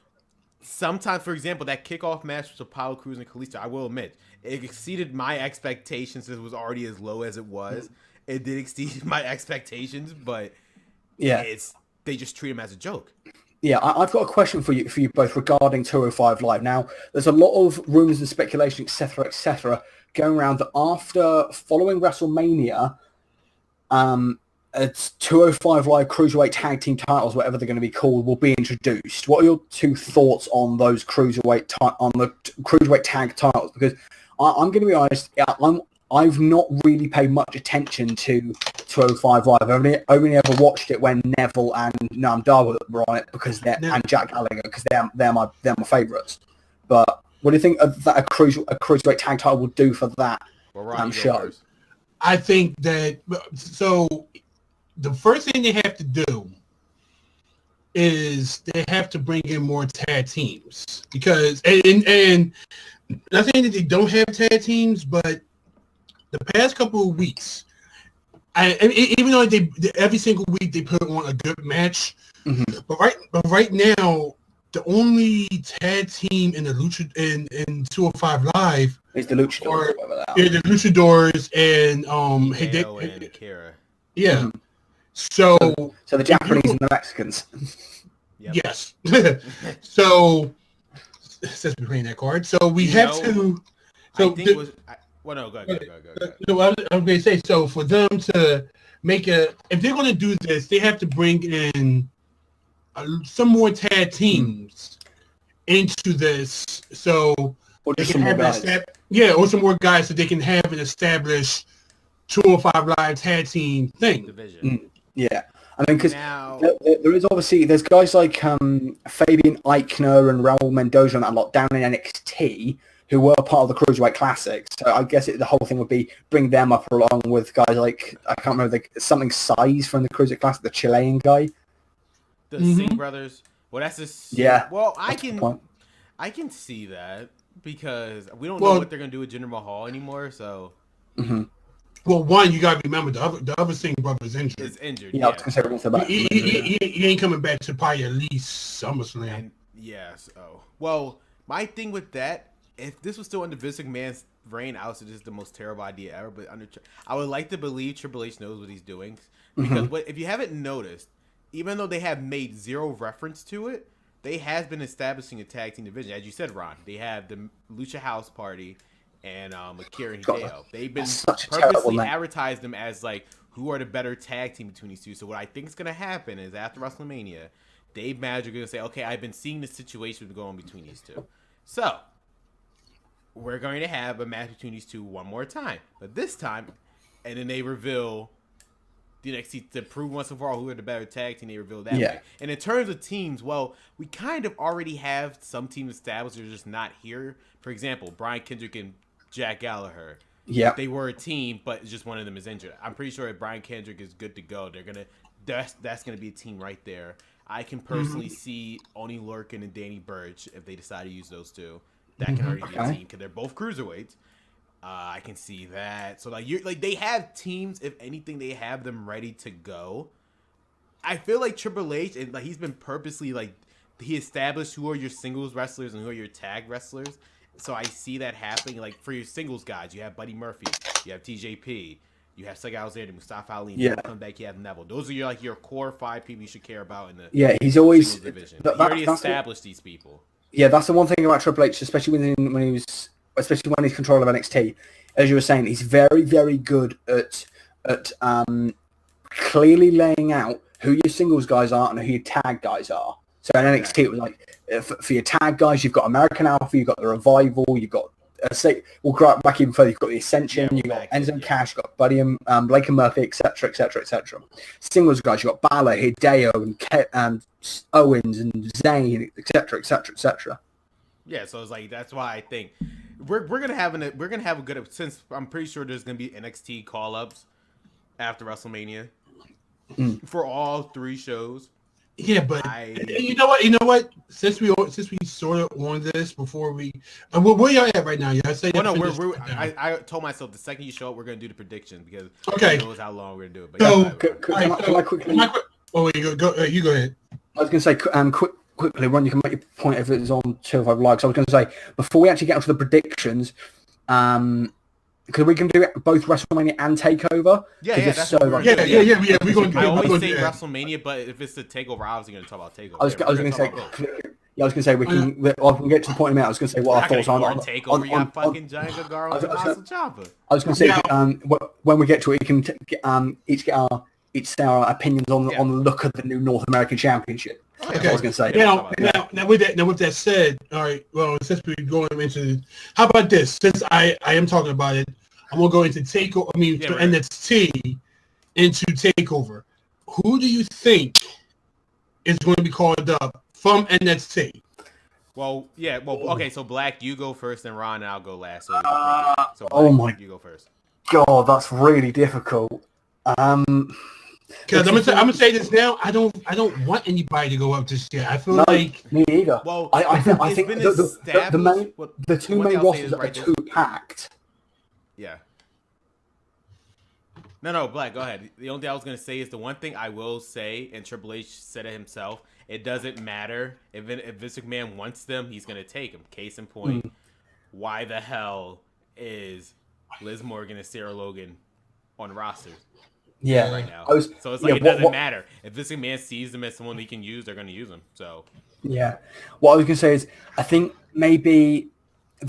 Speaker 1: sometimes, for example, that kickoff match with Apollo Crews and Kalisto, I will admit, it exceeded my expectations. It was already as low as it was. It did exceed my expectations, but they just treat him as a joke.
Speaker 2: Yeah, I've got a question for you both regarding 205 Live. Now, there's a lot of rumors and speculation, etc., going around that following WrestleMania, it's 205 Live Cruiserweight Tag Team titles, whatever they're going to be called, will be introduced. What are your 2 thoughts on those Cruiserweight Tag titles? Because I'm going to be honest, I've not really paid much attention to 205 Live. I've only ever watched it when Neville and Noam Dar were on it and Jack Gallagher because they're my favourites. But what do you think that a Cruiserweight Tag title will do for that show?
Speaker 3: I think that the first thing they have to do is they have to bring in more tag teams because and not saying that they don't have tag teams, but the past couple of weeks, even though every single week they put on a good match, but right now the only tag team in the in 205 Live
Speaker 2: is the Luchadors.
Speaker 3: The Luchadors and
Speaker 1: Hideo and Akira.
Speaker 3: Yeah.
Speaker 2: Mm-hmm. So the Japanese and the Mexicans.
Speaker 1: Yep.
Speaker 3: Yes. So since we're playing that card, so we have to. So
Speaker 1: go ahead.
Speaker 3: So I was going to say, so for them to make if they're going to do this, they have to bring in some more tag teams into this, so
Speaker 2: or
Speaker 3: they
Speaker 2: just
Speaker 3: can have or some more guys, so they can have an established 205 Live tag team thing.
Speaker 1: Division.
Speaker 2: Yeah. I mean, because there is obviously, there's guys like Fabian Eichner and Raul Mendoza and that lot down in NXT who were part of the Cruiserweight Classic. So I guess the whole thing would be bring them up along with guys like, I can't remember, something Size from the Cruiserweight Classic, the Chilean guy.
Speaker 1: The Singh brothers. Well, that's just...
Speaker 2: Yeah.
Speaker 1: Well, I can see that because we don't know what they're going to do with Jinder Mahal anymore, so...
Speaker 2: Mm-hmm.
Speaker 3: Well, one, you got to remember, the other Singh brother is injured.
Speaker 1: Is injured,
Speaker 2: I was going to say about
Speaker 3: he ain't coming back to probably at least SummerSlam.
Speaker 1: Well, my thing with that, if this was still under Vince McMahon's reign, I would say this is the most terrible idea ever, but I would like to believe Triple H knows what he's doing. Because if you haven't noticed, even though they have made zero reference to it, they have been establishing a tag team division. As you said, Ron, they have the Lucha House Party and Akira and Hideo. They've been purposely advertised them as like who are the better tag team between these two. So what I think is going to happen is after WrestleMania, Dave Magic going to say, okay, I've been seeing the situation going between these two. So we're going to have a match between these two one more time. But this time, and then they reveal the NXT to prove once and for all who are the better tag team. They reveal that way. And in terms of teams, well, we kind of already have some teams established. They're just not here. For example, Brian Kendrick and Jack Gallagher.
Speaker 2: Yeah,
Speaker 1: they were a team, but just one of them is injured. I'm pretty sure if Brian Kendrick is good to go, that's gonna be a team right there. I can personally see Oni Lorcan and Danny Burch if they decide to use those two. That can already be a team because they're both cruiserweights. I can see that. So like they have teams. If anything, they have them ready to go. I feel like Triple H, and like he's been purposely like he established who are your singles wrestlers and who are your tag wrestlers. So I see that happening. Like for your singles guys, you have Buddy Murphy, you have TJP, you have Sega Alexander, Mustafa Ali. Yeah. Come back, you have Neville. Those are your core 5 people you should care about in the
Speaker 2: he's always
Speaker 1: division. You already established these people.
Speaker 2: Yeah, that's the one thing about Triple H, especially when he's control of NXT. As you were saying, he's very, very good at clearly laying out who your singles guys are and who your tag guys are. So in NXT, it was like, for your tag guys, you've got American Alpha, you've got the Revival, you've got, we'll go back even further, you've got the Ascension, you've got Enzo and Cash, you've got Buddy and Blake and Murphy, etc., etc., etc. Singles guys, you've got Balor, Hideo, and Owens, and Zayn, etc., etc., etc.
Speaker 1: Yeah, so it's like, that's why I think we're gonna have a good, since I'm pretty sure there's gonna be NXT call-ups after WrestleMania for all 3 shows.
Speaker 3: Yeah, but you know what? Since we sort of on this before we, where y'all at right now? Y'all say
Speaker 1: I told myself the second you show up, we're gonna do the prediction because who knows how long we're gonna do it. But
Speaker 2: can I quickly?
Speaker 3: Oh, you go ahead.
Speaker 2: I was gonna say quickly, Ron, you can make your point if it's on 205 Live. So I was gonna say before we actually get onto the predictions, because we can do it both WrestleMania and TakeOver.
Speaker 1: Yeah.
Speaker 3: We're going to do
Speaker 1: I always say WrestleMania, but if it's the TakeOver, I was going to talk about TakeOver.
Speaker 2: I was going to say we can get to the point in a minute. I was going to say what our thoughts are on
Speaker 1: TakeOver. You got fucking Giant Gargano and Tommaso Ciampa.
Speaker 2: I was going to say when we get to it, we can each say our opinions on the look of the new North American Championship.
Speaker 3: Okay.
Speaker 2: I was going to say.
Speaker 3: Now with that said, all right. Well, since we're going into, how about this? Since I am talking about it, I'm gonna go into TakeOver. NXT into TakeOver. Who do you think is going to be called up from NXT?
Speaker 1: Okay. So Black, you go first, and Ron, and I'll go last. So Black, you go first.
Speaker 2: God, that's really difficult.
Speaker 3: Because I'm gonna say this now. I don't want anybody to go up this year. I feel like
Speaker 2: me either.
Speaker 1: Well,
Speaker 2: I think the two main rosters are too packed.
Speaker 1: Yeah. No, Black, go ahead. The only thing I was gonna say is the one thing I will say, and Triple H said it himself. It doesn't matter if Vince McMahon wants them, he's gonna take them. Case in point, why the hell is Liz Morgan and Sarah Logan on rosters?
Speaker 2: Yeah,
Speaker 1: right now. So it's like it doesn't matter if Vince McMahon sees them as someone he can use, they're going to use them. So
Speaker 2: yeah, what I was going to say is I think maybe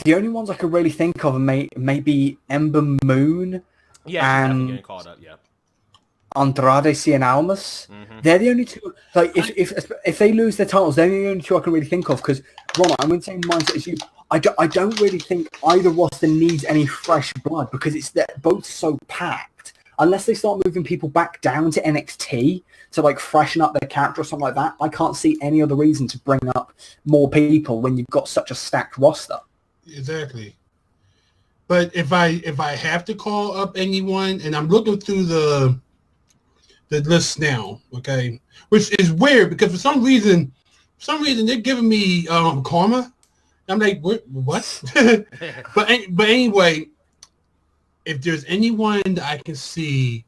Speaker 2: the only ones I could really think of are maybe Ember Moon.
Speaker 1: Yeah, and getting called up. Yeah,
Speaker 2: Andrade Cien Almas. They're the only two. Like if they lose their titles, they're the only two I can really think of. Because Ron, I'm in the same mindset as you. I don't really think either roster needs any fresh blood because they're both so packed. Unless they start moving people back down to NXT to like freshen up their character or something like that, I can't see any other reason to bring up more people when you've got such a stacked roster.
Speaker 3: Exactly. But if I have to call up anyone, and I'm looking through the list now, okay, which is weird because for some reason they're giving me Karma. I'm like, what? but anyway. If there's anyone that I can see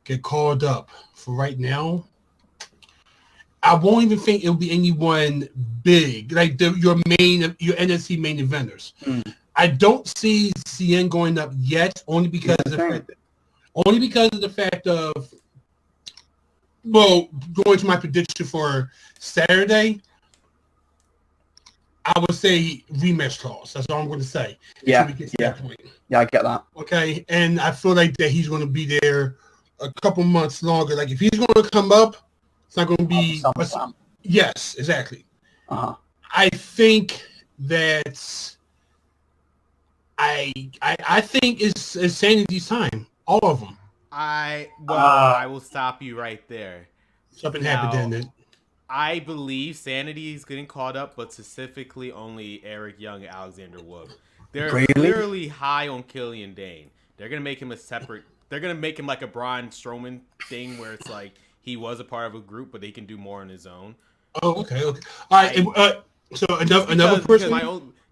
Speaker 3: get called up for right now, I won't even think it'll be anyone big, like your NXT main eventers. I don't see CN going up yet, only because of the fact of, well, going to my prediction for Saturday, I would say rematch clause. That's all I'm going to say.
Speaker 2: Yeah, I get that.
Speaker 3: Okay, and I feel like that he's going to be there a couple months longer. Like if he's going to come up, it's not going to be. Yes, exactly. I think that I think it's Sanity's time. All of them.
Speaker 1: I will stop you right there.
Speaker 3: Something happened then.
Speaker 1: I believe Sanity is getting caught up, but specifically only Eric Young and Alexander Wolf. They're clearly high on Killian Dane. They're gonna make him a separate. They're gonna make him like a Braun Strowman thing, where it's like he was a part of a group, but he can do more on his own.
Speaker 3: Oh, okay. All right. So another person.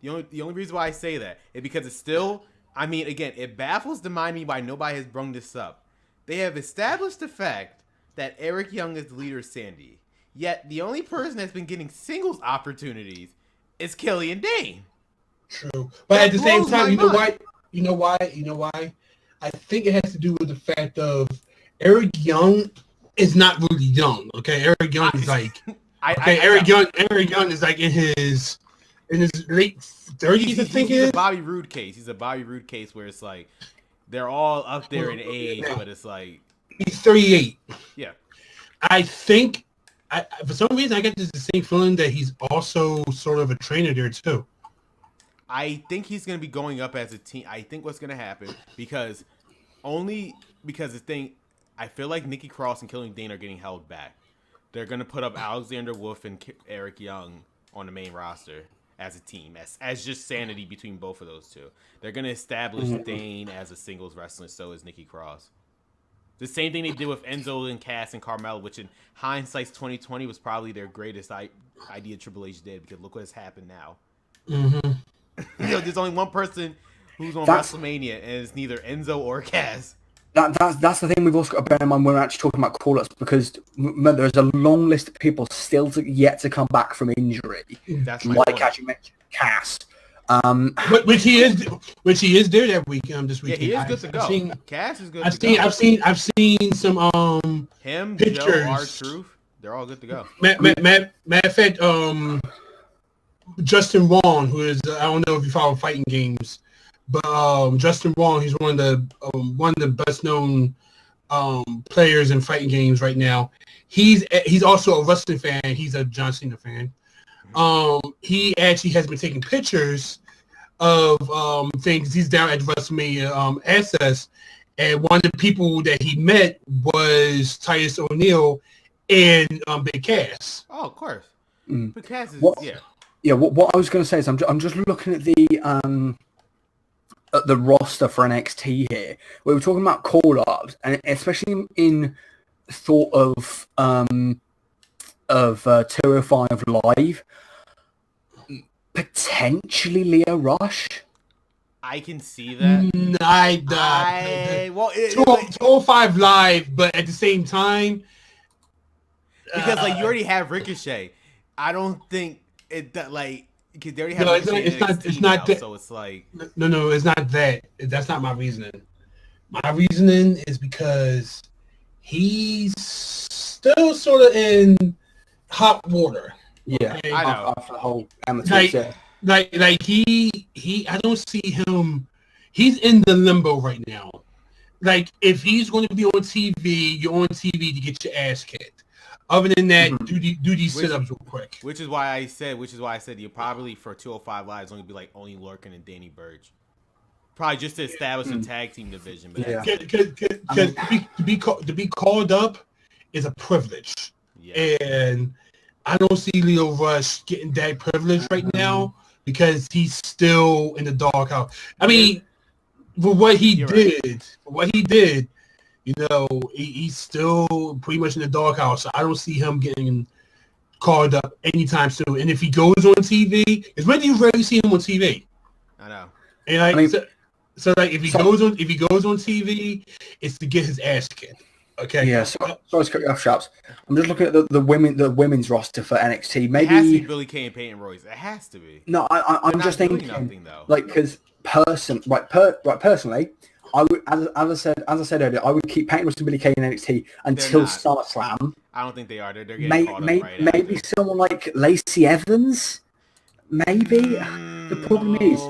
Speaker 1: The only reason why I say that is because it's still. I mean, again, it baffles the mind me why nobody has brung this up. They have established the fact that Eric Young is the leader of Sandy. Yet the only person that's been getting singles opportunities is Killian Dane.
Speaker 3: True, but at the same time, you know why? I think it has to do with the fact of Eric Young is not really young. Okay, Eric Young is like Eric Young is like in his late 30s. I think
Speaker 1: he's a Bobby Roode case. He's a Bobby Roode case where it's like they're all up there in age, but it's like
Speaker 3: he's 38.
Speaker 1: Yeah,
Speaker 3: I think. For some reason, I get the same feeling that he's also sort of a trainer there too.
Speaker 1: I think he's going to be going up as a team. I think what's going to happen because the thing, I feel like Nikki Cross and Killian Dane are getting held back. They're going to put up Alexander Wolf and Eric Young on the main roster as a team, as just Sanity between both of those two. They're going to establish Dane as a singles wrestler. So is Nikki Cross. The same thing they did with Enzo and Cass and Carmella, which in hindsight's 2020 was probably their greatest idea Triple H did, because look what has happened now. Mm-hmm. There's only one person who's on WrestleMania, and it's neither Enzo or Cass.
Speaker 2: That's the thing we've also got to bear in mind when we're actually talking about call-ups, because remember, there's a long list of people still yet to come back from injury.
Speaker 1: That's
Speaker 2: like as you mentioned, Cass.
Speaker 3: Which he is there that week. This weekend.
Speaker 1: Yeah, he is good to go. Cass is good.
Speaker 3: I've seen some
Speaker 1: him,
Speaker 3: pictures.
Speaker 1: Joe, R-Truth. They're all good to go.
Speaker 3: Matter of fact, Justin Wong, who is I don't know if you follow fighting games, but Justin Wong, he's one of the best known players in fighting games right now. He's also a wrestling fan. He's a John Cena fan. He actually has been taking pictures of things. He's down at WrestleMania Access, and one of the people that he met was Titus O'Neil and Big Cass.
Speaker 1: Oh, of course. Big Cass is
Speaker 2: what I was going to say is I'm just looking at the roster for NXT here. We were talking about call-ups, and especially in thought of 205 Live, potentially Leo Rush.
Speaker 1: I can see that.
Speaker 3: 205 Live, but at the same time,
Speaker 1: because you already have Ricochet. I don't think it because they already have Ricochet.
Speaker 3: It's not that.
Speaker 1: So it's like
Speaker 3: no, it's not that. That's not my reasoning. My reasoning is because he's still sort of in hot water.
Speaker 2: Yeah,
Speaker 1: okay? I know.
Speaker 2: After the whole amateur
Speaker 3: he I don't see him. He's in the limbo right now. Like, if he's going to be on TV, you're on TV to get your ass kicked. Other than that, do these sit-ups real quick.
Speaker 1: Which is why I said you probably for 205 Live only be like only Lorcan and Danny Burch. Probably just to establish a tag team division. But
Speaker 3: to be called up is a privilege. Yeah. And I don't see Leo Rush getting that privilege right now because he's still in the doghouse. I mean, for what he did, you know, he's still pretty much in the doghouse. So I don't see him getting called up anytime soon. And if he goes on TV, it's when you rarely see him on TV.
Speaker 1: I know.
Speaker 3: And so if he goes on TV, it's to get his ass kicked. Okay.
Speaker 2: Yeah. Sorry to cut you off, Sharps. I'm just looking at the women's roster for NXT. Maybe
Speaker 1: it has to be Billie Kay and Peyton Royce. It has to be.
Speaker 2: No, I'm just thinking because personally, I would, as I said earlier, I would keep Peyton Royce and Billie Kay in NXT until SummerSlam.
Speaker 1: I don't think they are. They're getting caught up right
Speaker 2: maybe
Speaker 1: after.
Speaker 2: Someone like Lacey Evans. Maybe the problem is.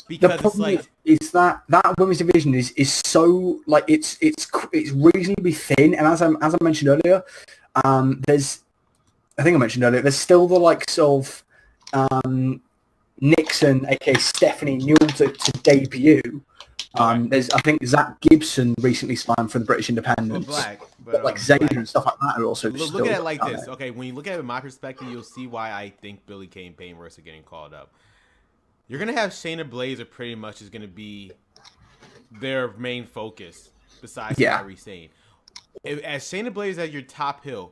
Speaker 1: Because
Speaker 2: the problem is that women's division is so it's reasonably thin, and as I mentioned earlier, there's still the likes of Nixon, aka Stephanie Newell, to debut, There's, I think Zach Gibson recently signed for the British Independents. But like Xavier and stuff like that are also
Speaker 1: look at it like this. Okay, when you look at it in my perspective, you'll see why I think Billie Kay and Peyton Royce are getting called up. You're gonna have Shayna Baszler pretty much is gonna be their main focus besides Kairi Sane. As Shayna Baszler as your top heel,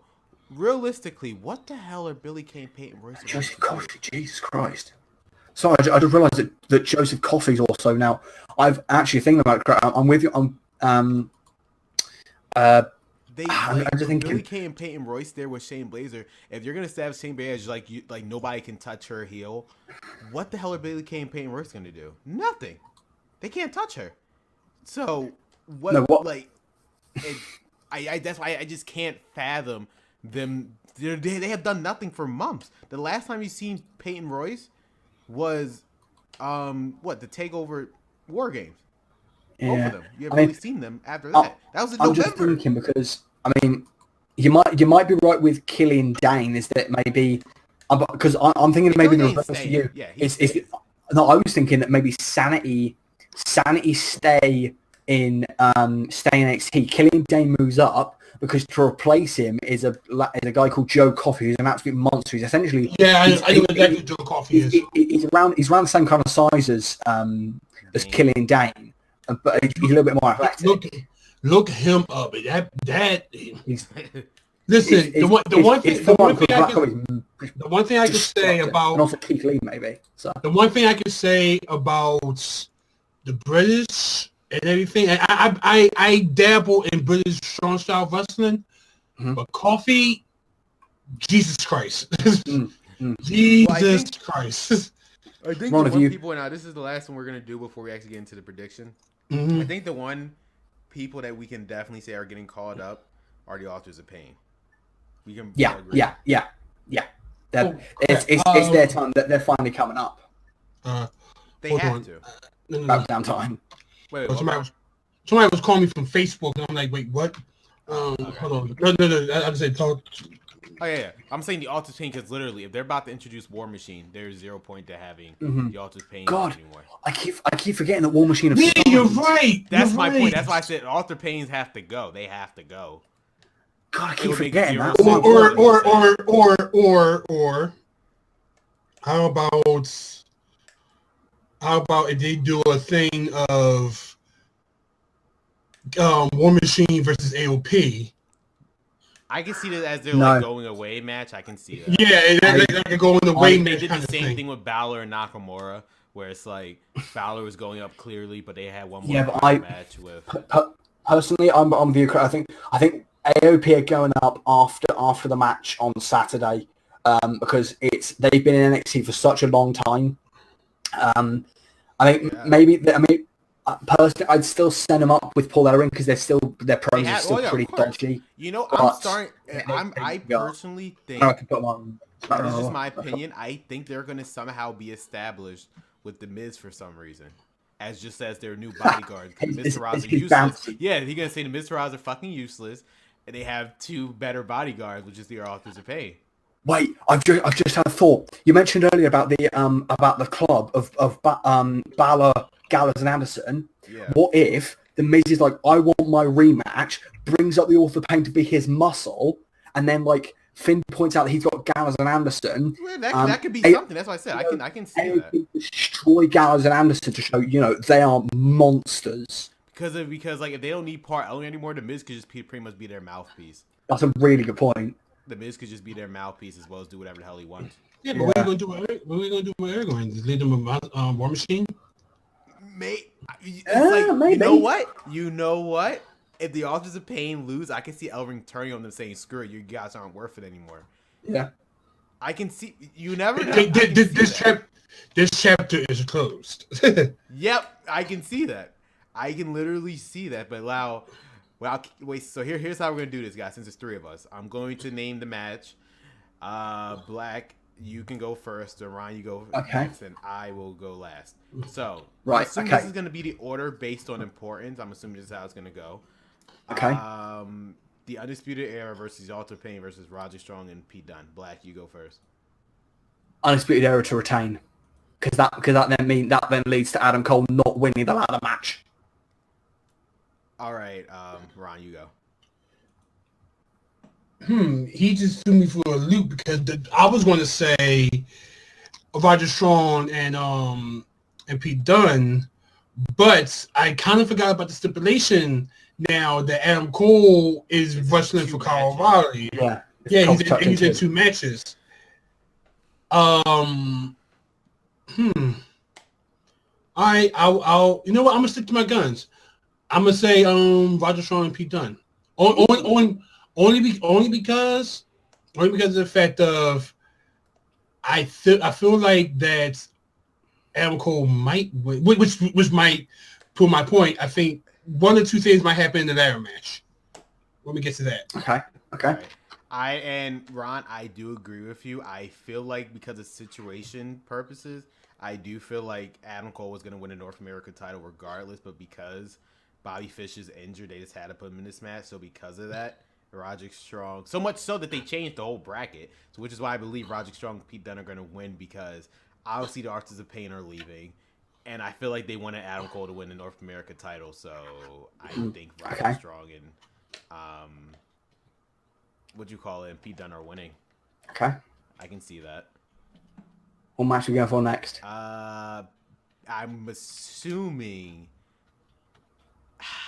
Speaker 1: realistically, what the hell are Billie Kay and Peyton Royce?
Speaker 2: Joseph Coffey, Jesus Christ. Sorry, I just realised that Joseph Coffey's also now. I've actually thinking about it. I'm with you.
Speaker 1: Billie Kay and Peyton Royce there with Shayna Baszler. If you're gonna stab Shayna Baszler like nobody can touch her heel, what the hell are Billie Kay and Peyton Royce gonna do? Nothing. They can't touch her. So what? No, what? Like, that's why I just can't fathom them. They have done nothing for months. The last time you seen Peyton Royce was the TakeOver War Games.
Speaker 2: Yeah.
Speaker 1: Both of them. You haven't really seen them after that. That was in November.
Speaker 2: I'm just thinking because you might be right with Killian Dane. Is that maybe because I'm thinking maybe the reverse for you. Yeah, I was thinking that maybe Sanity stay in NXT. Killian Dane moves up because to replace him is a guy called Joe Coffey, who's an absolute monster. He's essentially
Speaker 3: I know exactly who Joe Coffey is.
Speaker 2: He's around the same kind of size as Killian Dane, but he's a little bit more athletic.
Speaker 3: Look him up. Listen, the one thing I can say about
Speaker 2: and also Keith Lee maybe. So
Speaker 3: the one thing I can say about the British and everything, I dabble in British strong style wrestling, but Coffey, Jesus Christ, Jesus Christ.
Speaker 1: I think the one people now. This is the last one we're gonna do before we actually get into the prediction. I think the one people that we can definitely say are getting called up are the Authors of Pain. We can agree.
Speaker 2: Yeah. It's their time that they're finally coming up.
Speaker 1: They have to.
Speaker 2: About damn time.
Speaker 3: Wait, somebody was calling me from Facebook, and I'm like, wait, what? Hold on. No. I just said talk.
Speaker 1: Oh yeah. I'm saying the Authors of Pain because literally, if they're about to introduce War Machine, there's 0 point to having the Authors of Pain anymore.
Speaker 2: I keep forgetting that War Machine.
Speaker 3: Yeah, you're right.
Speaker 1: That's my point. That's why I said Author Pains have to go. They have to go.
Speaker 2: God, I keep forgetting that.
Speaker 3: Or how about if they do a thing of War Machine versus AOP?
Speaker 1: I can see that as their going away match. I can see that.
Speaker 3: Yeah, they could go in the away match.
Speaker 1: They did the same thing with Balor and Nakamura, where it's like Balor was going up clearly, but they had one more match with.
Speaker 2: Personally, I'm the I think AOP are going up after the match on Saturday because they've been in NXT for such a long time. I think personally, I'd still send them up with Paul Ellering because their promos are still pretty dodgy.
Speaker 1: You know, I personally think. I can put them on. This is my opinion. I think they're going to somehow be established with The Miz for some reason. As their new bodyguard. Miz Taraz are useless. Yeah, he's going to say the Miz Taraz are fucking useless. And they have 2 better bodyguards, which is the Authors of Pain.
Speaker 2: Wait, I've just had a thought. You mentioned earlier about the club of Balor, Gallows, and Anderson. Yeah. What if the Miz is like, I want my rematch, brings up the Author of Pain to be his muscle, and then like Finn points out that he's got Gallows and Anderson.
Speaker 1: Well, that could be something. That's what I said. I can see that.
Speaker 2: Destroy Gallows and Anderson to show they are monsters.
Speaker 1: Because like if they don't need Part Ellering anymore, the Miz could just pretty much be their mouthpiece.
Speaker 2: That's a really good point.
Speaker 1: The Miz could just be their mouthpiece as well as do whatever the hell he wants.
Speaker 3: Yeah, but what are we gonna do with Aragorn? Just leave them a War Machine?
Speaker 1: Maybe. You know what? If the Authors of Pain lose, I can see Ellering turning on them saying, "Screw it, you guys aren't worth it anymore."
Speaker 2: Yeah,
Speaker 1: I can see. You never know.
Speaker 3: This chapter is closed.
Speaker 1: Yep, I can see that. I can literally see that. But wait. So here's how we're gonna do this, guys. Since there's 3 of us, I'm going to name the match. Black, you can go first. Or Ryan, you go next, and I will go last. So I'm assuming this is gonna be the order based on importance. I'm assuming this is how it's gonna go.
Speaker 2: Okay.
Speaker 1: The Undisputed Era versus Author of Pain versus Roger Strong and Pete Dunne. Black, you go first.
Speaker 2: Undisputed Era to retain, because that then leads to Adam Cole not winning the ladder match.
Speaker 1: All right, Ron, you go.
Speaker 3: He just threw me for a loop because I was going to say Roger Strong and Pete Dunne, but I kind of forgot about the stipulation now that Adam Cole is wrestling for Kyle O'Reilly.
Speaker 2: Yeah,
Speaker 3: he's in 2 matches. I'll you know what? I'm gonna stick to my guns. I'm gonna say Roger Strong and Pete Dunne. Only because of the fact of I feel like that Adam Cole might win, which might prove my point. I think 1 or 2 things might happen in the ladder match. Let me get to that.
Speaker 2: Okay.
Speaker 1: Right. And Ron, I do agree with you. I feel like because of situation purposes, I do feel like Adam Cole was going to win a North America title regardless, but because Bobby Fish is injured, they just had to put him in this match. So because of that, Roderick Strong, so much so that they changed the whole bracket, so which is why I believe Roderick Strong and Pete Dunne are going to win, because obviously the Artists of Pain are leaving, and I feel like they wanted Adam Cole to win the North America title, so I think Roderick Strong and Pete Dunne are winning.
Speaker 2: Okay.
Speaker 1: I can see that.
Speaker 2: What match are we going for next?
Speaker 1: I'm assuming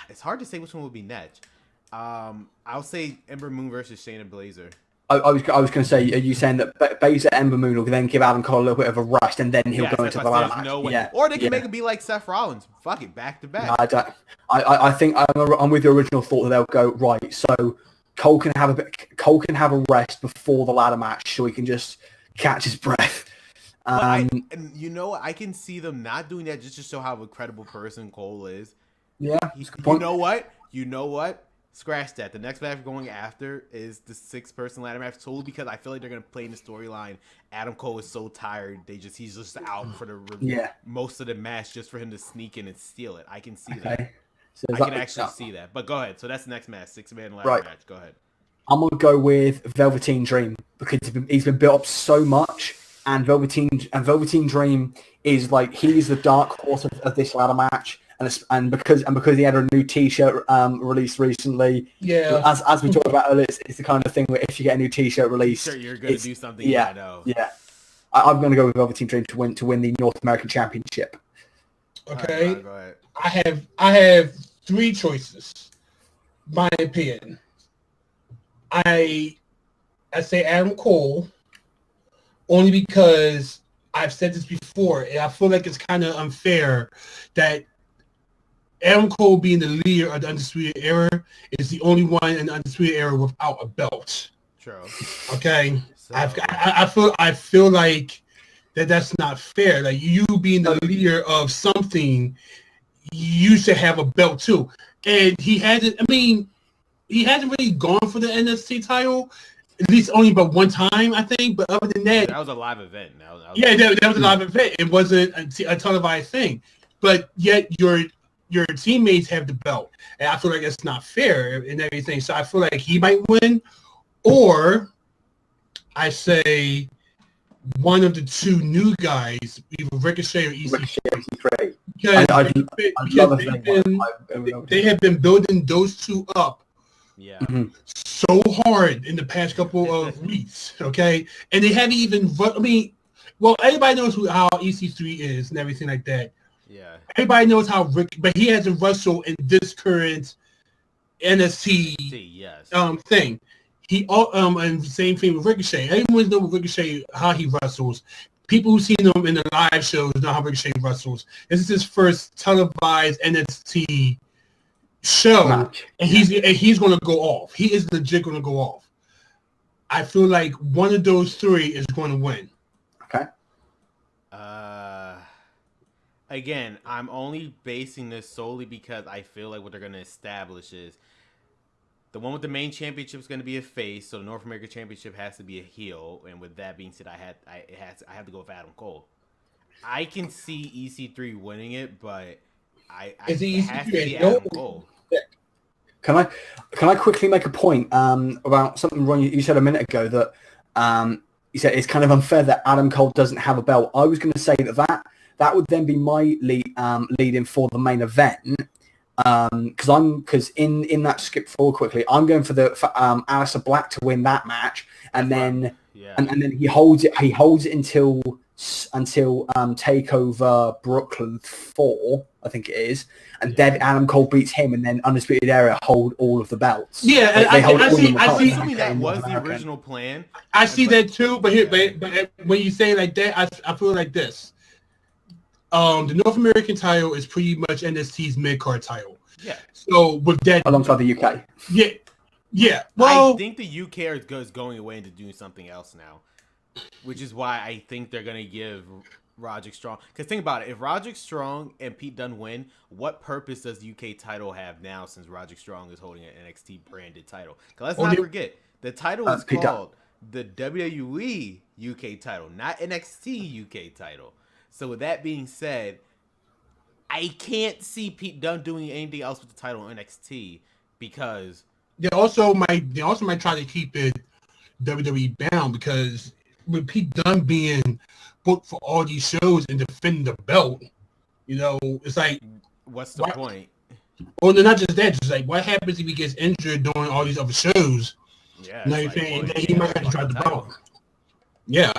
Speaker 1: it's hard to say which one will be next. I'll say Ember Moon versus Shayna Baszler.
Speaker 2: I was going to say, are you saying that Baszler Ember Moon will then give Adam Cole a little bit of a rest and then he'll go into the ladder match?
Speaker 1: No way. Or they can make it be like Seth Rollins. Fuck it, back to back.
Speaker 2: No, I think I'm with the original thought that they'll go right. So Cole can have a rest before the ladder match, so he can just catch his breath.
Speaker 1: And you know what? I can see them not doing that just to show how incredible person Cole is.
Speaker 2: Yeah.
Speaker 1: You know what? Scratch that. The next match we're going after is the 6-person ladder match, solely because I feel like they're going to play in the storyline. Adam Cole is so tired. He's just out for most of the match just for him to sneak in and steal it. I can see that. So I can actually see that. But go ahead. So that's the next match, 6-man ladder match. Go ahead. I'm
Speaker 2: going to go with Velveteen Dream because he's been built up so much, and Velveteen Dream is like, he's the dark horse of this ladder match. And because he had a new T-shirt released recently, as we talked about earlier, it's the kind of thing where if you get a new T-shirt released,
Speaker 1: you're going to do something.
Speaker 2: Yeah,
Speaker 1: I know.
Speaker 2: Yeah. I'm going to go with Velveteen Dream to win the North American Championship.
Speaker 3: Okay,
Speaker 1: go ahead.
Speaker 3: I have 3 choices. My opinion, I say Adam Cole, only because I've said this before, and I feel like it's kind of unfair that Adam Cole being the leader of the Undisputed Era is the only one in the Undisputed Era without a belt.
Speaker 1: True.
Speaker 3: Okay.
Speaker 1: So.
Speaker 3: I feel like that's not fair. Like, you being the leader of something, you should have a belt too. And he hasn't really gone for the NXT title, at least only but one time, I think. But other than that,
Speaker 1: that was a live event. That
Speaker 3: was a live event. It wasn't a televised thing. But yet your teammates have the belt, and I feel like it's not fair and everything. So I feel like he might win, or I say one of the 2 new guys, either Ricochet or EC3. Because they have been building those 2 up so hard in the past couple of weeks, okay? And they haven't even everybody knows how EC3 is and everything like that.
Speaker 1: Yeah.
Speaker 3: Everybody knows how but he hasn't wrestled in this current NXT thing. He and same thing with Ricochet. Everyone knows Ricochet how he wrestles. People who've seen him in the live shows know how Ricochet wrestles. This is his first televised NXT show, and he's going to go off. He is legit going to go off. I feel like one of those 3 is going to win.
Speaker 2: Okay.
Speaker 1: Again, I'm only basing this solely because I feel like what they're going to establish is the one with the main championship is going to be a face, so the North American Championship has to be a heel. And with that being said, I have to go with Adam Cole. I can see EC3 winning it, but I have to be Adam Cole.
Speaker 2: Can I quickly make a point about something, Ron, you said a minute ago that you said it's kind of unfair that Adam Cole doesn't have a belt. I was going to say that would then be my lead in for the main event. Because in that skip forward quickly, I'm going for Aleister Black to win that match, and then and then he holds it until Takeover Brooklyn 4, I think it is, and then Adam Cole beats him, and then Undisputed Era hold all of the belts.
Speaker 3: Yeah, I see.
Speaker 1: That was the original plan.
Speaker 3: I see that too, but when you say like that, I feel like this. The North American title is pretty much NXT's mid-card title.
Speaker 1: Yeah.
Speaker 3: So with that,
Speaker 2: alongside the UK.
Speaker 3: Yeah. Well,
Speaker 1: I think the UK is going away into doing something else now, which is why I think they're gonna give Roderick Strong. Because think about it, if Roderick Strong and Pete Dunne win, what purpose does the UK title have now since Roderick Strong is holding an NXT branded title? Because let's not forget, the title is called the WWE UK title, not NXT UK title. So with that being said, I can't see Pete Dunne doing anything else with the title in NXT because
Speaker 3: they also might try to keep it WWE bound, because with Pete Dunne being booked for all these shows and defending the belt, it's like,
Speaker 1: what's the point?
Speaker 3: Well, not just that, just like, what happens if he gets injured during all these other shows?
Speaker 1: Yeah,
Speaker 3: now you're saying that he might have to try the belt. Yeah.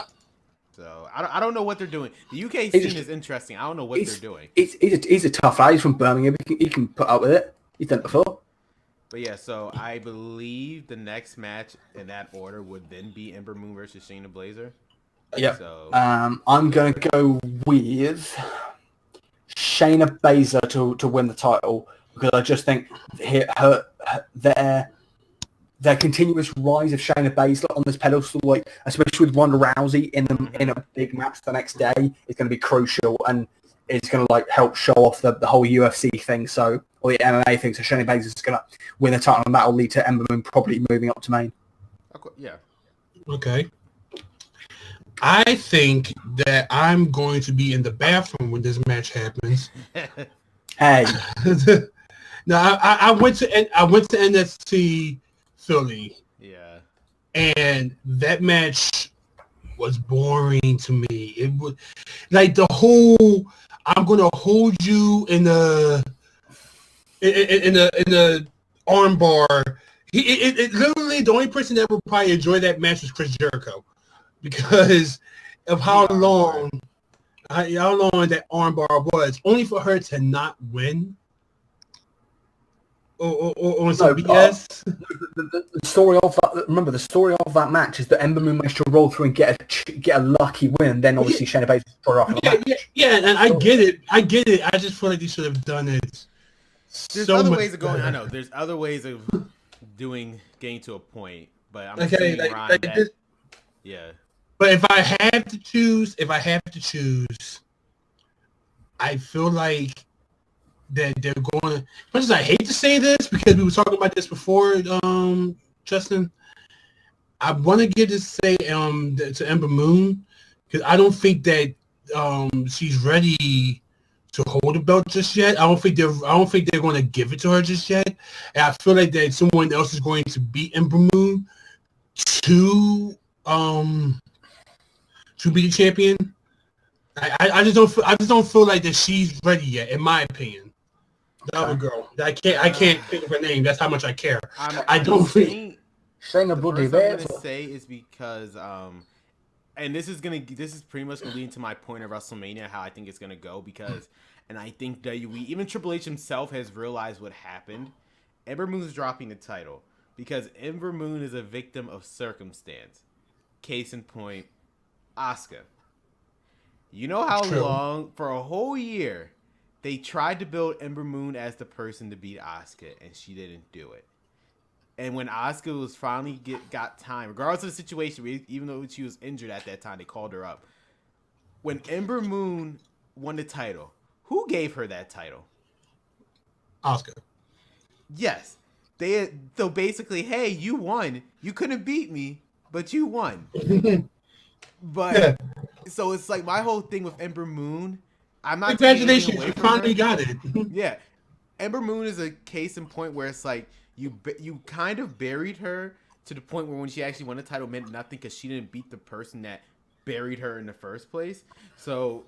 Speaker 1: So I don't know what they're doing. The UK scene is interesting. I don't know what they're doing.
Speaker 2: He's a tough guy. He's from Birmingham. He can put up with it. He's done it before.
Speaker 1: But yeah, so I believe the next match in that order would then be Ember Moon versus Shayna Baszler.
Speaker 2: Yeah.
Speaker 1: So
Speaker 2: I'm going to go with Shayna Baszler to win the title, because I just think their continuous rise of Shayna Baszler on this pedestal, like especially with Ronda Rousey in a big match the next day, is going to be crucial, and it's going to like help show off the whole UFC thing, or the MMA thing. So Shayna Baszler is going to win the title, and that will lead to Ember Moon probably moving up to main.
Speaker 1: Yeah.
Speaker 3: Okay. I think that I'm going to be in the bathroom when this match happens.
Speaker 2: Hey.
Speaker 3: No, I went to NXT Philly.
Speaker 1: Yeah.
Speaker 3: And that match was boring to me. It was like the whole I'm gonna hold you in the arm bar. It literally, the only person that would probably enjoy that match was Chris Jericho, because of how long that arm bar was. Only for her to not win. Or some BS.
Speaker 2: The story of that. Remember, the story of that match is that Ember Moon managed to roll through and get a lucky win. Then obviously Shayna Baszler tore off the match.
Speaker 3: Yeah, and I get it. I just feel like they should have done it.
Speaker 1: There's other ways of going. I know there's other ways of getting to a point, but I'm assuming Ron that. Yeah.
Speaker 3: But if I have to choose, I feel like that they're going to, as much as I hate to say this, because we were talking about this before, Justin, I want to give this say to Ember Moon, because I don't think that she's ready to hold the belt just yet. I don't think they're going to give it to her just yet. And I feel like that someone else is going to beat Ember Moon to be the champion. I just don't feel like that she's ready yet, in my opinion. The other girl, I can't think of her name. That's how much I care. I don't think.
Speaker 2: Shayna
Speaker 1: Bloody Bear. I'm gonna say is because and this is pretty much gonna lead into my point of WrestleMania, how I think it's gonna go, because, and I think WWE, even Triple H himself has realized what happened. Ember Moon's dropping the title because Ember Moon is a victim of circumstance. Case in point, Asuka. You know how long, for a whole year, they tried to build Ember Moon as the person to beat Asuka, and she didn't do it. And when Asuka was finally got time, regardless of the situation, even though she was injured at that time, they called her up. When Ember Moon won the title, who gave her that title?
Speaker 3: Asuka.
Speaker 1: Yes. So basically, hey, you won. You couldn't beat me, but you won. But so it's like my whole thing with Ember Moon. I'm not.
Speaker 3: Congratulations, you finally got it.
Speaker 1: Yeah, Ember Moon is a case in point where it's like you kind of buried her to the point where when she actually won the title meant nothing because she didn't beat the person that buried her in the first place. So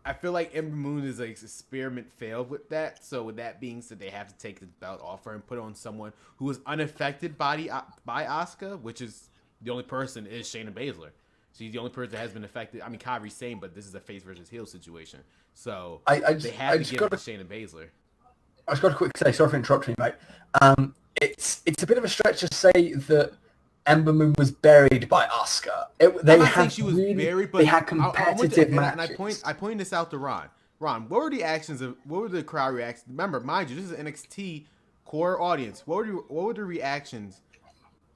Speaker 1: I feel like Ember Moon is like experiment failed with that. So with that being said, they have to take the belt off her and put it on someone who is unaffected by Asuka, which is the only person is Shayna Baszler. She's the only person that has been affected. I mean, Kairi's same, but this is a face versus heel situation. So they have to give it to Shayna Baszler.
Speaker 2: I just got to quickly say, sorry for interrupting you, mate. It's a bit of a stretch to say that Ember Moon was buried by Asuka. They had competitive matches.
Speaker 1: And I point this out to Ron. Ron, what were the crowd reactions? Remember, mind you, this is an NXT core audience. What were the reactions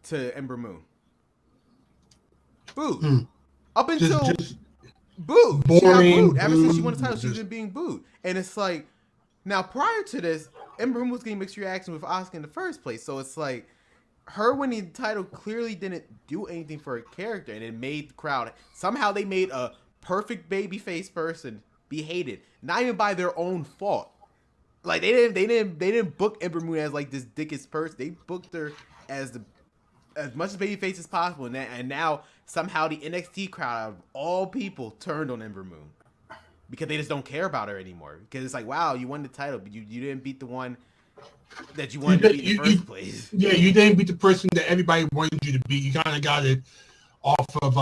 Speaker 1: to Ember Moon? Booed. Up until booed. She got booed. Ever since she won the title, she's been being booed. And it's like, now prior to this, Ember Moon was getting mixed reaction with Asuka in the first place. So it's like, her winning the title clearly didn't do anything for her character, and it made the crowd. Somehow they made a perfect babyface person be hated, not even by their own fault. Like they didn't book Ember Moon as like this dickest person. They booked her as much babyface as possible, and now somehow the NXT crowd, out of all people, turned on Ember Moon because they just don't care about her anymore. Because it's like, wow, you won the title, but you didn't beat the one that you wanted to beat in the first place.
Speaker 3: Yeah, you didn't beat the person that everybody wanted you to beat. You kind of got it off of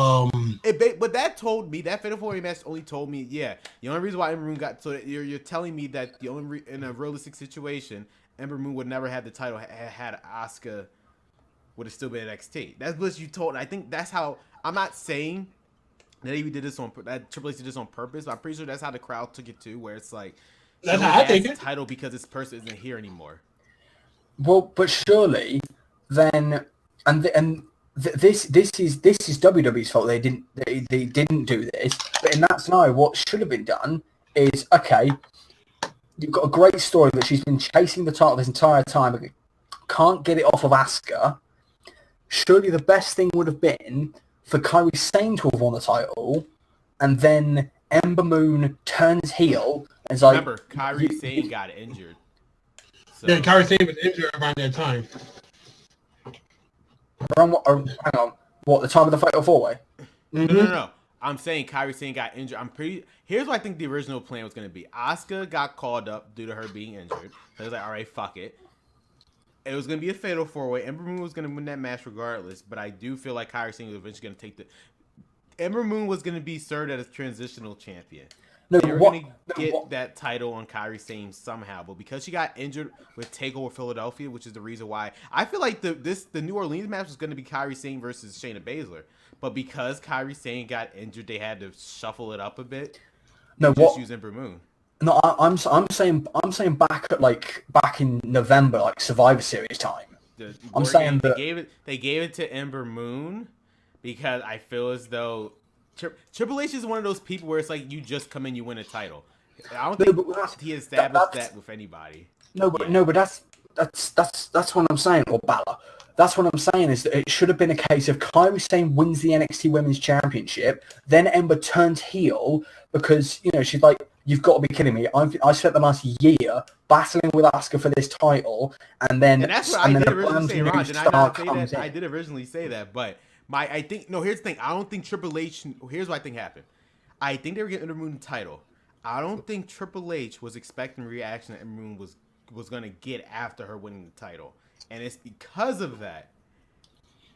Speaker 1: But that told me, that Fatal 4-Way match only told me, the only reason why Ember Moon got, so you're telling me that the only in a realistic situation, Ember Moon would never have the title had Asuka would have still been NXT. That's what you told. I think that's how. I'm not saying that he did this that Triple H did this on purpose, but I'm pretty sure that's how the crowd took it too, where it's like,
Speaker 3: that's how I think
Speaker 1: the title because this person isn't here anymore.
Speaker 2: Well, but surely then, this is WWE's fault. They didn't do this. But in that scenario, what should have been done is, okay, you've got a great story that she's been chasing the title this entire time, can't get it off of Asuka. Surely the best thing would have been for Kairi Sane to have won the title, and then Ember Moon turns heel and is like,
Speaker 1: remember, Kairi Sane got injured. So.
Speaker 3: Yeah, Kairi Sane was injured around that time.
Speaker 2: Hang on. What, the time of the Fatal 4-Way?
Speaker 1: Mm-hmm. No. I'm saying Kairi Sane got injured. Here's what I think the original plan was going to be. Asuka got called up due to her being injured. So it was like, all right, fuck it. It was going to be a Fatal 4-Way. Ember Moon was going to win that match regardless. But I do feel like Kairi Sane was eventually going to take the... Ember Moon was going to be served as transitional champion. They were going to get that title on Kairi Sane somehow, but because she got injured with TakeOver Philadelphia, which is the reason why I feel like the New Orleans match was going to be Kairi Sane versus Shayna Baszler, but because Kairi Sane got injured, they had to shuffle it up a bit. Just use Ember Moon.
Speaker 2: No, I'm saying back in November, like Survivor Series time. I'm saying that
Speaker 1: they gave it to Ember Moon because I feel as though Triple H is one of those people where it's like you just come in, you win a title. I don't think he established that with anybody.
Speaker 2: No, but that's what I'm saying. Or Balor. That's what I'm saying is that it should have been a case of Kairi Sane wins the NXT Women's Championship, then Ember turns heel because she's like, you've got to be kidding me. I spent the last year battling with Asuka for this title, and
Speaker 1: that's what I did originally say, Ron. Did I not say that? I did originally say that, but. Here's the thing. I don't think Triple H. Here's what I think happened. I think they were getting Ember Moon the title. I don't think Triple H was expecting the reaction that Ember Moon was going to get after her winning the title, and it's because of that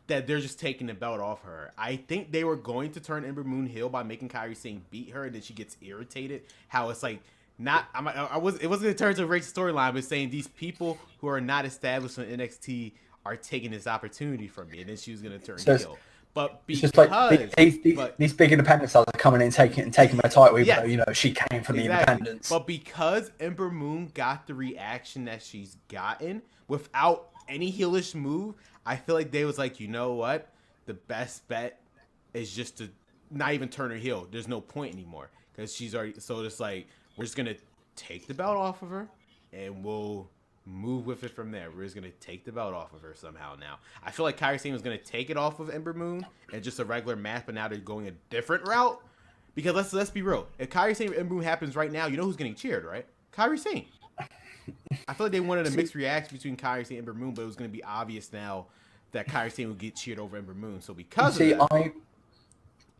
Speaker 1: they're just taking the belt off her. I think they were going to turn Ember Moon heel by making Kairi Sane beat her, and then she gets irritated. How it's like not. It wasn't in terms of Rachel's storyline, but saying these people who are not established in NXT are taking this opportunity from me, and then she was going to turn heel. But because
Speaker 2: it's just like these big independent stars are coming in and taking my title, even though she came from the independents.
Speaker 1: But because Ember Moon got the reaction that she's gotten without any heelish move, I feel like they was like, you know what, the best bet is just to not even turn her heel. There's no point anymore because she's already. So it's like we're just gonna take the belt off of her, and we'll move with it from there. We're just going to take the belt off of her somehow now. I feel like Kairi Sane was going to take it off of Ember Moon and just a regular match, but now they're going a different route. Because let's be real. If Kairi Sane and Ember Moon happens right now, you know who's getting cheered, right? Kairi Sane. I feel like they wanted a mixed reaction between Kairi Sane and Ember Moon, but it was going to be obvious now that Kairi Sane would get cheered over Ember Moon. So because of that,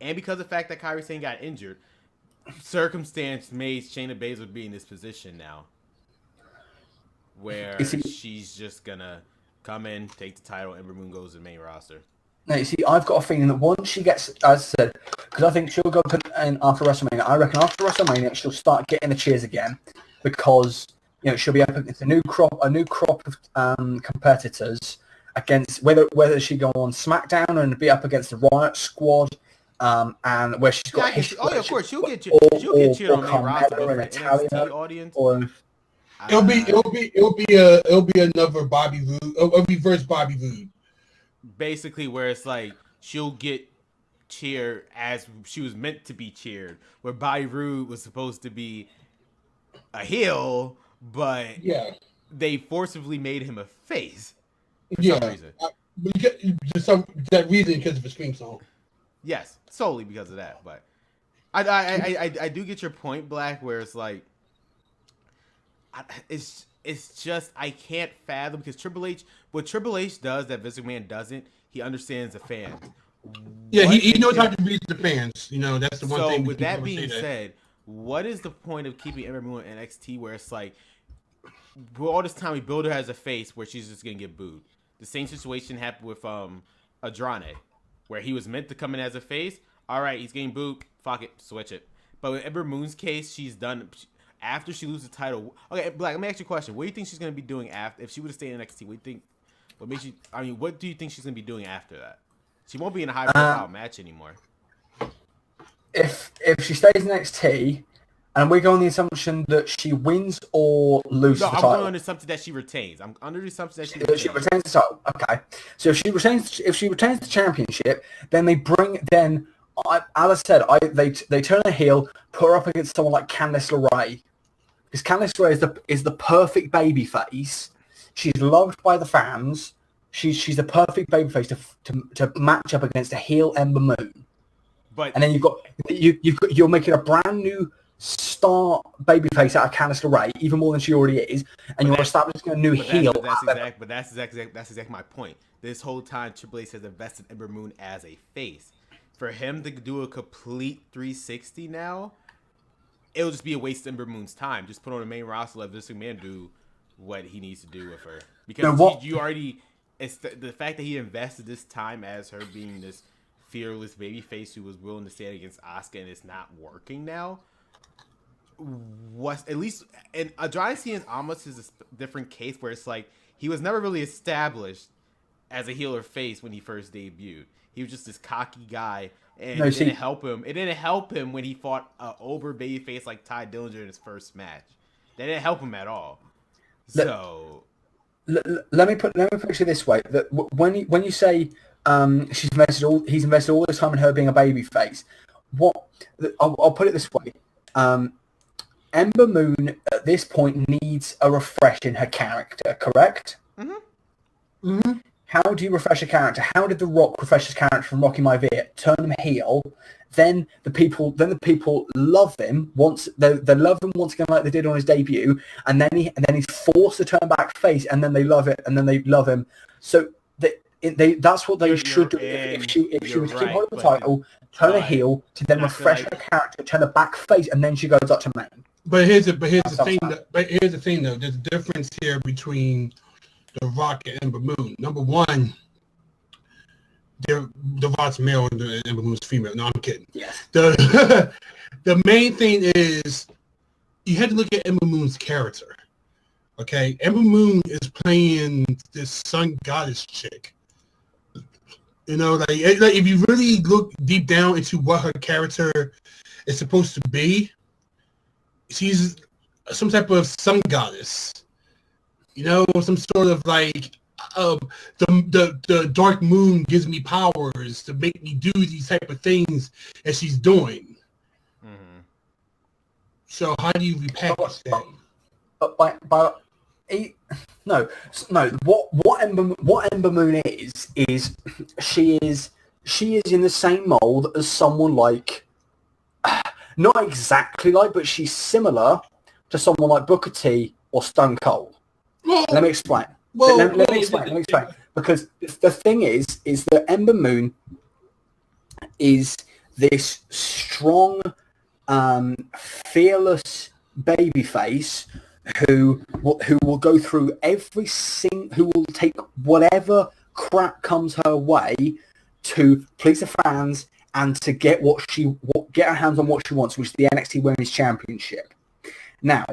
Speaker 1: and because of the fact that Kairi Sane got injured, circumstance made Shayna Baszler be in this position now, where she's just gonna come in, take the title, Ember Moon goes to the main roster.
Speaker 2: No, you see, I've got a feeling that once she gets, as I said, because I think she'll go in after WrestleMania. I reckon after WrestleMania she'll start getting the cheers again, because she'll be up against a new crop of competitors against whether she go on Smackdown and be up against the Riot Squad, and where she's got history.
Speaker 1: Oh yeah, of course she'll get cheered on the main roster, but for an NXT audience.
Speaker 3: It'll be another Bobby Roode, a reverse Bobby Roode.
Speaker 1: Basically, where it's like she'll get cheered as she was meant to be cheered, where Bobby Roode was supposed to be a heel, but they forcibly made him a face for some reason. That
Speaker 3: reason because of a scream song.
Speaker 1: Yes, solely because of that. But I do get your point, Black, where it's like it's just I can't fathom, because what Triple H does that Vince McMahon doesn't, he understands the fans.
Speaker 3: Yeah, he knows how to read the fans. That's the one thing.
Speaker 1: So with that being said, what is the point of keeping Ember Moon in NXT, where it's like, all this time we build her as a face where she's just gonna get booed? The same situation happened with Andrade, where he was meant to come in as a face. All right, he's getting booed. Fuck it, switch it. But with Ember Moon's case, she's done. After she loses the title, okay, Black, let me ask you a question. What do you think she's going to be doing after, if she would have stayed in NXT? What do you think she's going to be doing after that? She won't be in a high-profile match anymore.
Speaker 2: If she stays in NXT, and we go on the assumption that she wins or loses the title.
Speaker 1: No, I'm going on the assumption that she retains. I'm under the assumption that
Speaker 2: she retains the title. Okay. So if she retains the championship, then Alice said, they turn her heel, put her up against someone like Candice LeRae. Because Candice LeRae is the perfect baby face. She's loved by the fans. She's the perfect baby face to match up against a heel Ember Moon. And then you're making a brand new star baby face out of Candice LeRae, even more than she already is, and you're establishing a new heel.
Speaker 1: That's exactly my point. This whole time, Triple H has invested Ember Moon as a face. For him to do a complete 360 now, it'll just be a waste of Ember Moon's time. Just put on the main roster, let Vince McMahon do what he needs to do with her. Because it's the fact that he invested this time as her being this fearless babyface who was willing to stand against Asuka, and it's not working now. At least, and Andrade Cien almost is a different case, where it's like he was never really established as a heel or face when he first debuted. He was just this cocky guy, and it didn't help him. It didn't help him when he fought an over babyface like Ty Dillinger in his first match. That didn't help him at all. So
Speaker 2: let me put it this way: that when you say he's invested all this time in her being a babyface, I'll put it this way: Ember Moon at this point needs a refresh in her character. Correct?
Speaker 3: Mm-hmm. Mm-hmm.
Speaker 2: How do you refresh a character? How did The Rock refresh his character from Rocky Maivia? Turn him heel. Then the people love him once. They love him once again, like they did on his debut. And then he's forced to turn back face, and then they love it, and then they love him. So that's what they should do. If she was to keep hold of the title, turn her heel to then refresh her character, turn her back face, and then she goes up to main.
Speaker 3: But here's the thing though. There's a difference here between The Rock and Ember Moon. Number one, The Rock's male and the Ember Moon's female. No, I'm kidding.
Speaker 2: Yes.
Speaker 3: The main thing is you had to look at Ember Moon's character. Okay, Ember Moon is playing this sun goddess chick. Like if you really look deep down into what her character is supposed to be, she's some type of sun goddess. Some sort of like the dark moon gives me powers to make me do these type of things that she's doing. Mm-hmm. So how do you repackage that? What Ember Moon is she is in the same mold as someone like, not exactly like, but she's similar to someone like Booker T or Stone Cold. Let me explain. Let me explain. Because the thing is that Ember Moon is this strong,
Speaker 2: fearless babyface who will go through who will take whatever crap comes her way to please the fans and to get get her hands on what she wants, which is the NXT Women's Championship. Now,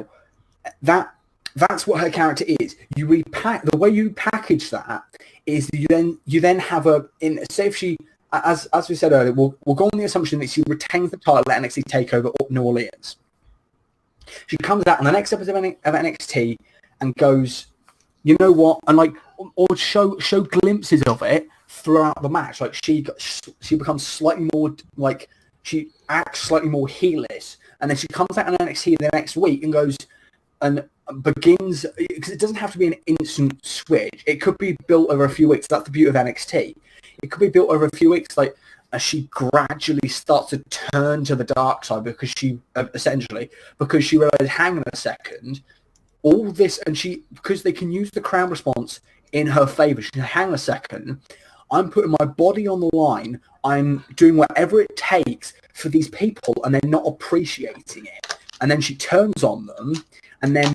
Speaker 2: that's what her character is. The way you package that is you then have say if she, as we said earlier, we'll go on the assumption that she retains the title at NXT TakeOver New Orleans. She comes out on the next episode of NXT and goes, you know what, and or show glimpses of it throughout the match. Like she becomes slightly more she acts slightly more heelish, and then she comes out on NXT the next week and goes and begins, because it doesn't have to be an instant switch. It could be built over a few weeks. That's the beauty of NXT. It could be built over a few weeks, as she gradually starts to turn to the dark side because she realized, hang on a second, all this, and because they can use the crowd response in her favor. She said, hang on a second, I'm putting my body on the line. I'm doing whatever it takes for these people, and they're not appreciating it. And then she turns on them, and then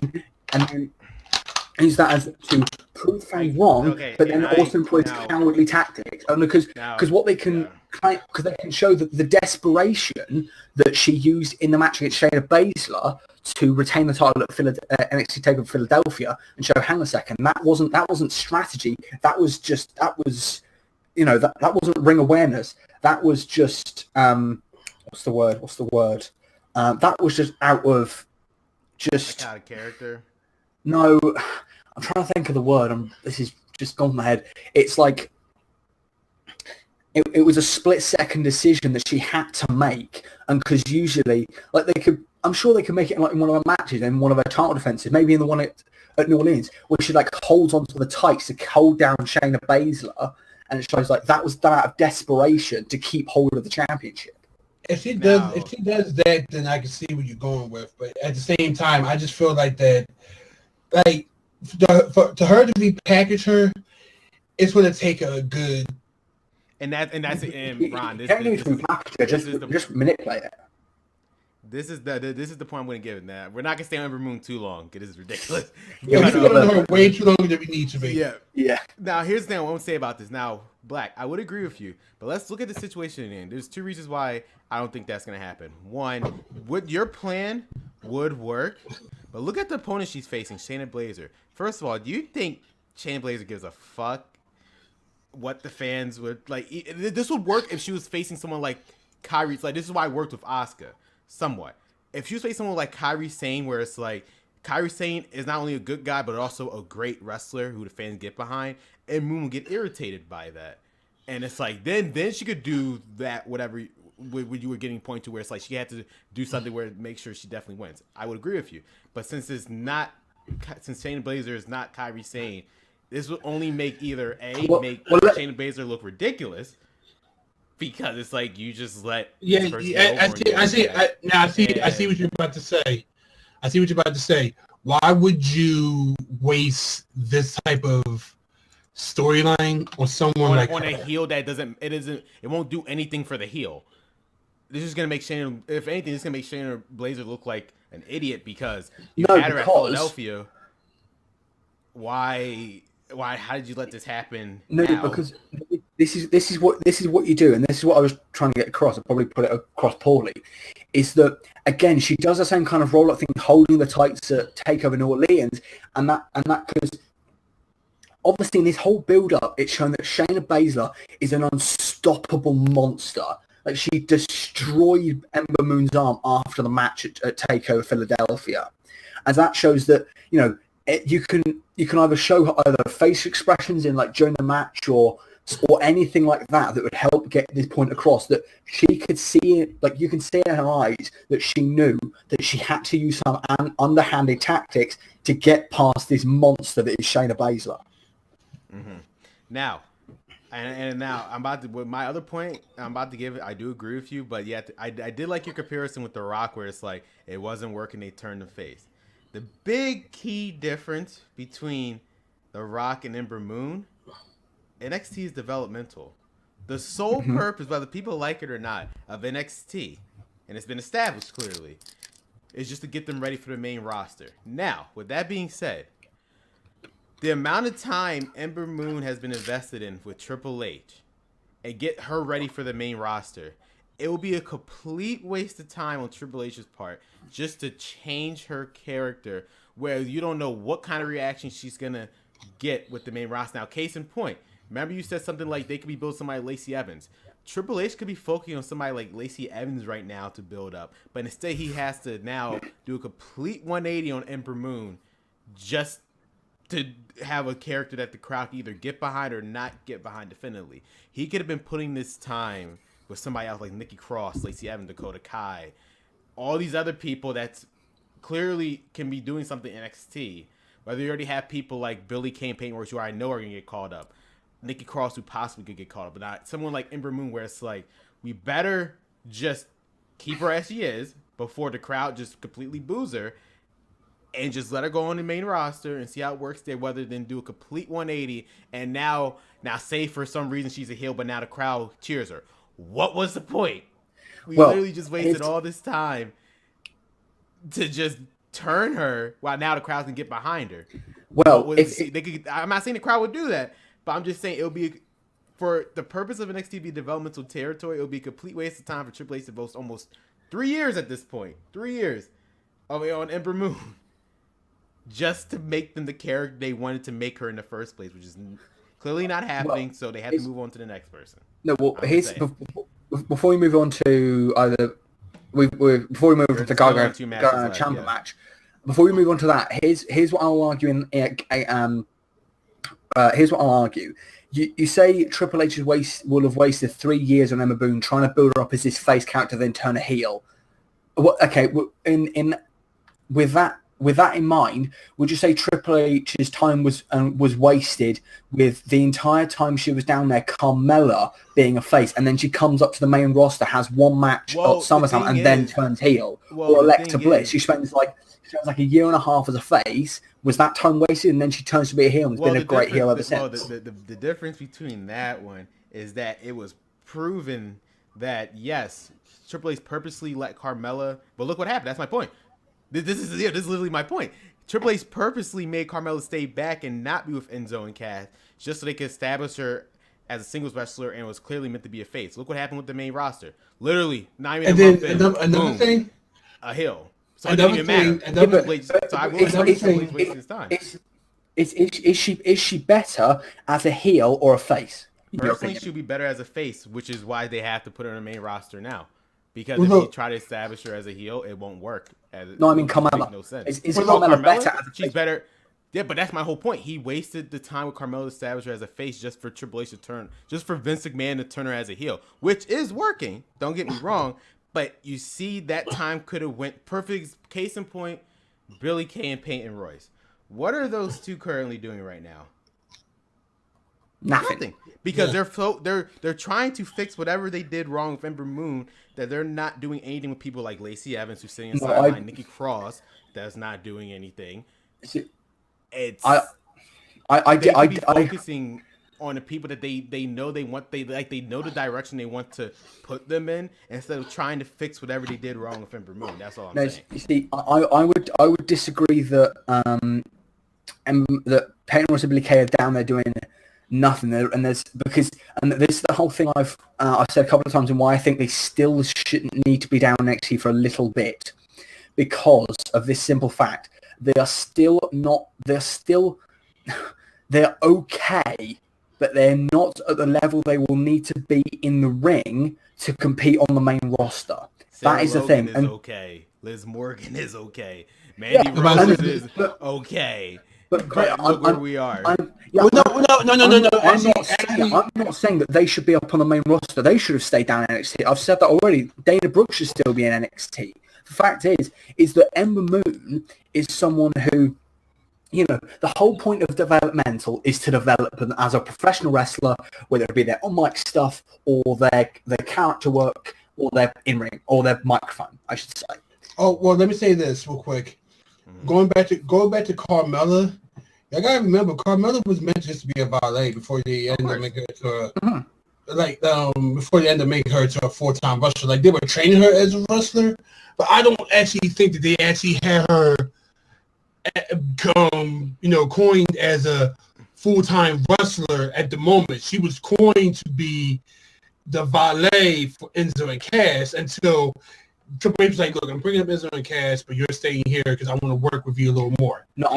Speaker 2: use that as to prove things wrong, but then also employs cowardly tactics. And because what they can, because they can show that the desperation that she used in the match against Shayna Baszler to retain the title at NXT TakeOver Philadelphia, and show, hang on a second, that wasn't strategy. That wasn't ring awareness. That was just what's the word? That was just out of
Speaker 1: character.
Speaker 2: No, I'm trying to think of the word. This is just gone my head. It's like it was a split-second decision that she had to make, and because usually, I'm sure they could make it in one of her matches, in one of her title defenses, maybe in the one at New Orleans, where she holds onto the tights to hold down Shayna Baszler, and it shows that was done out of desperation to keep hold of the championship.
Speaker 3: If she does that, then I can see what you're going with. But at the same time, I just feel like that, to her to repackage her, it's going to take a good.
Speaker 1: And Ron,
Speaker 2: just manipulate it.
Speaker 1: This is the point I'm going to give it. Now we're not going to stay on Ember Moon too long. It is ridiculous.
Speaker 3: Yeah, we've been on her way too long than we need to be.
Speaker 1: Yeah. Now here's the thing I won't say about this. Now, Black, I would agree with you, but let's look at the situation in. There's two reasons why I don't think that's going to happen. One, your plan would work, but look at the opponent she's facing, Shayna Baszler. First of all, do you think Shayna Baszler gives a fuck what the fans would like? This would work if she was facing someone like Kairi. This is why I worked with Asuka somewhat. If she was facing someone like Kairi Sane, where it's Kairi Sane is not only a good guy, but also a great wrestler who the fans get behind, and Moon would get irritated by that. And it's then she could do that, whatever you were getting point to, where it's she had to do something where it makes sure she definitely wins. I would agree with you. But since Shayna Baszler is not Kairi Sane, this will only make either Shayna Baszler look ridiculous, because it's you just let this person
Speaker 3: I see what you're about to say. I see what you're about to say. Why would you waste this type of storyline on someone
Speaker 1: on a heel that it won't do anything for the heel? This is gonna make Shayna, if anything, this is gonna make Shayna Baszler look like an idiot, because you had her at Philadelphia. Why? How did you let this happen?
Speaker 2: No,
Speaker 1: now?
Speaker 2: Because this is what you do, and this is what I was trying to get across. I probably put it across poorly. Is that again? She does the same kind of roll-up thing, holding the tights at TakeOver New Orleans, and that because obviously in this whole build-up, it's shown that Shayna Baszler is an unstoppable monster. She destroyed Ember Moon's arm after the match at TakeOver Philadelphia, as that shows that you can either show either face expressions in during the match or anything like that would help get this point across, that she could see it, you can see in her eyes that she knew that she had to use some underhanded tactics to get past this monster that is Shayna Baszler.
Speaker 1: Mm-hmm. Now, and now I'm about to, with my other point I'm about to give it, I do agree with you, but yeah, I did like your comparison with The Rock, where it's it wasn't working, they turned the face. The big key difference between The Rock and Ember Moon, NXT is developmental. The sole purpose, whether people like it or not, of NXT and it's been established clearly. It's just to get them ready for the main roster. Now, with that being said, the amount of time Ember Moon has been invested in with Triple H and get her ready for the main roster, it will be a complete waste of time on Triple H's part just to change her character where you don't know what kind of reaction she's going to get with the main roster. Now, case in point, remember you said something like they could be building somebody like Lacey Evans. Triple H could be focusing on somebody like Lacey Evans right now to build up, but instead he has to now do a complete 180 on Ember Moon just to have a character that the crowd can either get behind or not get behind definitively. He could have been putting this time with somebody else like Nikki Cross, Lacey Evans, Dakota Kai, all these other people that clearly can be doing something in NXT. Whether you already have people like Billy Kay and Peyton Royce who I know are going to get called up, Nikki Cross who possibly could get called up, but not someone like Ember Moon where it's like, we better just keep her as she is before the crowd just completely boos her and just let her go on the main roster and see how it works there, rather than do a complete 180 and now say for some reason she's a heel, but now the crowd cheers her. What was the point? We literally just wasted all this time to just turn her while now the crowd can get behind her.
Speaker 2: Well,
Speaker 1: I'm not saying the crowd would do that, but I'm just saying it'll be, for the purpose of NXT be developmental territory, it'll be a complete waste of time for Triple H to boast almost 3 years at this point. 3 years on Ember Moon. Just to make them the character they wanted to make her in the first place, which is clearly not happening, so they have to move on to the next person.
Speaker 2: No, well, before we move on to before we move on to the Gargano Ciampa match, before we move on to that, here's what I'll argue. Here's what I'll argue. You say Triple H will have wasted 3 years on Emma Boone trying to build her up as this face character, then turn a heel. Okay, with that in mind, would you say Triple H's time was wasted with the entire time she was down there, Carmella being a face, and then she comes up to the main roster, has one match at SummerSlam, and then turns heel? Or Alexa Bliss, she spends like a year and a half as a face. Was that time wasted, and then she turns to be a heel and has been a great heel ever since?
Speaker 1: The difference between that one is that it was proven that, yes, Triple H purposely let Carmella, but look what happened. That's my point. This is literally my point. Triple H purposely made Carmella stay back and not be with Enzo and Cass just so they could establish her as a singles wrestler and was clearly meant to be a face. Look what happened with the main roster. Literally, not even
Speaker 3: another thing,
Speaker 1: a heel. So it doesn't even matter.
Speaker 2: Is she better as a heel or a face?
Speaker 1: Personally, she'll be better as a face, which is why they have to put her on the main roster now. Because if you try to establish her as a heel, it won't work.
Speaker 2: Carmella.
Speaker 1: No sense.
Speaker 2: Is Carmella better as a face?
Speaker 1: She's better. Yeah, but that's my whole point. He wasted the time with Carmella to establish her as a face just for Triple H to turn, just for Vince McMahon to turn her as a heel, which is working. Don't get me wrong. But you see, that time could have went perfect. Case in point, Billy Kay and Peyton Royce. What are those two currently doing right now?
Speaker 2: Nothing.
Speaker 1: Because they're trying to fix whatever they did wrong with Ember Moon, that they're not doing anything with people like Lacey Evans, who's sitting inside behind Nikki Cross, that's not doing anything. It's focusing on the people that they know they want, they know the direction they want to put them in, instead of trying to fix whatever they did wrong with Ember Moon. That's all I'm saying.
Speaker 2: You see, I would disagree that that Peyton Royce and Billy Kay are down there doing nothing, and this is the whole thing I've said a couple of times, and why I think they still shouldn't need to be down next year for a little bit, because of this simple fact: they're okay, but they're not at the level they will need to be in the ring to compete on the main roster. That is the thing.
Speaker 1: And okay, Liz Morgan is okay. Mandy Rose is okay. But look where we are.
Speaker 3: No.
Speaker 2: I'm not saying that they should be up on the main roster. They should have stayed down in NXT. I've said that already. Dana Brooks should still be in NXT. The fact is that Ember Moon is someone who, the whole point of developmental is to develop them as a professional wrestler, whether it be their on-mic stuff or their character work or their in-ring or their microphone, I should say.
Speaker 3: Oh, well, let me say this real quick. Going back to Carmella, I gotta remember Carmella was meant just to be a valet before they ended up making it to her. like before they ended up making her to a full-time wrestler. Like they were training her as a wrestler, but I don't actually think that they actually had her coined as a full-time wrestler at the moment. She was coined to be the valet for Enzo and Cass until Triple H was like, look, I'm bringing up Enzo and Cass, but you're staying here because I want to work with you a little more.
Speaker 2: No,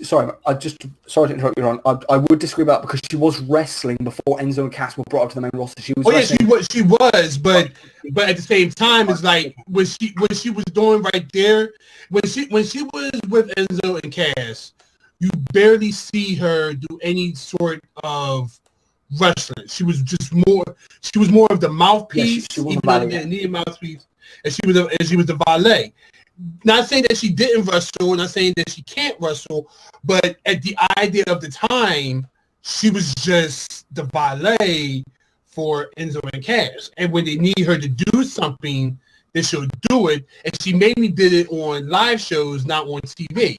Speaker 2: sorry to interrupt you, Ron. I would disagree about that because she was wrestling before Enzo and Cass were brought up to the main roster. She was
Speaker 3: she was, but at the same time, it's like what she was doing right there, when she was with Enzo and Cass, you barely see her do any sort of wrestling. She was more of the mouthpiece, even though they didn't need a mouthpiece, and she was the valet. Not saying that she didn't wrestle, not saying that she can't wrestle, but at the idea of the time, she was just the valet for Enzo and Cass. And when they need her to do something, then she'll do it. And she mainly did it on live shows, not on TV.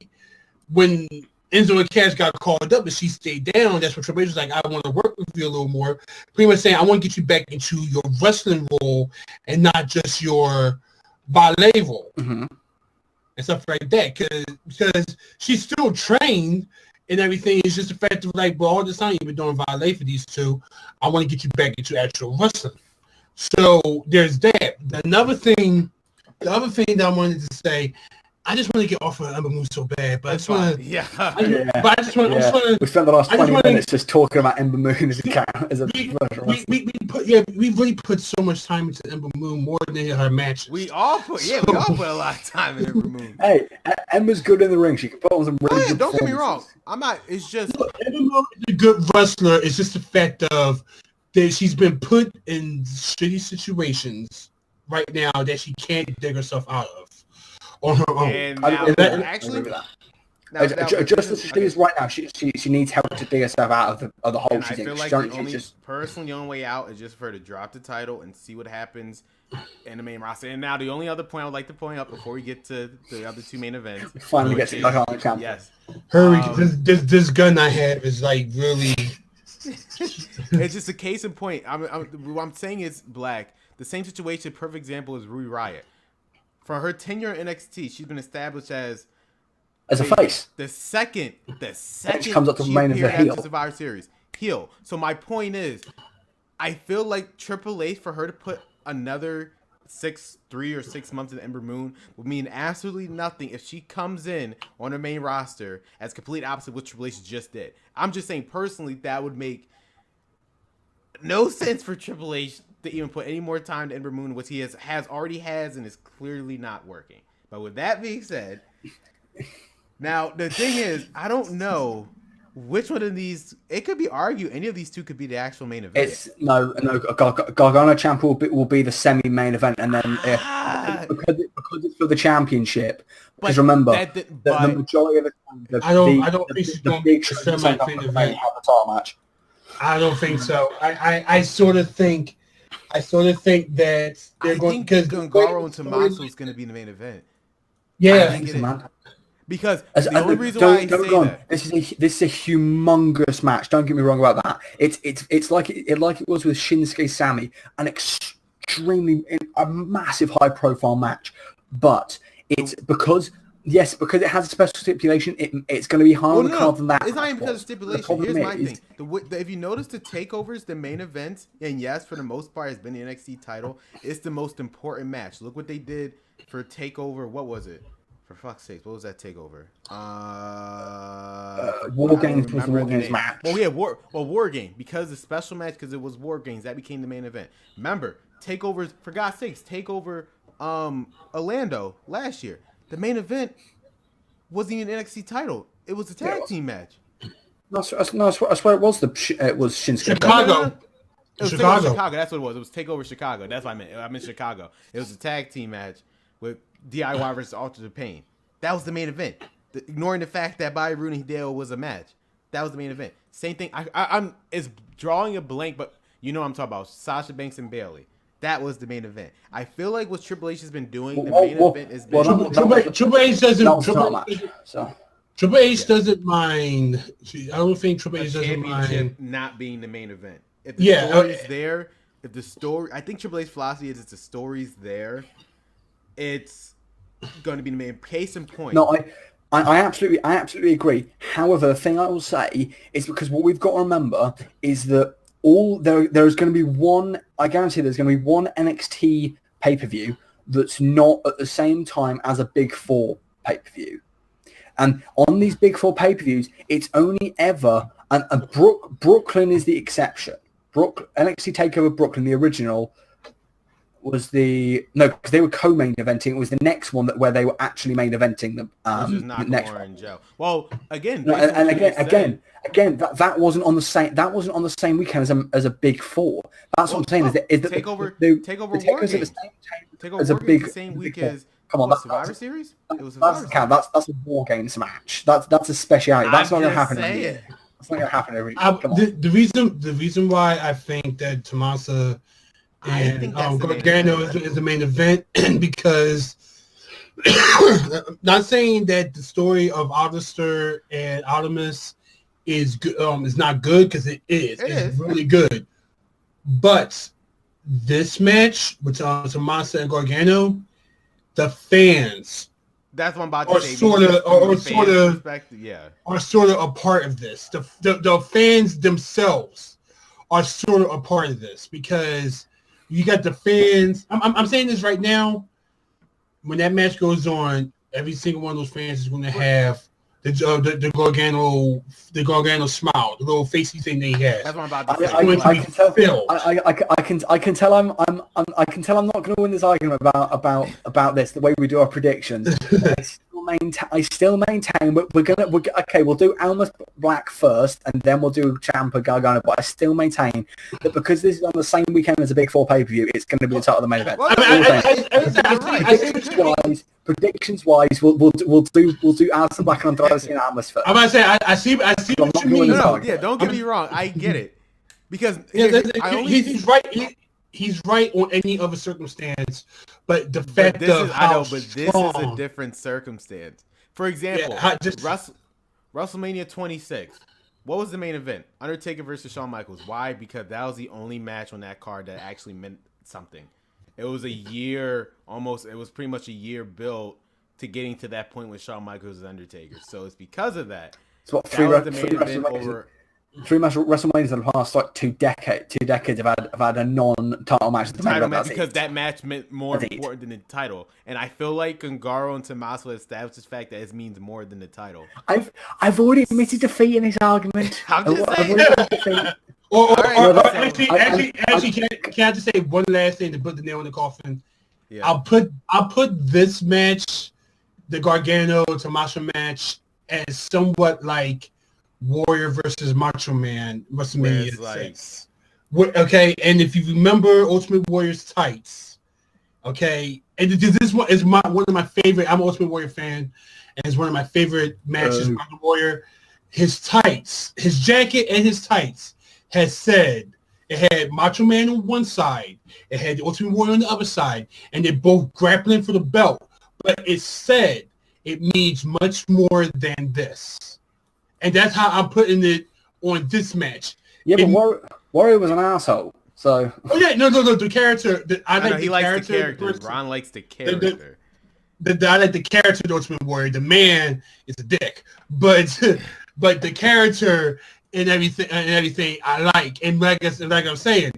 Speaker 3: When Enzo and Cass got called up and she stayed down, that's when Triple H was like, I want to work with you a little more. Pretty much saying, I want to get you back into your wrestling role and not just your valet role.
Speaker 2: Mm-hmm.
Speaker 3: And stuff like that. Because she's still trained and everything. It's just the fact of like, well, all this time you've been doing valet for these two. I want to get you back into actual wrestling. So there's that. The other thing that I wanted to say, I just want to get off of Ember Moon so bad, but I just want to.
Speaker 1: Yeah.
Speaker 3: But I just want to.
Speaker 2: We spent the last 20 minutes just talking about Ember Moon as a character.
Speaker 3: We really put so much time into Ember Moon, more than her matches.
Speaker 1: We all put a lot of time in Ember Moon.
Speaker 2: Hey, Ember's good in the ring. She can put on some really good
Speaker 1: don't get me wrong. I'm not. It's just
Speaker 3: Ember Moon is a good wrestler. It's just the fact of that she's been put in shitty situations right now that she can't dig herself out of on her own.
Speaker 1: And now,
Speaker 2: just as she is right now, she needs help to dig herself out of the hole.
Speaker 1: I feel like the only way out is just for her to drop the title and see what happens in the main roster. And now the only other point I would like to point out before we get to the other two main events,
Speaker 2: finally get to on the champ.
Speaker 1: Yes,
Speaker 3: hurry! This gun I have is like really.
Speaker 1: It's just a case in point. What I'm saying is, Black. The same situation. Perfect example is Ruby Riott. For her tenure in NXT, she's been established as
Speaker 2: a face.
Speaker 1: The second
Speaker 2: she comes up to main event heel.
Speaker 1: Survivor Series heel. So my point is, I feel like Triple H, for her to put another 3 or 6 months in Ember Moon would mean absolutely nothing if she comes in on her main roster as complete opposite of what Triple H just did. I'm just saying personally that would make no sense for Triple H to even put any more time to Ember Moon, which he already has and is clearly not working. But with that being said, now the thing is, I don't know which one of these. It could be argued any of these two could be the actual main event.
Speaker 2: It's no. Gargano champ will be the semi-main event, and then because it's for the championship. Because remember, the majority of the time,
Speaker 3: I don't think she's going to be the semi-main event.
Speaker 2: Match.
Speaker 3: I don't think so. I sort of think that they're going because
Speaker 1: Garo and Tommaso is going to be in the main event.
Speaker 3: Yeah,
Speaker 2: I think so, man.
Speaker 1: Because the only reason why I say that
Speaker 2: this is a humongous match. Don't get me wrong about that. It's like it was with Shinsuke Sami, a massive high profile match. But it's because it has a special stipulation. It's going to be harder on the card than that.
Speaker 1: It's not even because of stipulation. Here's my thing. If you notice, the takeovers, the main events, and yes, for the most part, has been the NXT title. It's the most important match. Look what they did for takeover. What was it? For fuck's sake, what was that takeover?
Speaker 2: War Games was the War Games match.
Speaker 1: Oh yeah, War Game, because the special match, because it was War Games, that became the main event. Remember, takeovers, for God's sakes, takeover Orlando last year. The main event wasn't even an NXT title. It was a tag team match.
Speaker 2: No, I swear it was Shinsuke.
Speaker 3: Chicago.
Speaker 1: It was Chicago. That's what it was. It was Takeover Chicago. That's what I meant. I meant Chicago. It was a tag team match with DIY versus Ultra Pain. That was the main event. Ignoring the fact that Bobby Roode and Hideo was a match. That was the main event. Same thing. I'm it's drawing a blank, but you know what I'm talking about. Sasha Banks and Bayley. That was the main event. I feel like what Triple H has been doing, the main event has been...
Speaker 3: Triple H doesn't... Triple H doesn't mind... I don't think Triple H doesn't mind...
Speaker 1: not being the main event. If the story is there, I think Triple H's philosophy is if the story's there, it's going to be the main case in point.
Speaker 2: No, I absolutely agree. However, the thing I will say is because what we've got to remember is that there's going to be one. I guarantee there's going to be one NXT pay-per-view that's not at the same time as a Big Four pay-per-view. And on these Big Four pay-per-views, it's only ever and Brooklyn is the exception. NXT TakeOver Brooklyn, the original, was because they were co-main eventing. It was the next one where they were actually main eventing them.
Speaker 1: Which is Nakamura and Joe. Well, again, that wasn't on the same. That wasn't on the same weekend as a Big Four. That's what I'm saying. Is that Takeover War Games. Takeover
Speaker 2: as a
Speaker 1: War
Speaker 2: big
Speaker 1: the same week as Survivor Series. It was
Speaker 2: That's a War Games match. That's a speciality. That's not going to happen every year. That's not going to happen every year.
Speaker 3: The reason why I think that Tommaso and Gargano is the main event because not saying that the story of Alistair and Artemis is not good because it is. It's really good. But this match with Tommaso and Gargano, the fans
Speaker 1: that's what I'm about to say.
Speaker 3: Are sort of a part of this. The fans themselves are sort of a part of this because you got the fans. I'm saying this right now. When that match goes on, every single one of those fans is going to have the Gargano smile, the little facey thing they have.
Speaker 1: That's what I'm about to say.
Speaker 2: I can tell I'm not going to win this argument about this the way we do our predictions. I still maintain we'll do Almas Black first and then we'll do Ciampa Gargano, but I still maintain that because this is on the same weekend as a Big Four pay-per-view, it's going to be the title of the main event. Predictions wise, we'll do Almas Black and Andrade and Almas first.
Speaker 3: I'm going to say I see what you mean.
Speaker 1: Don't get me wrong, I get it because
Speaker 3: he's right. He's right on any other circumstance, but the fact of how
Speaker 1: this is a different circumstance. For example, WrestleMania 26. What was the main event? Undertaker versus Shawn Michaels. Why? Because that was the only match on that card that actually meant something. It was a year, almost. It was pretty much a year built to getting to that point with Shawn Michaels and Undertaker. So it's because of that.
Speaker 2: So three match WrestleManias in the past like two decades have had a non-title match.
Speaker 1: Because that match meant more important than the title, and I feel like Gargano and Tommaso established the fact that it means more than the title.
Speaker 2: I've already admitted defeat in this argument.
Speaker 1: I'm just saying.
Speaker 3: Actually, can I just say one last thing to put the nail in the coffin?
Speaker 1: Yeah.
Speaker 3: I'll put this match, the Gargano Tommaso match, as somewhat like Warrior versus Macho Man WrestleMania 6. Okay, and if you remember Ultimate Warrior's tights, okay, and this one is one of my favorite. I'm an Ultimate Warrior fan, and it's one of my favorite matches by the Warrior. His tights, his jacket, and his tights has said it had Macho Man on one side, it had the Ultimate Warrior on the other side, and they're both grappling for the belt. But it said it means much more than this. And that's how I'm putting it on this match.
Speaker 2: Yeah, but Warrior was an asshole. So.
Speaker 3: Oh yeah, no. The character.
Speaker 1: He likes the character. Ron likes the character.
Speaker 3: I like the character of the Ultimate Warrior. The man is a dick, but the character and everything I like. And like I'm saying,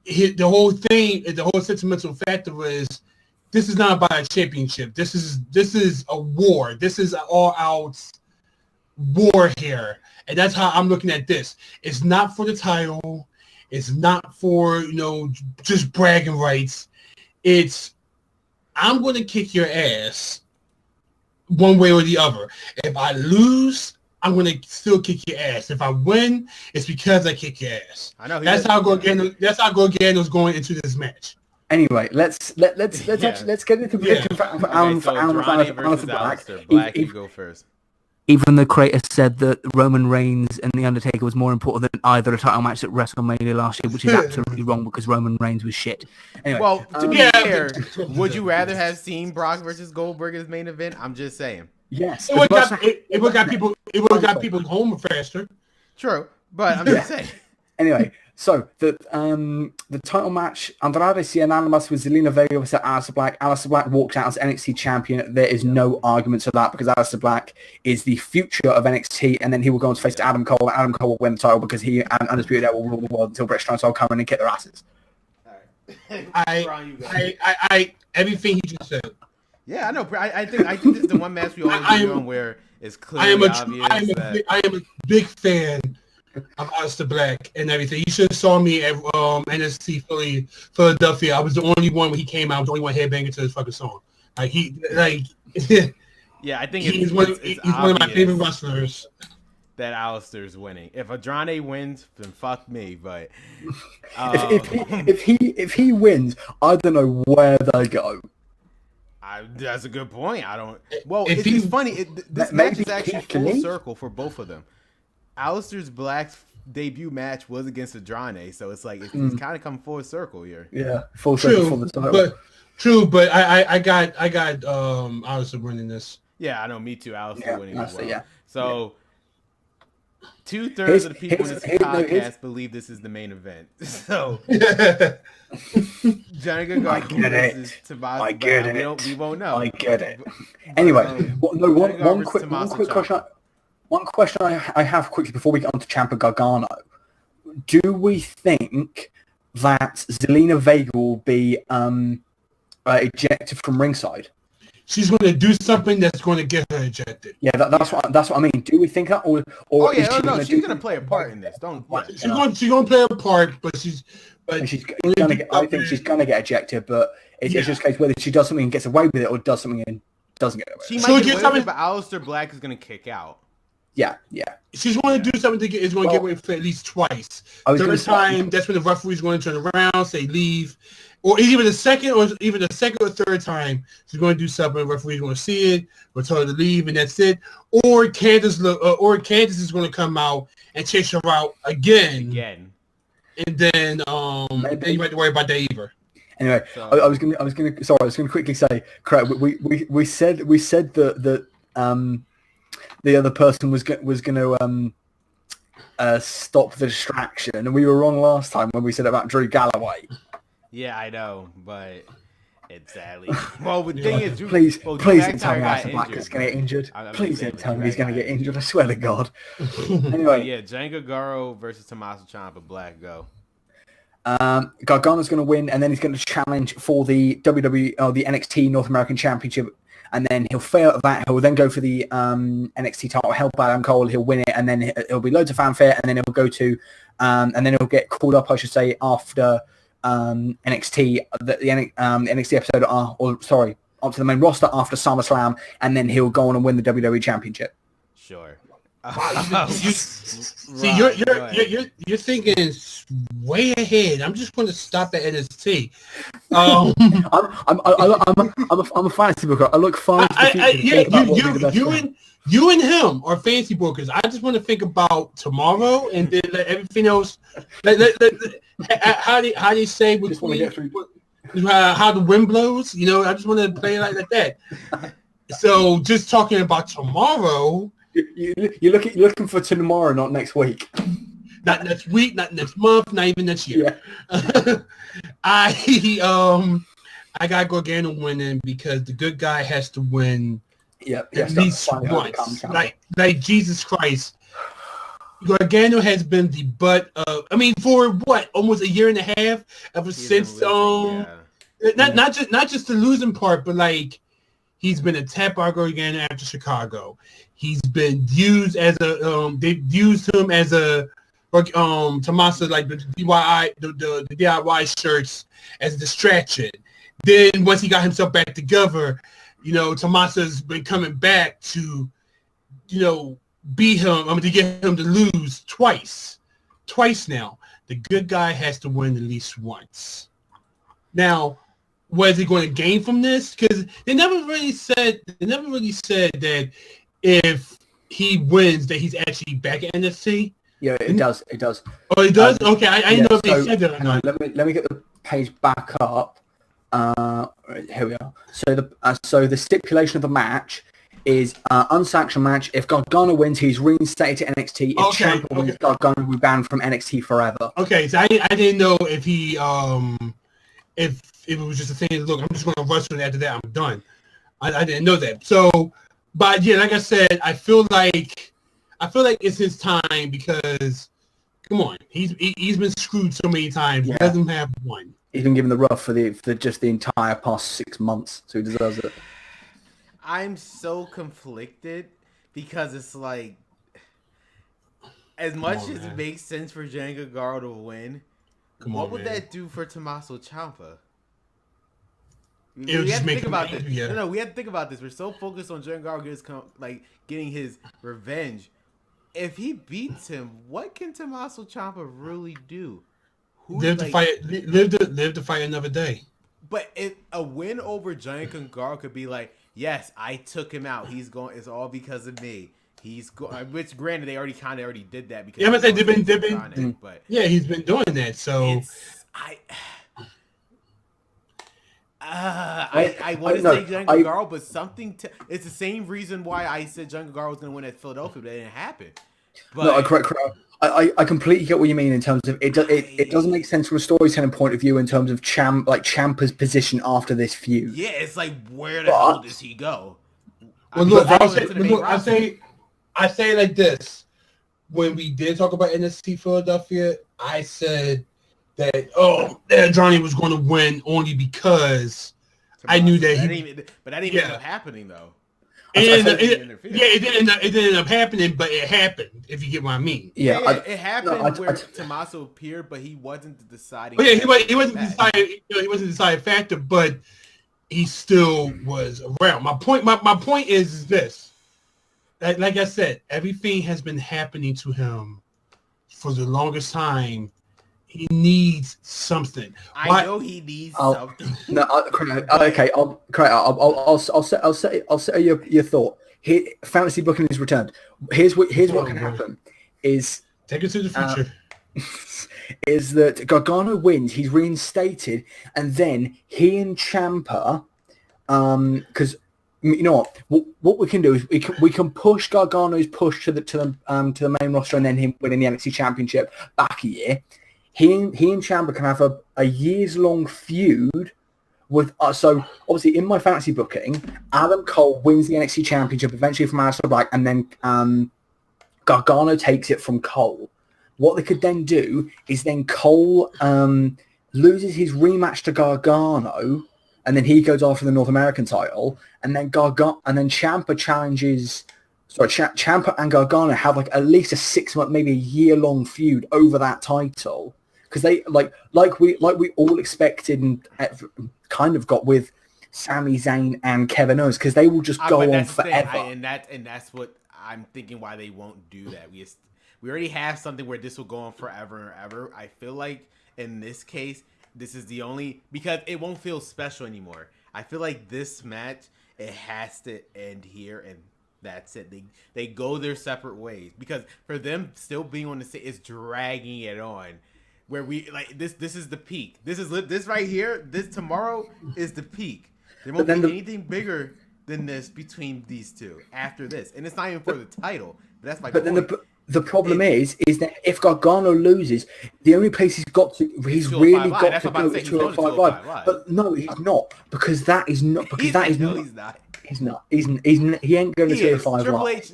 Speaker 3: the whole sentimental factor is this is not about a championship. This is a war. This is an all-out war here, and that's how I'm looking at this. It's not for the title. It's not for just bragging rights. It's I'm going to kick your ass one way or the other. If I lose, I'm going to still kick your ass. If I win, it's because I kick your ass.
Speaker 1: I know.
Speaker 3: That's how Gargano's going into this match.
Speaker 2: Anyway, let's get into prediction for Alan versus
Speaker 1: Black. You go first.
Speaker 2: Even the creator said that Roman Reigns and The Undertaker was more important than either a title match at WrestleMania last year, which is absolutely wrong because Roman Reigns was shit. Anyway,
Speaker 1: well, to be fair, would you rather have seen Brock versus Goldberg as main event? I'm just saying.
Speaker 2: Yes.
Speaker 3: It would have got people home faster.
Speaker 1: True, but I'm just saying.
Speaker 2: Anyway, So the title match, Andrade Cien Almas with Zelina Vega versus Aleister Black. Aleister Black walked out as NXT champion. There is no argument to that because Aleister Black is the future of NXT, and then he will go on to face Adam Cole. Adam Cole will win the title because he and Undisputed Era will rule the world until British Strong Style come in and kick their asses.
Speaker 3: I everything he just said.
Speaker 1: Yeah, I know. I think this is the one match we always agree on where it's clearly obvious.
Speaker 3: I am a big fan of Aleister Black and everything. You should have saw me at NXT Philadelphia. I was the only one when he came out. I was the only one headbanging to his fucking song.
Speaker 1: Yeah, I think
Speaker 3: he's one of my favorite wrestlers.
Speaker 1: That Aleister's winning. If Andrade wins, then fuck me. But
Speaker 2: if he wins, I don't know where they go.
Speaker 1: That's a good point. I don't. Well, it's funny. This match is actually full circle for both of them. Aleister's Black's debut match was against Andrade, so it's like it's kind of come full circle here.
Speaker 2: Yeah, full circle for the title.
Speaker 3: But I got Aleister winning this.
Speaker 1: Yeah, I know. Me too. Aleister winning as well.
Speaker 2: Yeah.
Speaker 1: So 2/3 of the people in this podcast believe this is the main event. So Johnny Gargano versus Tommaso.
Speaker 2: I get it.
Speaker 1: We won't know.
Speaker 2: I get it. Anyway, one quick question. One question I have quickly before we get on to Ciampa Gargano. Do we think that Zelina Vega will be ejected from ringside?
Speaker 3: She's going to do something that's going to get her ejected.
Speaker 2: Yeah, that's what I mean. Do we think that, or
Speaker 1: she's going to play a part in this.
Speaker 3: She's going to play a part, but I
Speaker 2: think she's going to get ejected, but it's just a case whether she does something and gets away with it, or does something and doesn't get away with it.
Speaker 1: She might get away with it, but Aleister Black is going to kick out.
Speaker 2: Yeah.
Speaker 3: She's going to do something to get away for at least twice. Third time, that's when the referee's going to turn around, say leave. Or even the second or third time, she's going to do something. The referee's going to see it, or tell her to leave, and that's it. Or Candice is going to come out and chase her out again. And then then you might have to worry about that either.
Speaker 2: Anyway, so, I was gonna quickly say, correct. We said that the other person was going to stop the distraction, and we were wrong last time when we said about Drew Galloway.
Speaker 1: Yeah, I know, but it's sadly. Well, the thing is,
Speaker 2: please don't tell me Aleister Black is going to get injured. Please don't tell me he's going to get injured. I swear to God. Anyway,
Speaker 1: yeah, Johnny Gargano versus Tommaso Ciampa. Black go.
Speaker 2: Gargano's going to win, and then he's going to challenge for the WWE, the NXT North American Championship, and then he'll fail at that. He'll then go for the NXT title, help Adam Cole. He'll win it, and then it'll be loads of fanfare, and then he'll go to, and then he'll get called up, I should say, after NXT, the NXT episode, up to the main roster after SummerSlam, and then he'll go on and win the WWE Championship.
Speaker 1: Sure.
Speaker 3: You're thinking way ahead. I'm just going to stop at NXT.
Speaker 2: I'm a fantasy booker. I look fine.
Speaker 3: You and him are fantasy bookers. I just want to think about tomorrow and then let everything else. How do you say how the wind blows? I just want to play like that. So just talking about tomorrow.
Speaker 2: You're looking for tomorrow, not next week.
Speaker 3: Not next week, not next month, not even next year. Yeah. I got Gargano winning because the good guy has to win. At least once. Like Jesus Christ. Gargano has been the butt of, for what, almost a year and a half ever since not just the losing part, but like he's been attacked by Gargano after Chicago. He's been used as a they've used him as a Tommaso, like the DIY shirts as a distraction. Then once he got himself back together, Tommaso's been coming back to, beat him. To get him to lose twice now. The good guy has to win at least once. Now, what is he going to gain from this? Because they never really said that if he wins that he's actually back at NXT.
Speaker 2: Yeah, it does.
Speaker 3: Oh, it does? Okay, I didn't know if they said that or not.
Speaker 2: Let me get the page back up. Here we are. So the stipulation of the match is unsanctioned match. If Gargano wins, he's reinstated to NXT. If Ciampa wins, Gargano will be banned from NXT forever.
Speaker 3: Okay, so I didn't know if he if it was just a thing. Look, I'm just going to wrestle, and after that, I'm done. I didn't know that. So, but yeah, like I said, I feel like it's his time because, come on, he's been screwed so many times.
Speaker 2: Yeah.
Speaker 3: He doesn't have one.
Speaker 2: He's been given the rough for just the entire past 6 months, so he deserves it.
Speaker 1: I'm so conflicted because it's like, as much as it makes sense for Giancarlo Gargano to win, what would that do for Tommaso Ciampa? We have to think about this.
Speaker 3: Yeah.
Speaker 1: No, we have to think about this. We're so focused on Giancarlo getting his revenge. If he beats him, what can Tommaso Ciampa really do?
Speaker 3: Live to fight another day.
Speaker 1: But a win over Giancarlo Gargano could be like, yes, I took him out. It's all because of me. Which granted they already did that because
Speaker 3: he's been doing that. So
Speaker 1: I want to say Giancarlo Gargano, but it's the same reason why I said Giancarlo Gargano was going to win at Philadelphia, but it didn't happen. But,
Speaker 2: no, correct. I completely get what you mean in terms of it doesn't make sense from a storytelling point of view in terms of Ciampa's position after this feud.
Speaker 1: Yeah, it's like, where the hell does he go?
Speaker 3: I say like this. When we did talk about NXT Philadelphia, I said that Johnny was going to win only because I knew that
Speaker 1: that didn't end up happening though.
Speaker 3: It didn't end up happening, but it happened. If you get what I mean.
Speaker 1: Yeah, it happened where Tommaso appeared, but he wasn't the deciding.
Speaker 3: He wasn't decided. He wasn't the deciding factor, but he still was around. My point is this. Like I said, everything has been happening to him for the longest time. He needs something.
Speaker 1: I know he needs something.
Speaker 2: No, okay. I'll set your thought. Here, fantasy booking is returned. Here's what can happen. Is
Speaker 3: take it to the future.
Speaker 2: Is that Gargano wins? He's reinstated, and then he and Ciampa, because you know what we can do is we can push Gargano's push to the main roster, and then him winning the NXT Championship back a year. He and Ciampa can have a years-long feud with so obviously in my fantasy booking, Adam Cole wins the NXT Championship eventually from Aleister Black, and then Gargano takes it from Cole. What they could then do is then Cole loses his rematch to Gargano, and then he goes after the North American title, and then Ciampa challenges. Sorry, Ciampa and Gargano have like at least a 6 month, maybe a year-long feud over that title. Because they like we all expected and kind of got with Sami Zayn and Kevin Owens, because they will just go on forever.
Speaker 1: And that's what I'm thinking why they won't do that. We already have something where this will go on forever and ever. I feel like in this case, this is the only, because it won't feel special anymore. I feel like this match, it has to end here, and that's it. They go their separate ways, because for them still being on the stage is dragging it on. Where we like this is the peak. This right here. This tomorrow is the peak. There won't be anything bigger than this between these two after this, and it's not even for the title. But that's my point.
Speaker 2: Then the problem is that if Gargano loses, the only place he's really got to go is 205 Live. But no, he's not, because that is not
Speaker 1: He's not.
Speaker 2: He's not. He ain't going to 205 Live.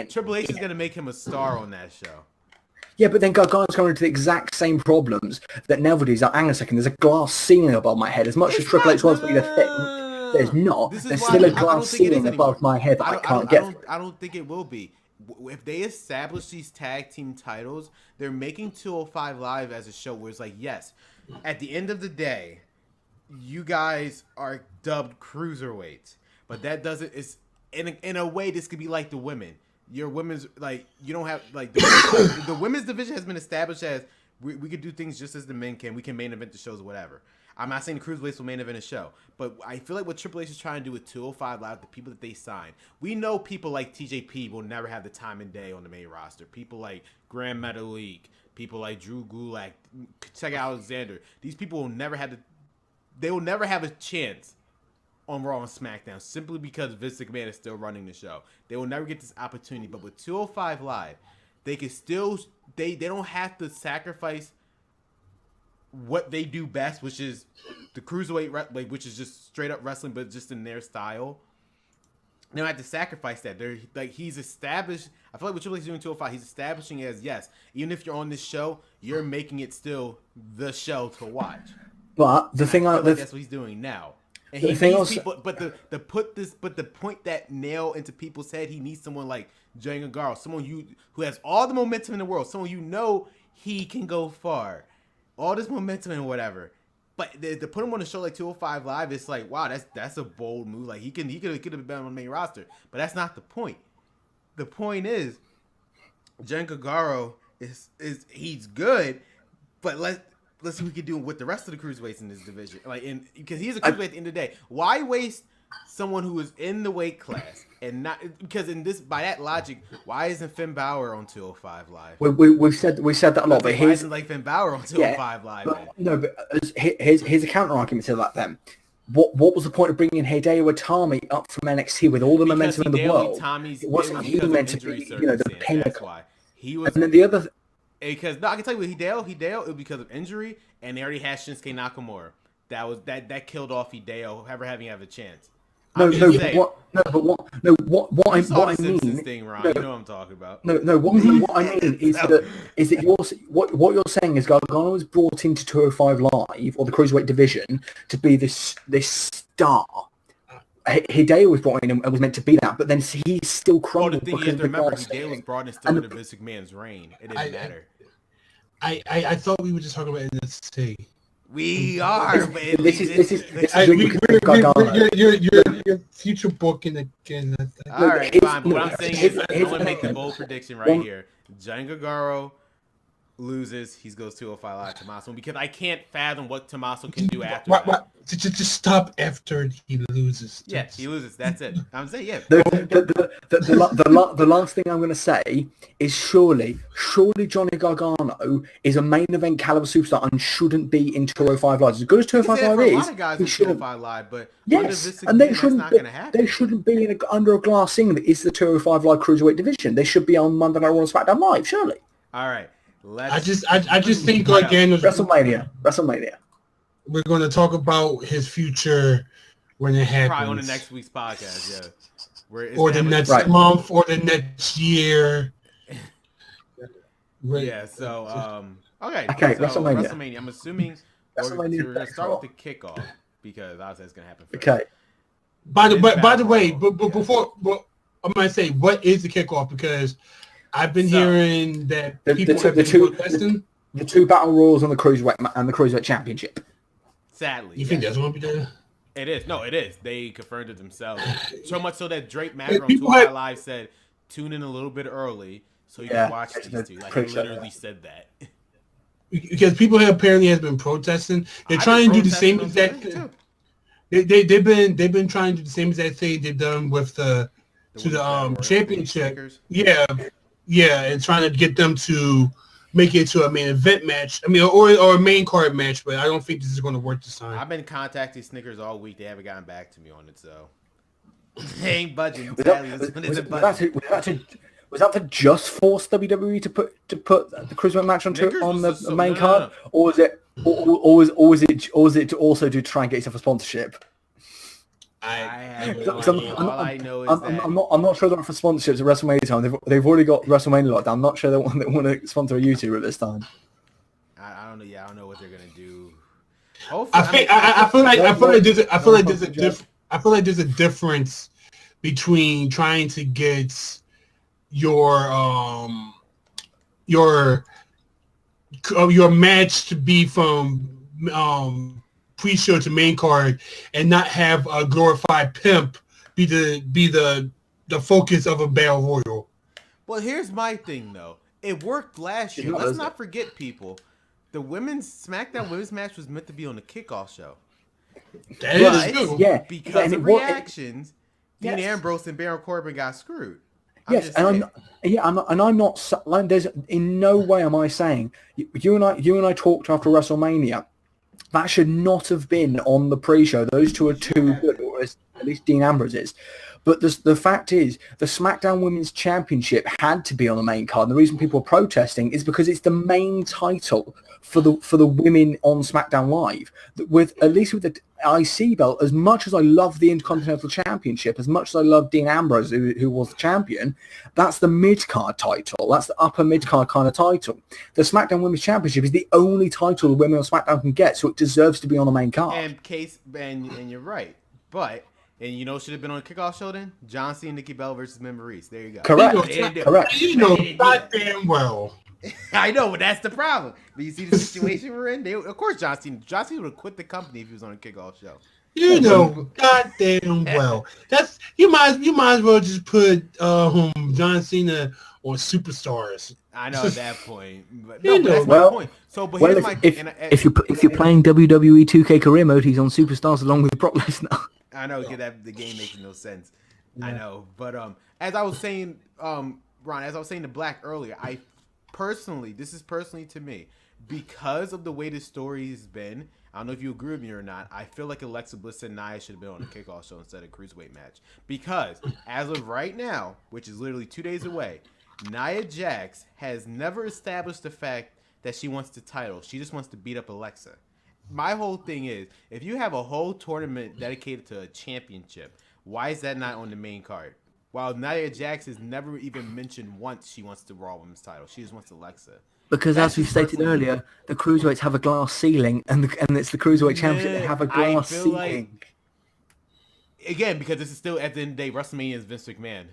Speaker 1: Triple H is going to make him a star on that show.
Speaker 2: Yeah, but then Gargano's going into the exact same problems that Neville does. Like, hang on a second, there's a glass ceiling above my head. As much as Triple H wants to be the thing, there's not. There's still a glass ceiling above my head that I can't get through.
Speaker 1: I don't think it will be. If they establish these tag team titles, they're making 205 Live as a show where it's like, yes, at the end of the day, you guys are dubbed cruiserweights. But that doesn't, it's in a way, this could be like the women. Your women's, like, you don't have, like, the women's division has been established as we could do things just as the men can. We can main event the shows or whatever. I'm not saying the cruiserweights will main event a show, but I feel like what Triple H is trying to do with 205 Live, the people that they sign, we know people like TJP will never have the time and day on the main roster. People like Grand Metalik, people like Drew Gulak, Cedric Alexander. These people will never have they will never have a chance on Raw and SmackDown simply because Vince McMahon is still running the show. They will never get this opportunity. But with 205 Live, they can still they don't have to sacrifice what they do best, which is the cruiserweight, which is just straight up wrestling, but just in their style. They don't have to sacrifice that. They're like he's established. I feel like what Triple H is doing 205, he's establishing as yes, even if you're on this show, you're making it still the show to watch.
Speaker 2: But the thing
Speaker 1: that's what he's doing now. And he needs people, but the point that nail into people's head, he needs someone like Johnny Gargano, someone who has all the momentum in the world, someone he can go far, all this momentum and whatever. But to put him on a show like 205 Live, it's like, wow, that's a bold move. Like he could have been on the main roster, but that's not the point. The point is, Johnny Gargano is he's good, but let's see what we can do with the rest of the cruiserweights in this division. Because he's a cruiserweight at the end of the day. Why waste someone who is in the weight class and not because by that logic, why isn't Finn Balor on 205 Live?
Speaker 2: We said that a lot. But
Speaker 1: why isn't Finn Balor on 205 Live?
Speaker 2: But here's a counter argument to that. Then, what was the point of bringing Hideo Itami up from NXT with all the momentum in the world? Wasn't he meant to be the pinnacle? Why he was. And then the other.
Speaker 1: Because I can tell you with Hideo, it was because of injury, and they already had Shinsuke Nakamura. That killed off Hideo ever having a chance.
Speaker 2: What I mean.
Speaker 1: Thing, Ron. You know what I'm talking about.
Speaker 2: What I mean is that what you're saying is Gargano was brought into 205 Live or the cruiserweight division to be this star. Hideo was brought in and was meant to be that, but then he still crumbled because of the glass.
Speaker 1: Hideo was brought in still into Vince McMahon's reign. It didn't matter.
Speaker 3: I thought we were just talking about NXT.
Speaker 1: We are.
Speaker 2: This is
Speaker 3: your future booking again.
Speaker 1: All right, fine. But what I'm saying is, I want to make the bold prediction right here. Johnny Gargano loses. He goes 205 Live. Tommaso, because I can't fathom what Tommaso can do after that.
Speaker 3: Just stop after he loses.
Speaker 1: Yeah, he loses. That's it. I'm saying yeah.
Speaker 2: The last thing I'm going to say is surely Johnny Gargano is a main event caliber superstar and shouldn't be in 205 Live. As good as 205 Live is,
Speaker 1: a lot of guys in 205 Live, but
Speaker 2: yes, and they shouldn't be under a glass ceiling that is the 205 Live cruiserweight division. They should be on Monday Night Raw and SmackDown Live, surely.
Speaker 1: All right.
Speaker 3: I just think like
Speaker 2: WrestleMania.
Speaker 3: We're going to talk about his future when it happens.
Speaker 1: Probably on the next week's podcast, yeah.
Speaker 3: Or the next month, or the next year.
Speaker 1: Yeah. So okay. So WrestleMania. I'm assuming we're going to start with the kickoff because obviously it's going to happen first.
Speaker 2: Okay.
Speaker 3: By the way, before I'm going to say what is the kickoff because I've been hearing that people have been protesting.
Speaker 2: The two battle royals on the cruiserweight and the cruiserweight championship.
Speaker 1: Sadly,
Speaker 3: you think that's going to be there?
Speaker 1: It is. No, it is. They confirmed it themselves. So much so that Drake Maverick on 205 Live said, "Tune in a little bit early so you can watch these two." Like he literally said that.
Speaker 3: Because people apparently has been protesting. They're trying to do the same exact thing. They've been trying to do the same exact thing they've done with the championship. Yeah, and trying to get them to make it to a main event match. I mean, or a main card match, but I don't think this is going to work this time.
Speaker 1: I've been contacting Snickers all week. They haven't gotten back to me on it, so they ain't budging.
Speaker 2: Was that to just force WWE to put the cruiserweight match on the main card, or was it to also to try and get yourself a sponsorship?
Speaker 1: I know
Speaker 2: I'm not sure they're for sponsorships at WrestleMania time. They've already got WrestleMania locked down. I'm not sure they want to sponsor a YouTuber at this time.
Speaker 1: I don't know. Yeah, I don't know what they're gonna do.
Speaker 3: I feel like there's a difference between trying to get your match to be from pre-show to main card and not have a glorified pimp be the focus of a battle royal.
Speaker 1: Well, here's my thing though. It worked last year. Let's not forget, people. The SmackDown women's match was meant to be on the kickoff show.
Speaker 3: That is true.
Speaker 2: Yeah,
Speaker 1: because of reactions, Dean Ambrose and Baron Corbin got screwed.
Speaker 2: I'm not. There's in no way am I saying you and I talked after WrestleMania. That should not have been on the pre-show. Those two are too good. At least Dean Ambrose is. But the fact is, the SmackDown Women's Championship had to be on the main card. And the reason people are protesting is because it's the main title for the women on SmackDown Live. With at least with the IC belt, as much as I love the Intercontinental Championship, as much as I love Dean Ambrose, who was the champion, that's the mid-card title. That's the upper mid-card kind of title. The SmackDown Women's Championship is the only title the women on SmackDown can get, so it deserves to be on the main card.
Speaker 1: And you're right. But, and you know should have been on a kickoff show then? John Cena, Nikki Bella versus Member Reese. There you go.
Speaker 2: Correct.
Speaker 3: You know goddamn well.
Speaker 1: I know, but that's the problem. But you see the situation we're in? Of course John Cena would have quit the company if he was on a kickoff show.
Speaker 3: You know goddamn well. That's you might as well just put John Cena on Superstars.
Speaker 1: I know at that point. But
Speaker 3: You know,
Speaker 1: that's my point. So but here's my
Speaker 2: if you're playing WWE 2K career mode, he's on Superstars along with Brock Lesnar.
Speaker 1: I know, because the game makes no sense. Yeah. I know. But as I was saying, Ron, as I was saying to Black earlier, this is personally to me, because of the way the story has been, I don't know if you agree with me or not, I feel like Alexa Bliss and Nia should have been on a kickoff show instead of a cruiserweight match. Because as of right now, which is literally 2 days away, Nia Jax has never established the fact that she wants the title. She just wants to beat up Alexa. My whole thing is, if you have a whole tournament dedicated to a championship, why is that not on the main card? While Nia Jax has never even mentioned once she wants the Raw Women's title. She just wants Alexa.
Speaker 2: Because as we stated earlier, the Cruiserweights have a glass ceiling, and it's the Cruiserweight Championship. They have a glass ceiling.
Speaker 1: Again, because this is still, at the end of the day, WrestleMania is Vince McMahon.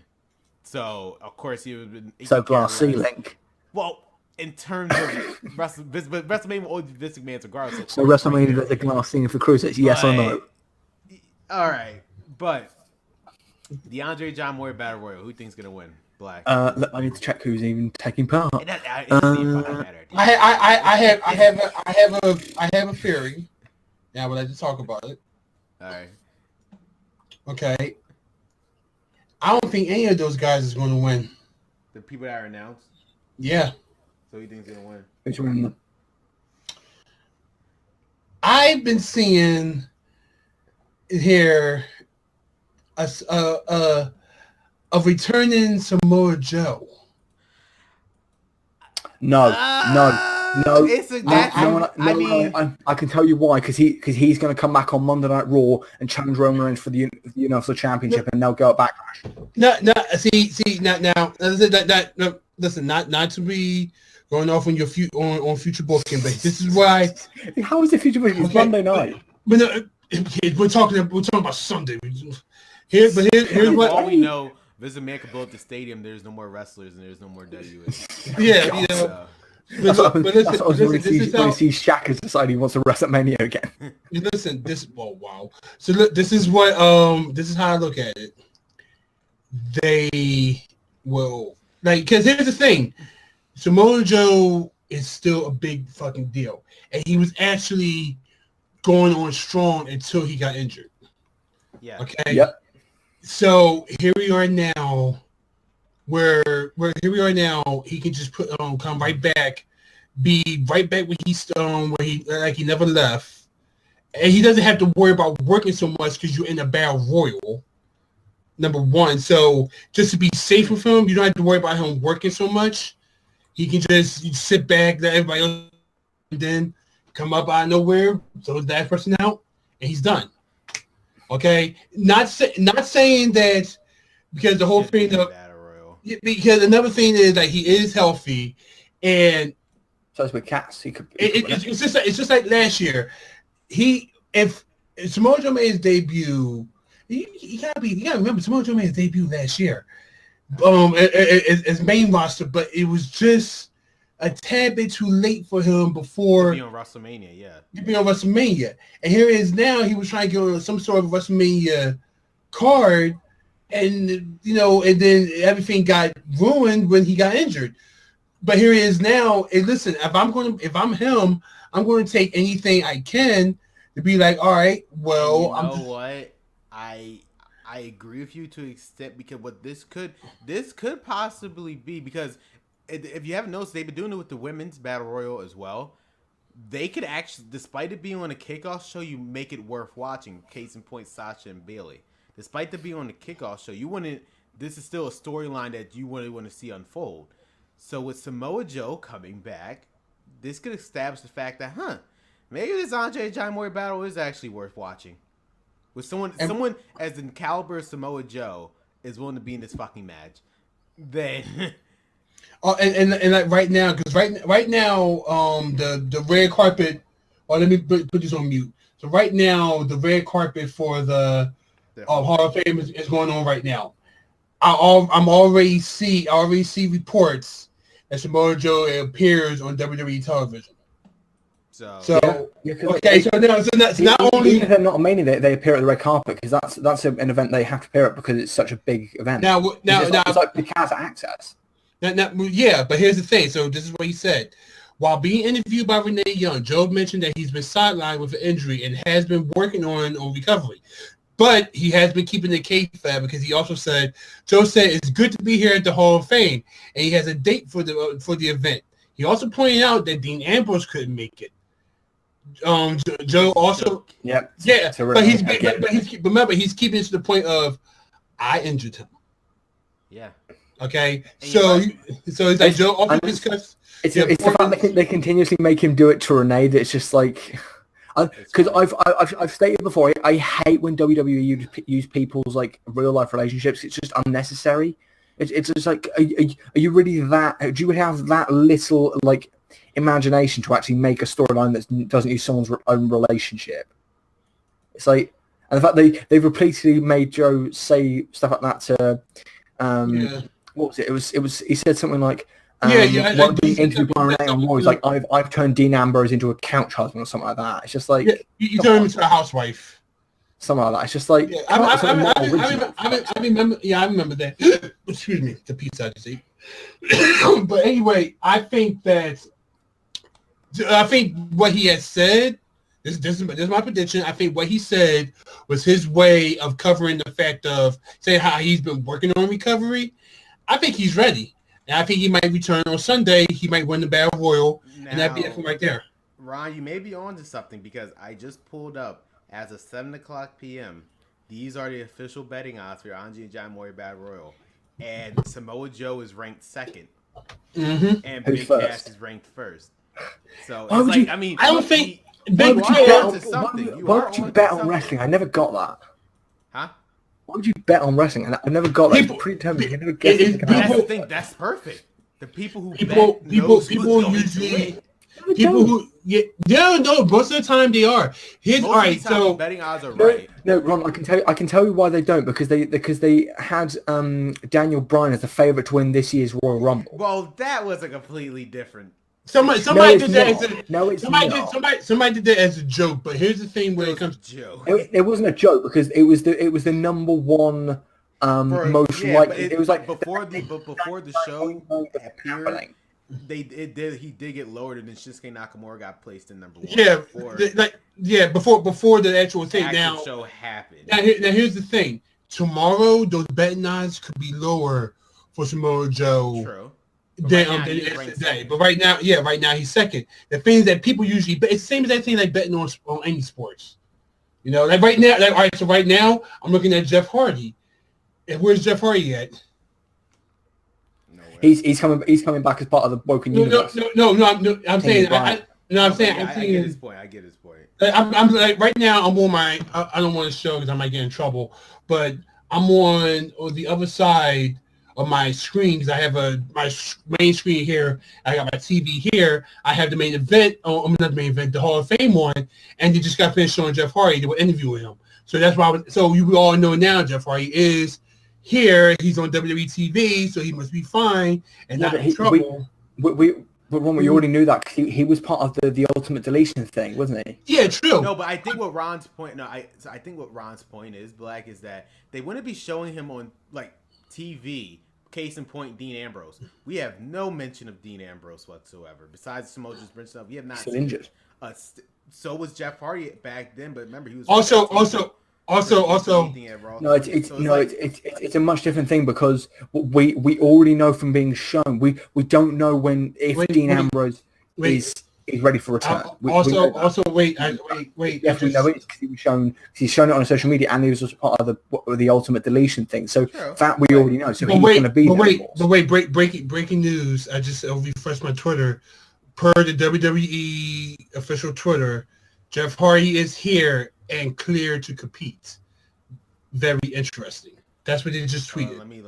Speaker 1: So, of course, he would have been...
Speaker 2: So glass ceiling.
Speaker 1: Well, in terms of WrestleMania will always be Vince McMahon's regardless.
Speaker 2: So WrestleMania is a glass ceiling for Cruisers, yes or no?
Speaker 1: All right, but the Andre John Moore Battle Royal, who thinks gonna win? Black.
Speaker 2: I need to check who's even taking part.
Speaker 1: It doesn't even fucking matter.
Speaker 3: I have a theory. Yeah, I would like to talk about it.
Speaker 1: All right.
Speaker 3: Okay. I don't think any of those guys is going to win.
Speaker 1: The people that are announced.
Speaker 3: Yeah.
Speaker 1: So he thinks gonna win.
Speaker 2: Which one?
Speaker 3: I've been seeing here a returning Samoa Joe.
Speaker 2: No.
Speaker 1: It's
Speaker 2: I can tell you why, because he's going to come back on Monday Night Raw and challenge Roman Reigns for the Universal Championship, and they'll go at Backlash.
Speaker 3: No. Listen, not to be going off on your on future booking, but this is why.
Speaker 2: How is the future booking? It's Monday night.
Speaker 3: But no, we're talking about Sunday. Here's what
Speaker 1: all we know. Vince McMahon could blow up the stadium. There's no more wrestlers and there's no more WWE.
Speaker 3: Yeah, you know.
Speaker 2: That's what I was when he sees Shaq has decided he wants to WrestleMania again.
Speaker 3: Listen, wow. So look, this is what this is how I look at it. They will because here's the thing, Samoa Joe is still a big fucking deal, and he was actually going on strong until he got injured.
Speaker 1: Yeah.
Speaker 3: Okay.
Speaker 2: Yep.
Speaker 3: So here we are now. Where here we are now, he can just come right back, be right back where he never left, and he doesn't have to worry about working so much because you're in a battle royal. Number one, so just to be safe with him, you don't have to worry about him working so much. He can just sit back, let everybody else, and then come up out of nowhere, throw that person out, and he's done. Okay, not saying that because the whole thing of. Because another thing is that he is healthy, and
Speaker 2: so it's with Cass.
Speaker 3: It's just like last year. If Samoa Joe made his debut, you gotta remember Samoa Joe made his debut last year, as main roster, but it was just a tad bit too late for him before
Speaker 1: to be on WrestleMania. Yeah,
Speaker 3: to be on WrestleMania, and here it is now. He was trying to get on some sort of WrestleMania card. And and then everything got ruined when he got injured. But here he is now. And listen, if I'm him, I'm going to take anything I can to be like, all right, well,
Speaker 1: what? I agree with you to an extent, because what this could possibly be, because if you haven't noticed, they've been doing it with the women's battle royal as well. They could actually, despite it being on a kickoff show, you make it worth watching. Case in point, Sasha and Bayley. despite the being on the kickoff show, you wouldn't. This is still a storyline that you wouldn't want to see unfold. So with Samoa Joe coming back, this could establish the fact that, maybe this Andre Giant battle is actually worth watching. With someone as the caliber of Samoa Joe is willing to be in this fucking match, then.
Speaker 3: And like right now, because right now, the red carpet. Oh, let me put this on mute. So right now, the red carpet for the Hall of Fame is going on right now. I already see reports that Samoa Joe appears on WWE television. So okay, so that's not only
Speaker 2: even if they're not a main event, they appear at the red carpet because that's an event they have to appear at because it's such a big event.
Speaker 3: Now
Speaker 2: it's like the has access.
Speaker 3: Yeah, but here's the thing. So this is what he said. While being interviewed by Renee Young, Joe mentioned that he's been sidelined with an injury and has been working on recovery. But he has been keeping the kayfabe because he also said, Joe said it's good to be here at the Hall of Fame, and he has a date for the event. He also pointed out that Dean Ambrose couldn't make it. Joe also, but remember he's keeping it to the point of I injured him.
Speaker 2: Yeah.
Speaker 3: Okay, so it's like Joe also discussed.
Speaker 2: It's the fact that they continuously make him do it to Renee that it's just like, because I've stated before, I hate when WWE use people's like real life relationships. It's just unnecessary. It's just like, are you really that? Do you have that little like imagination to actually make a storyline that doesn't use someone's own relationship? It's like, and the fact they've repeatedly made Joe say stuff like that to, what was it? It was he said something like, interviewed by Renee on Raw, he's like, I've turned Dean Ambrose into a couch husband or something like that. It's just like
Speaker 3: you turned him into a housewife.
Speaker 2: Something like that. It's just like
Speaker 3: I remember. Yeah, I remember that. Excuse me, the pizza I just ate. But anyway, I think what he has said. This is my prediction. I think what he said was his way of covering the fact of saying how he's been working on recovery. I think he's ready. And I think he might return on Sunday. He might win the Battle Royal, and that'd be it from right there.
Speaker 1: Ron, you may be on to something because I just pulled up as of 7:00 p.m. These are the official betting odds for Anji and John Moy Battle Royal, and Samoa Joe is ranked second, and Big Cass is ranked first. So
Speaker 2: why would
Speaker 1: like,
Speaker 2: you,
Speaker 1: I mean,
Speaker 3: I don't think.
Speaker 2: Why would you bet on wrestling? I never got that.
Speaker 1: Huh?
Speaker 2: Why would you bet on wrestling? I've never got that. It's predetermined. You never guess it.
Speaker 1: That's the thing. That's perfect. The people who
Speaker 3: people
Speaker 1: usually
Speaker 3: most of the time they are. So
Speaker 1: betting odds are right.
Speaker 2: No, Ron, I can tell you why they don't because they had Daniel Bryan as the favorite to win this year's Royal Rumble.
Speaker 1: Well, that was a completely different.
Speaker 3: Somebody did that as a joke, but here's the thing when it comes to
Speaker 1: joke.
Speaker 2: It wasn't a joke because it was the number one most likely. It was like
Speaker 1: before the show appeared, he did get lowered, and then Shinsuke Nakamura got placed in number one.
Speaker 3: Before the actual thing.
Speaker 1: The show happened.
Speaker 3: Now here's the thing. Tomorrow those betting odds could be lower for Samoa Joe.
Speaker 1: True.
Speaker 3: But right now he's second. The things that people usually bet, it's the same as that thing like betting on any sports. You know, like right now, all right. So right now, I'm looking at Jeff Hardy. And where's Jeff Hardy at?
Speaker 2: He's coming back as part of the Woken Universe.
Speaker 3: I'm saying. I get
Speaker 1: his point.
Speaker 3: I'm like right now. I'm on my. I don't want to show because I might get in trouble. But I'm on the other side of my screen because I have my main screen here. I got my TV here. I have the main event. Not the main event, the Hall of Fame one, and they just got finished showing Jeff Hardy. They were interviewing him, so that's why. So you all know now Jeff Hardy is here. He's on WWE TV, so he must be fine and not in trouble.
Speaker 2: We already knew that he was part of the Ultimate Deletion thing, wasn't he?
Speaker 3: Yeah, true.
Speaker 1: No, but I think what Ron's point. I think what Ron's point is, Black, is that they wouldn't be showing him on like TV. Case in point, Dean Ambrose. We have no mention of Dean Ambrose whatsoever. Besides Samoa Joe's Bridge stuff, we have not
Speaker 2: still
Speaker 1: seen
Speaker 2: injured.
Speaker 1: So was Jeff Hardy back then, but remember he was
Speaker 3: also.
Speaker 2: No, it's a much different thing because we already know from being shown. We don't know if Dean Ambrose is he's ready for return.
Speaker 3: Wait.
Speaker 2: Yes, we know it because he was shown. He's shown it on social media, and he was also part of the Ultimate Deletion thing. So that we already know. So he's going to be there.
Speaker 3: Breaking news! I just refreshed my Twitter. Per the WWE official Twitter, Jeff Hardy is here and cleared to compete. Very interesting. That's what they just tweeted.
Speaker 1: Let me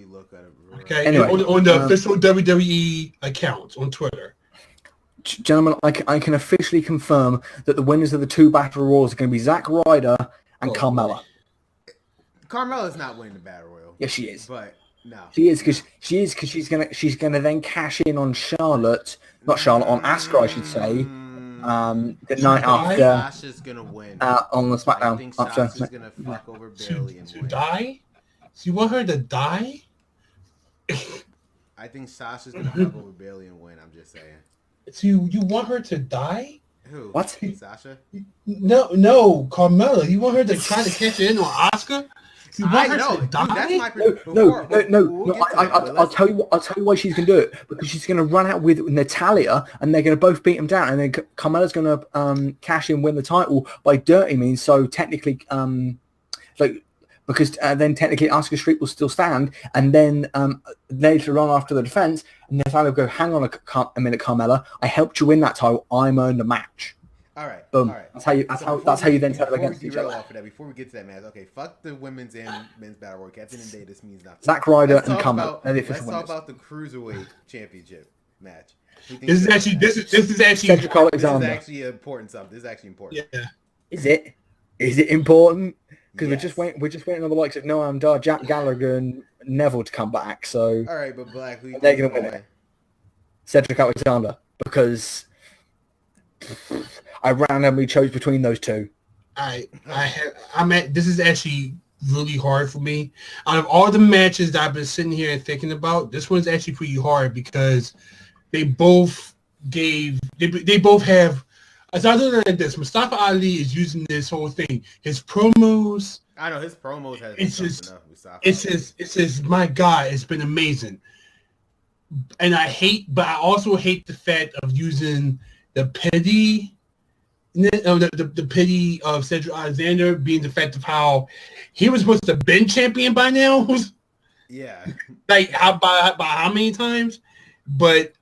Speaker 1: look at it.
Speaker 3: Okay, anyway, on the official WWE account on Twitter.
Speaker 2: Gentlemen, I can officially confirm that the winners of the 2 Battle Royals are going to be Zack Ryder and Carmella.
Speaker 1: Carmella's not winning the Battle Royal.
Speaker 2: Yes, she is.
Speaker 1: But no,
Speaker 2: she is because she's gonna then cash in on on Asuka, I should say. The night after.
Speaker 1: Sasha's gonna win
Speaker 2: on the Smackdown.
Speaker 1: I think Sasha's gonna fuck over Bayley and win.
Speaker 3: Die? So you want her to die?
Speaker 1: I think Sasha's gonna fuck over Bayley and win. I'm just saying.
Speaker 3: So you want her to die?
Speaker 1: Who?
Speaker 2: What?
Speaker 1: Sasha?
Speaker 3: No, Carmella. You want her to try to catch in on Asuka? You want her to die?
Speaker 2: No. I'll tell you why she's gonna do it, because she's gonna run out with Natalya, and they're gonna both beat them down, and then Carmella's gonna cash in, win the title by dirty means. So technically, because then technically Asuka Street will still stand, and then later on after the defense, Natalya will go, hang on a minute, Carmella, I helped you win that title. I'm earned a match.
Speaker 1: All right.
Speaker 2: Boom.
Speaker 1: All right.
Speaker 2: That's how you then settle against each other.
Speaker 1: Before we get to that match, okay, fuck the women's and men's battle royal. At the end of the day, this means nothing.
Speaker 2: Zack Ryder and Carmella.
Speaker 1: Let's talk about the Cruiserweight Championship match.
Speaker 3: This is actually
Speaker 2: Cedric Alexander.
Speaker 1: This is actually important stuff. This is actually important.
Speaker 3: Yeah.
Speaker 2: Is it important? Because we're just waiting on the likes of Noam Dar, Jack Gallagher, and Neville to come back. So
Speaker 1: all right, but Black, who
Speaker 2: they're going to win it. Cedric Alexander, because I randomly chose between those two.
Speaker 3: This is actually really hard for me. Out of all the matches that I've been sitting here and thinking about, this one's actually pretty hard because they both have. As I look at this, Mustafa Ali is using this whole thing. His promos.
Speaker 1: I know his promos have.
Speaker 3: It's just my God, it's been amazing. And I also hate the fact of using the pity of Cedric Alexander being the fact of how he was supposed to have been champion by now.
Speaker 1: Yeah.
Speaker 3: Like by how many times? But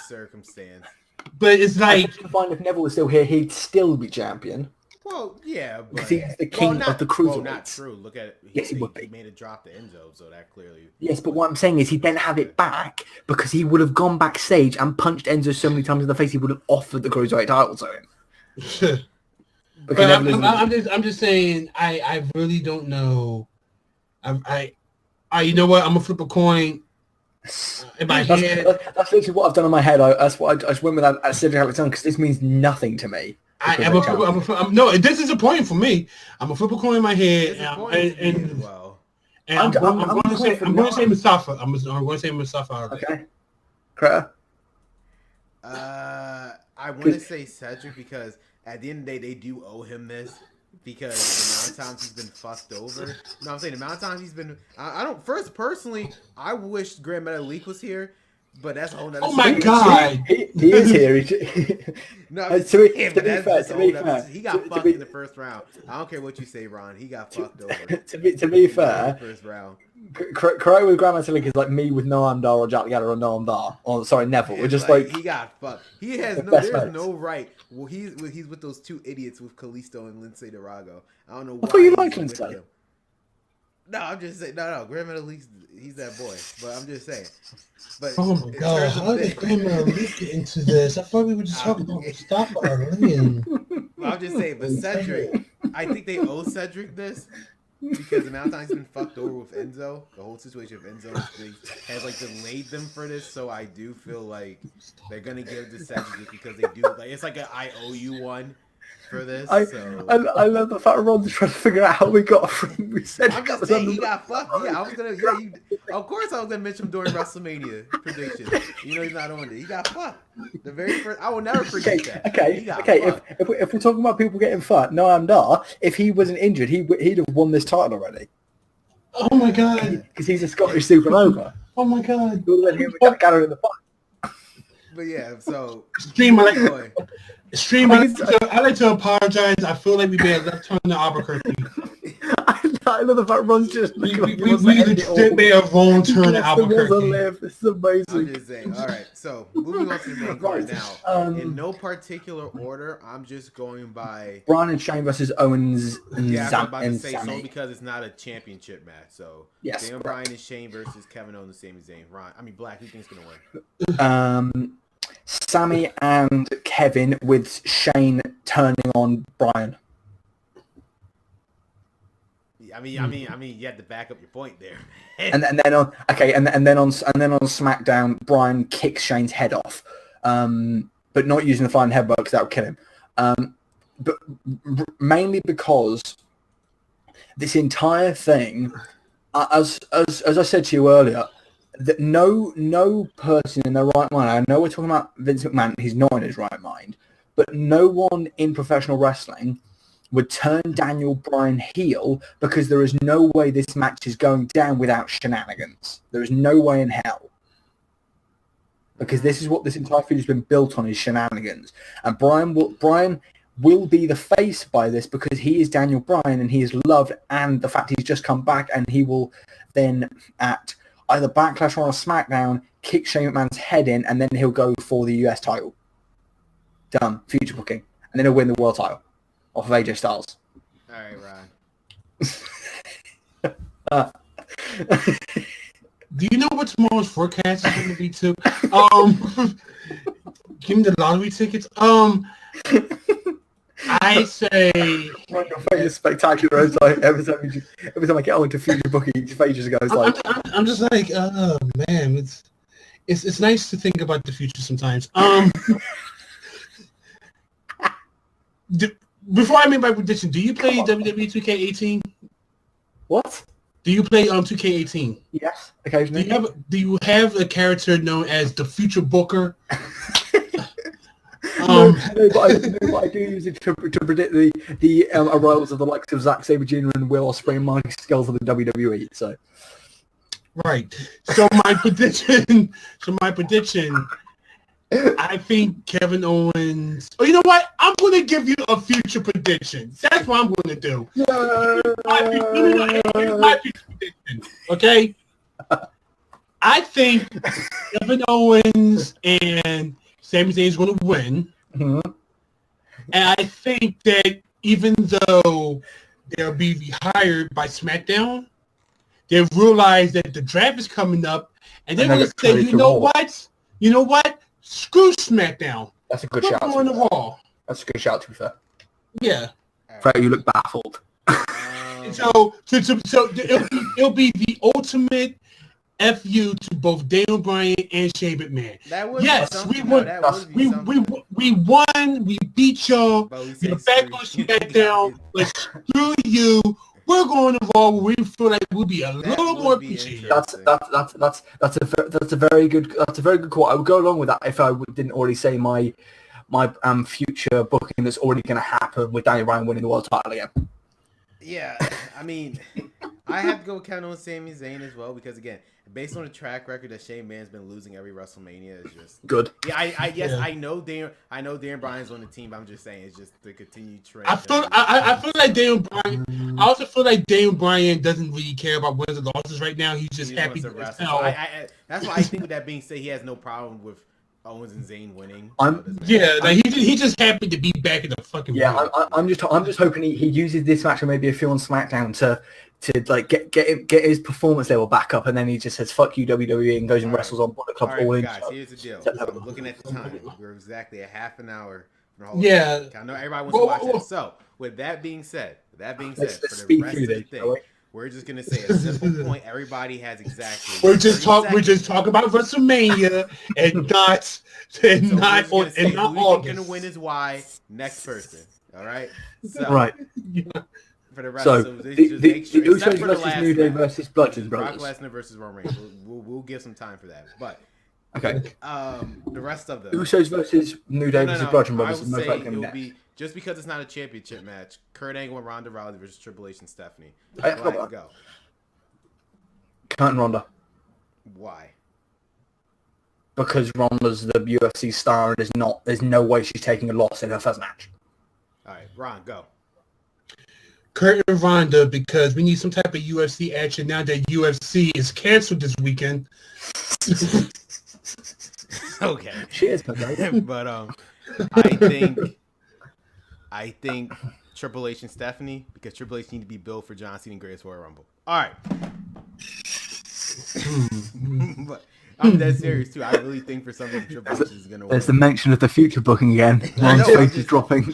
Speaker 1: circumstance.
Speaker 3: But it's like,
Speaker 2: if Neville was still here, he'd still be champion.
Speaker 1: Well, yeah,
Speaker 2: because he's the king of the cruiserweights.
Speaker 1: Well, not true. Look at it.
Speaker 2: Yes, he would be.
Speaker 1: He made a drop to Enzo, so that clearly.
Speaker 2: Yes, but what I'm saying is he'd then have it back because he would have gone backstage and punched Enzo so many times in the face. He would have offered the cruiserweight title to him.
Speaker 3: But I'm just saying. I really don't know. I you know what? I'm gonna flip a coin. In my head.
Speaker 2: That's literally what I've done in my head. I just went with that Cedric Alexander because this means nothing to me.
Speaker 3: No, this is a point for me. I'm a flip a coin in my head, and I'm going to say Mustafa. I'm going to say Mustafa.
Speaker 2: Okay, Creta.
Speaker 1: I want to say Cedric because at the end of the day, they do owe him this. Because the amount of times he's been fucked over. No, I'm saying the amount of times he's been. I don't. First, personally, I wish Grand Metalik was here, but that's a whole nother.
Speaker 3: Oh my God,
Speaker 2: he is here.
Speaker 1: No,
Speaker 2: to be fair,
Speaker 1: he got fucked in the first round. I don't care what you say, Ron. He got fucked over.
Speaker 2: To be fair,
Speaker 1: first round.
Speaker 2: Correct with Grand Metalik is like me with Noam Dar or Jack Gallagher or Noam Dar. Or sorry, Neville. We're just like
Speaker 1: he got fucked. He has no right. Well, he's with those two idiots with Kalisto and Lindsay Darago. I don't know why.
Speaker 2: I thought you liked Lindsay.
Speaker 1: No, I'm just saying. No, Grand Metalik, he's that boy. But I'm just saying. But
Speaker 3: oh my God, how did Grand Metalik get into this? I thought we were just talking about Mustafa Ali.
Speaker 1: I'm just saying, but Cedric, I think they owe Cedric this. Because the amount of times he's been fucked over with Enzo, the whole situation of Enzo has like delayed them for this. So I do feel like they're gonna give the Cedric because they do like it's like an I owe you one for this. I
Speaker 2: love the fact Ron's trying to figure out how we got from we said.
Speaker 1: I'm just saying he got fucked. Yeah, I was gonna. Yeah, of course I was gonna mention him during WrestleMania prediction. You know he's not on it. He got fucked. The very first. I will never forget that.
Speaker 2: Okay. If we're talking about people getting fucked, Noam Dar, if he wasn't injured, he'd have won this title already.
Speaker 3: Oh my God!
Speaker 2: Because he's a Scottish supernova.
Speaker 3: Oh my God!
Speaker 2: We'll let him get in the fight.
Speaker 1: But yeah, so
Speaker 3: Stream, I
Speaker 1: boy.
Speaker 3: like to apologize. I feel like we may have left turn to Albuquerque.
Speaker 2: I love the fact Ron's just
Speaker 3: We
Speaker 2: looking like he wants to end it all.
Speaker 3: legit may have wrong turn to
Speaker 2: He wants to
Speaker 3: Albuquerque.
Speaker 2: live. This is amazing.
Speaker 1: I'm just saying. All right, so moving on to the main card now. In no particular order, I'm just going by
Speaker 2: Brian and Shane versus Owens and
Speaker 1: yeah, I'm about to
Speaker 2: and
Speaker 1: say
Speaker 2: Sammy.
Speaker 1: so because it's not a championship match. So
Speaker 2: Yes,
Speaker 1: Daniel
Speaker 2: correct.
Speaker 1: Bryan and Shane versus Kevin Owens and Sami Zayn. Black. Who thinks gonna win?
Speaker 2: Sammy and Kevin with Shane turning on Brian.
Speaker 1: I mean, you had to back up your point there.
Speaker 2: And then on SmackDown, Brian kicks Shane's head off, but not using the flying headbutt because that would kill him. But mainly because this entire thing, as I said to you earlier, that no person in their right mind. I know we're talking about Vince McMahon; he's not in his right mind. But no one in professional wrestling would turn Daniel Bryan heel because there is no way this match is going down without shenanigans. There is no way in hell. Because this is what this entire feud has been built on, is shenanigans. And Bryan will be the face by this because he is Daniel Bryan and he is loved, and the fact he's just come back, and he will then at either Backlash or on a SmackDown kick Shane McMahon's head in, and then he'll go for the US title. Done. Future booking. And then he'll win the world title off of AJ Styles.
Speaker 1: All right, Ryan.
Speaker 3: Do you know what tomorrow's forecast is going to be too? Give me the lottery tickets. I say
Speaker 2: Your face is spectacular. It's like every time I get onto future booking, your face just goes like.
Speaker 3: I'm just like, oh man, it's nice to think about the future sometimes. Before I make my prediction, do you play WWE 2K18?
Speaker 2: What?
Speaker 3: Do you play 2K18?
Speaker 2: Yes, occasionally.
Speaker 3: Do you have a character known as the Future Booker?
Speaker 2: No, but I do use it to predict the arrivals of the likes of Zack Sabre Jr. and Will Ospreay and Marty Scurll of the WWE. So,
Speaker 3: right. So my prediction. I think Kevin Owens. Oh, you know what? I'm going to give you a future prediction. That's what I'm going to do. Here's my future prediction. Okay. I think Kevin Owens and Sami Zayn is going to win.
Speaker 2: Mm-hmm.
Speaker 3: And I think that even though they'll be rehired by SmackDown, they realize that the draft is coming up, and they're going to say, you know what? Screw SmackDown.
Speaker 2: That's a good shout.
Speaker 3: On the wall.
Speaker 2: That's a good shout, to be fair.
Speaker 3: Yeah.
Speaker 2: Fred, you look baffled.
Speaker 3: So it'll be the ultimate FU to both Daniel Bryan and Shane McMahon. Yes, we won. We won. We beat y'all. You're back on SmackDown. But screw you. We're going to Raw where we feel like we'll be a little more appreciated.
Speaker 2: That's a very good call. I would go along with that if I didn't already say my future booking that's already going to happen with Daniel Bryan winning the world title again.
Speaker 1: Yeah, I mean, I have to go count on Sami Zayn as well because again, based on the track record that Shane McMahon's been losing every WrestleMania, is just
Speaker 2: good.
Speaker 1: Yeah, I know Dan Bryan's on the team, but I'm just saying it's just the continued trend.
Speaker 3: I feel like Daniel Bryan. I also feel like Daniel Bryan doesn't really care about wins and losses right now. He's just happy to wrestle.
Speaker 1: So that's why I think with that being said, he has no problem with Owens and Zayn winning.
Speaker 3: He just happy to be back in the fucking ring.
Speaker 2: I'm just hoping he uses this match or maybe a few on SmackDown to like get his performance level back up, and then he just says fuck you WWE and goes and wrestles on Bullet Club All In.
Speaker 1: Guys, here's the deal. I'm looking at the time. We're exactly a half an hour.
Speaker 3: Yeah.
Speaker 1: I know everybody wants to watch that. So with that being said,
Speaker 2: let's
Speaker 1: for the
Speaker 2: speed
Speaker 1: rest
Speaker 2: through
Speaker 1: of the
Speaker 2: this,
Speaker 1: thing, we're just gonna say a simple point. Everybody has exactly.
Speaker 3: We're just talking about WrestleMania and not August.
Speaker 1: Gonna win is why next person. All right. So,
Speaker 2: right.
Speaker 1: Yeah. For the rest
Speaker 2: so
Speaker 1: of this, just make sure.
Speaker 2: The Usos versus New Day versus Bludgeon Brothers.
Speaker 1: Brock Lesnar versus Roman Reigns. We'll give some time for that, but.
Speaker 2: Okay.
Speaker 1: The rest of them.
Speaker 2: Usos versus New Day versus Bludgeon Brothers.
Speaker 1: I would say it will be just because it's not a championship match. Kurt Angle and Ronda Rousey versus Triple H and Stephanie. Go.
Speaker 2: Kurt and Ronda.
Speaker 1: Why?
Speaker 2: because Ronda's the UFC star and there's no way she's taking a loss in her first match.
Speaker 1: All right, Ron, go.
Speaker 3: Kurt and Ronda, because we need some type of UFC action now that UFC is canceled this weekend.
Speaker 1: Okay.
Speaker 2: Cheers, Pedro.
Speaker 1: But I think Triple H and Stephanie, because Triple H need to be built for John Cena and Greatest Royal Rumble. All right. But I'm dead serious too. I really think for something Triple H is gonna win.
Speaker 2: There's the mention of the future booking again. Ron's face is dropping.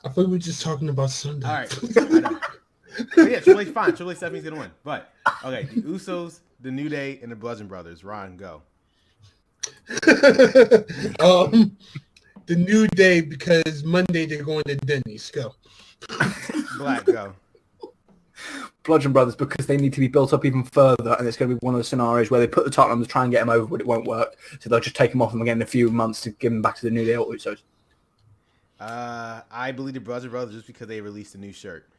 Speaker 3: I thought we were just talking about Sunday.
Speaker 1: All right. I know. But yeah, Triple H fine. Triple H Stephanie's gonna win. But okay, the Usos, the New Day, and the Bludgeon Brothers. Ron, go.
Speaker 3: The New Day, because Monday they're going to Denny's. Go.
Speaker 1: Black, go.
Speaker 2: Bludgeon Brothers, because they need to be built up even further, and it's going to be one of those scenarios where they put the title on to try and get him over, but it won't work. So they'll just take him off them again in a few months to give him back to the New Day Usos.
Speaker 1: I believe the Bludgeon Brothers just because they released a new shirt.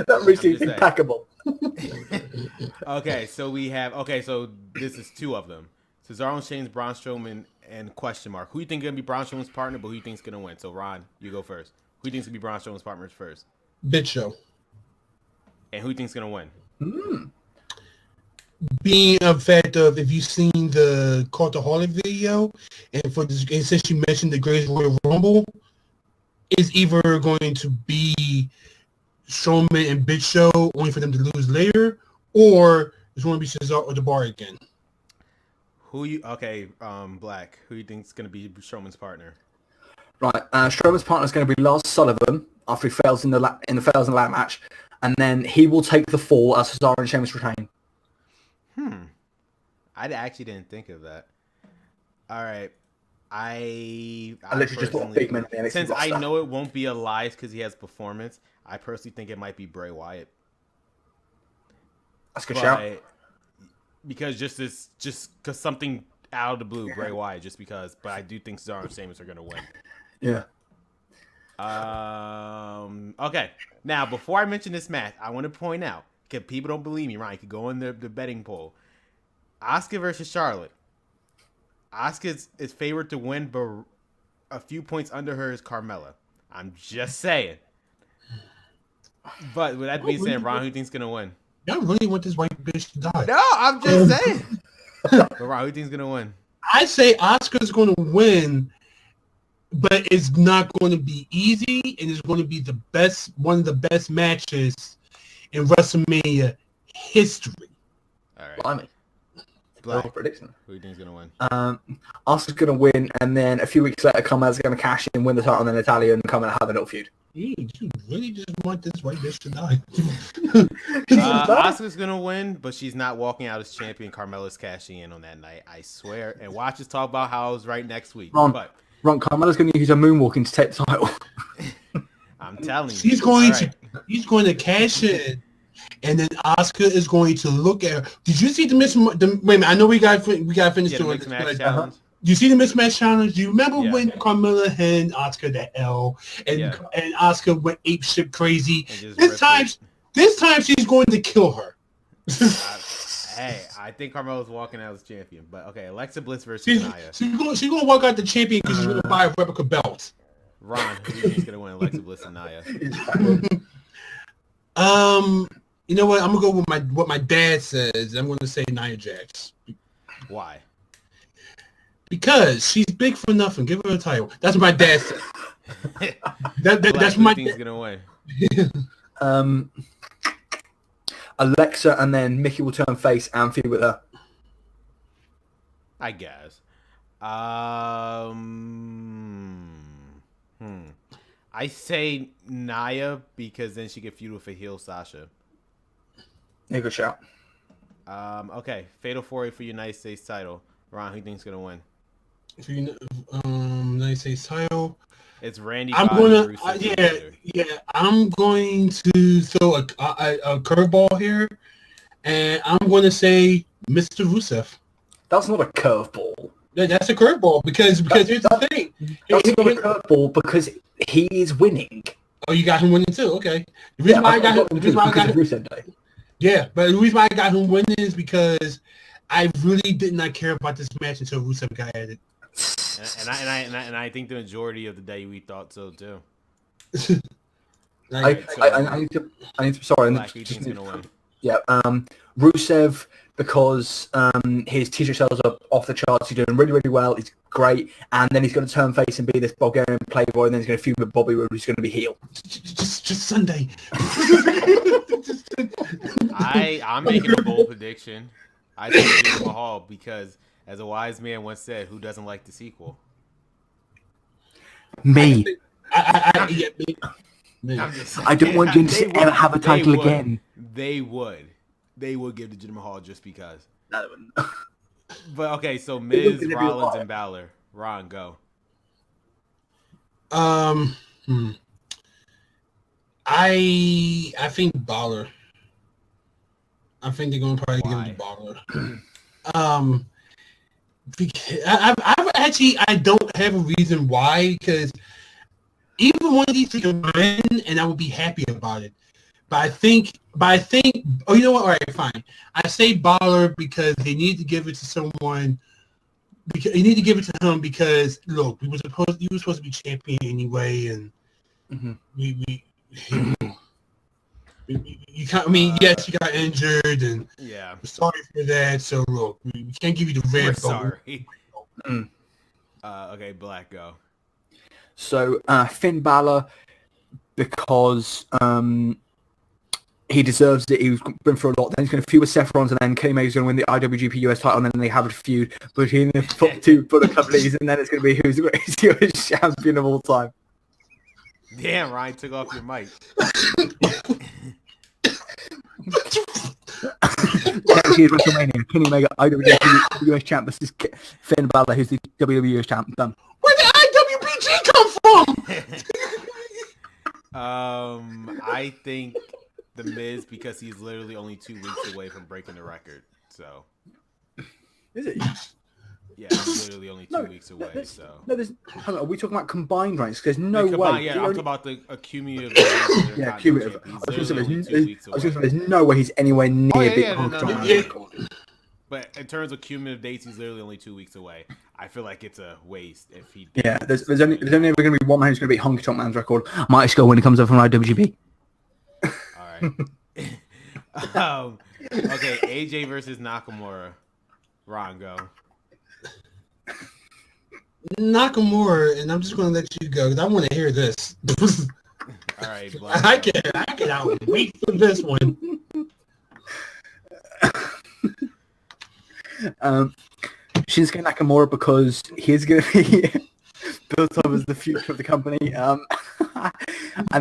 Speaker 2: That receipt is impeccable.
Speaker 1: Okay, so this is two of them. Cesaro and Shane's Braun Strowman and question mark. Who you think is gonna be Braun Strowman's partner, but who you think's gonna win? So Ron, you go first. Who you think's gonna be Braun Strowman's partners first?
Speaker 3: Bitch Show.
Speaker 1: And who you think's gonna win?
Speaker 3: Being a fact of, if you've seen the Cultaholic video, and since you mentioned the Greatest Royal Rumble, is either going to be Strowman and Big Show only for them to lose later, or it's going to be Cesaro or the Bar again.
Speaker 1: Black. Who you think's gonna be Strowman's partner?
Speaker 2: Right, Strowman's partner is going to be Lars Sullivan after he fails in the fails in the ladder match, and then he will take the fall as Cesaro and Sheamus retain.
Speaker 1: I actually didn't think of that. All right. I
Speaker 2: literally just bought big men in the NXT
Speaker 1: since
Speaker 2: roster.
Speaker 1: I know it won't be Elias because he has performance, I personally think it might be Bray Wyatt.
Speaker 2: That's a good shout.
Speaker 1: Because just because something out of the blue, Bray Wyatt, just because. But I do think Cesaro and Sheamus are going to win.
Speaker 2: Yeah.
Speaker 1: Okay. Now, before I mention this match, I want to point out, because people don't believe me, right? You could go in the betting poll. Asuka versus Charlotte. Asuka is favored to win, but a few points under her is Carmella. I'm just saying. But with that being said, Ron, who you think's going to win?
Speaker 3: Y'all really want this white bitch to die?
Speaker 1: No, I'm just saying. But Ron, who you think's going to win?
Speaker 3: I say Asuka's going to win, but it's not going to be easy, and it's going to be one of the best matches in WrestleMania history.
Speaker 1: All right.
Speaker 2: Blimey.
Speaker 1: Black.
Speaker 2: Prediction.
Speaker 1: Who do you think's going to win?
Speaker 2: Asuka's going to win, and then a few weeks later, Carmella's going to cash in, win the title, and then Natalia and Carmella have a little feud.
Speaker 3: You really just want this white bitch to die?
Speaker 1: Asuka's going to win, but she's not walking out as champion. Carmella's cashing in on that night, I swear. And watch us talk about how it's right next week.
Speaker 2: Ron, Carmella's going to use her moonwalking to take the title.
Speaker 1: I'm telling you.
Speaker 3: He's going to cash in. And then Asuka is going to look at her. Did you see the wait a minute, I know we got to finish doing this.
Speaker 1: Challenge.
Speaker 3: Do you see the mismatch challenge? Do you remember when Carmella handed Asuka the L and Asuka went ape shit crazy? This time she's going to kill her.
Speaker 1: Hey, I think Carmella's walking out as champion. But okay, Alexa Bliss versus Nia.
Speaker 3: She's going to walk out the champion because she's going to buy a replica belt.
Speaker 1: Ron, who do you think is going to win, Alexa Bliss and Nia?
Speaker 3: You know what? I'm gonna go with what my dad says. I'm gonna say Nia Jax.
Speaker 1: Why?
Speaker 3: Because she's big for nothing. Give her a title. That's what my dad said. That's my
Speaker 1: thing's gonna win.
Speaker 2: Alexa, and then Mickey will turn face and feud with her.
Speaker 1: I guess. I say Nia because then she could feud with a heel Sasha.
Speaker 2: Yeah, good shout.
Speaker 1: Okay, Fatal 4-Way for United States title. Ron, who do you think's gonna win?
Speaker 3: For United States title.
Speaker 1: It's Randy.
Speaker 3: I'm going to throw a curveball here, and I'm going to say Mr. Rusev.
Speaker 2: That's not a curveball.
Speaker 3: That's a curveball because here's the thing.
Speaker 2: That's not a curveball because he is winning.
Speaker 3: Oh, you got him winning too. Okay. The reason why I got him.
Speaker 2: Rusev Day.
Speaker 3: Yeah, but the reason why I got him winning is because I really did not care about this match until Rusev got at it.
Speaker 1: And I think the majority of the day we thought so too.
Speaker 2: I need to. Sorry,
Speaker 1: Black, who you think's gonna win?
Speaker 2: Yeah, Rusev, because his t-shirt sales are off the charts. He's doing really, really well. He's great, and then he's going to turn face and be this Bulgarian playboy, and then he's going to feud with Bobby Roode, who's going to be heel.
Speaker 3: Just Sunday.
Speaker 1: I'm making a bold prediction. I think Jinder Mahal, because as a wise man once said, who doesn't like the sequel?
Speaker 2: Me.
Speaker 3: I
Speaker 2: don't want Jinder to ever have a title again.
Speaker 1: They would give the Jinder Mahal just because.
Speaker 2: No.
Speaker 1: But okay, so Miz, Rollins, and Balor. Ron, go.
Speaker 3: I think Balor. I think they're gonna probably give it to Balor. Because I don't have a reason why, because either one of these three can win, and I would be happy about it. But I think, oh, you know what? All right, fine. I say Balor because they need to give it to someone. Because you need to give it to him because look, you were supposed to be champion anyway, and you can't. I mean, yes, you got injured, and
Speaker 1: yeah,
Speaker 3: we're sorry for that. So look, we can't give you the red.
Speaker 1: We're sorry. Okay, Black, go.
Speaker 2: So Finn Balor, because he deserves it. He's been through a lot. Then he's going to feud with Seth Rollins, and then Kenny Omega's going to win the IWGP US title, and then they have a feud between the top two Bullet companies, and then it's going to be who's the greatest US champion of all time.
Speaker 1: Damn, Ryan took off your mic.
Speaker 2: Next year's WrestleMania, Kenny Omega, IWGP US champ. This is Finn Balor, who's the WWE US champ. Done.
Speaker 3: Where did IWBG come
Speaker 1: from? I think The Miz, because he's literally only 2 weeks away from breaking the record. So,
Speaker 2: is it?
Speaker 1: Yeah, he's literally only 2 weeks away. So,
Speaker 2: hang on, are we talking about combined ranks? There's no way.
Speaker 1: Yeah, I'm talking about the cumulative.
Speaker 2: Yeah, cumulative. I was going to say there's no way he's anywhere near big record.
Speaker 1: But in terms of cumulative dates, he's literally only 2 weeks away. I feel like it's a waste if he.
Speaker 2: Yeah, there's only ever going to be one man who's going to beat Honky Tonk Man's record. Might score when he comes up from IWGP.
Speaker 1: All right. Okay, AJ versus Nakamura. Ron, go.
Speaker 3: Nakamura, and I'm just going to let you go because I want to hear this.
Speaker 1: All right,
Speaker 3: Black, I cannot wait for this one.
Speaker 2: Shinsuke Nakamura, because he's going to be built up as the future of the company. And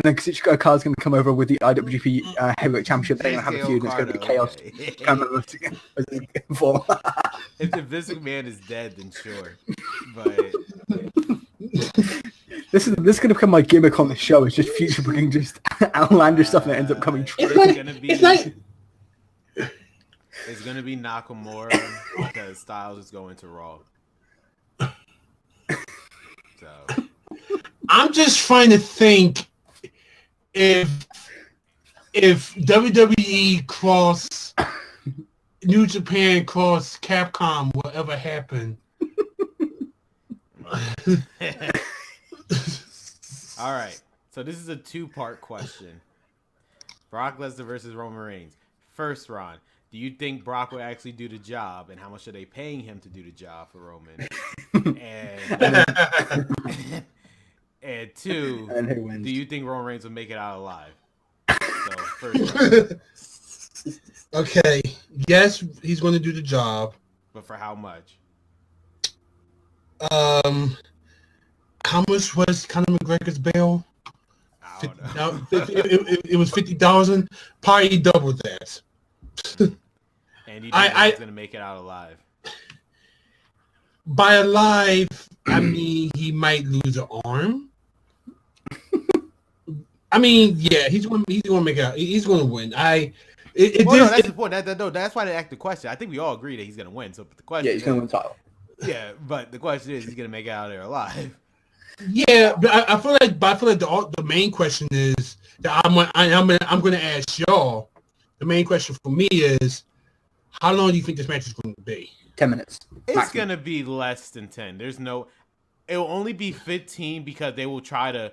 Speaker 2: then Kazuchika Okada's going to come over with the IWGP Heavyweight Championship. They're going to have a feud, and it's going to be chaos.
Speaker 1: If Vince McMahon is dead, then sure. But
Speaker 2: this is going to become my gimmick on the show. It's just future booking, just outlandish stuff that ends up coming true.
Speaker 1: It's going to be Nakamura because Styles is going to Raw. So
Speaker 3: I'm just trying to think if WWE cross New Japan cross Capcom will ever happen.
Speaker 1: All right. So this is a 2-part question. Brock Lesnar versus Roman Reigns. First, Ron, do you think Brock will actually do the job, and how much are they paying him to do the job for Roman? And 2,
Speaker 2: and who wins?
Speaker 1: Do you think Roman Reigns will make it out alive? So, first
Speaker 3: okay. Yes, he's going to do the job.
Speaker 1: But for how much?
Speaker 3: How much was Conor McGregor's bail?
Speaker 1: I don't know.
Speaker 3: It was $50,000. Probably double that.
Speaker 1: And you think he's going to make it out alive?
Speaker 3: By alive, I mean he might lose an arm. I mean, yeah, he's going to make it out. He's going to win. That's
Speaker 1: the point. That's why they asked the question. I think we all agree that he's going to win. So the question,
Speaker 2: he's going to win the title.
Speaker 1: Yeah, but the question is, he's going to make it out of there alive.
Speaker 3: Yeah, but I feel like the main question is that I'm going to ask y'all the main question for me is, how long do you think this match is going to be?
Speaker 2: 10 minutes.
Speaker 1: It's going to be less than 10. It'll only be 15 because they will try to,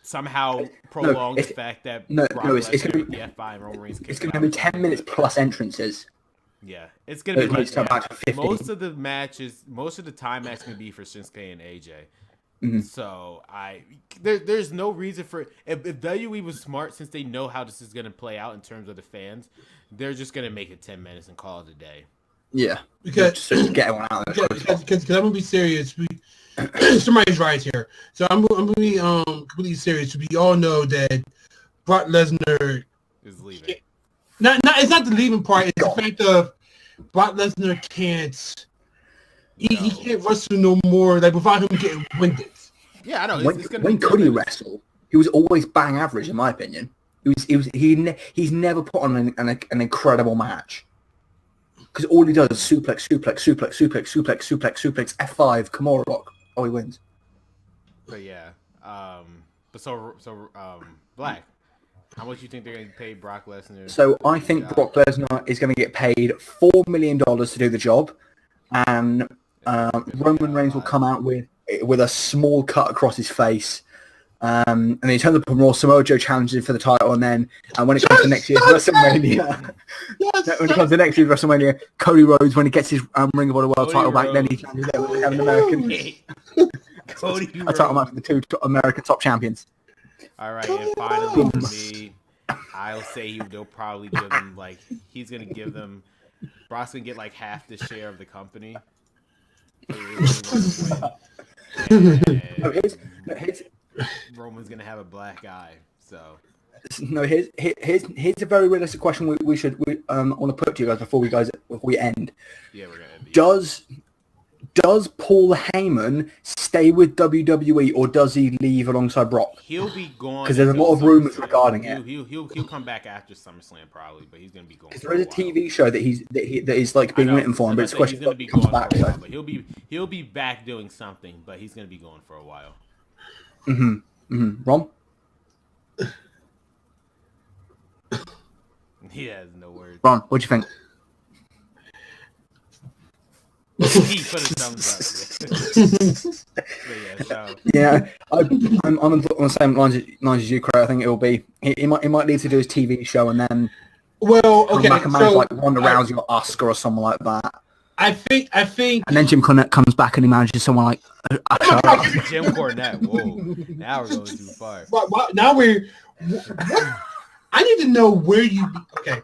Speaker 1: somehow prolong the fact that
Speaker 2: Brock Lesnar,
Speaker 1: the F5 and Roman Reigns.
Speaker 2: It's going to be 10 minutes plus entrances.
Speaker 1: Yeah, it's going to be most of the time match going to be for Shinsuke and AJ. Mm-hmm. So there's no reason for if WWE was smart, since they know how this is going to play out in terms of the fans, they're just going to make it 10 minutes and call it a day.
Speaker 2: Yeah,
Speaker 3: because
Speaker 2: just get one out there.
Speaker 3: Because I'm gonna be serious. Somebody's right here, so I'm gonna be completely serious. We all know that Brock Lesnar
Speaker 1: is leaving.
Speaker 3: It's not the leaving part. It's the fact of Brock Lesnar can't. He can't wrestle no more. Without him getting winded.
Speaker 1: Yeah, I know.
Speaker 2: When could he wrestle? He was always bang average, in my opinion. He's never put on an incredible match. Because all he does is suplex, F5, Kimura rock. Oh, he wins.
Speaker 1: But yeah, Black, how much do you think they're going to pay Brock Lesnar?
Speaker 2: So I think Brock Lesnar is going to get paid $4 million to do the job, and Roman Reigns will come out with a small cut across his face. And then he turns up on Raw. Samoa Joe challenges him for the title, and then when it comes to next year's WrestleMania, Cody Rhodes, when he gets his Ring of Honor World title back, then he challenges them to have an American a title match with the two American top champions.
Speaker 1: All right, and finally for me, I'll say they'll probably give them he's gonna give them. Brock's gonna get half the share of the company. Roman's gonna have a black eye, so
Speaker 2: no. Here's a very realistic question we want to put to you guys before we end.
Speaker 1: Yeah, we're gonna end.
Speaker 2: Does Paul Heyman stay with WWE or does he leave alongside Brock?
Speaker 1: He'll be gone
Speaker 2: because there's a lot of rumors regarding it.
Speaker 1: He'll come back after SummerSlam probably, but he's gonna be gone.
Speaker 2: Because there is a TV show that is being written for him, but it's a question
Speaker 1: if he comes back. But he'll be back doing something, but he's gonna be gone for a while.
Speaker 2: Ron?
Speaker 1: He has no words.
Speaker 2: Ron, what do you think?
Speaker 1: He put his thumbs up.
Speaker 2: I'm on the same lines as you, Craig. I think it will be. He might need to do his TV show and then.
Speaker 3: Well, okay.
Speaker 2: Like a match like Ronda Rousey or Asuka or someone like that.
Speaker 3: I think.
Speaker 2: And then Jim Cornette comes back and he manages someone like
Speaker 1: Jim Cornette. Whoa, now we're going too far.
Speaker 3: Now we're. I need to know where you. Okay.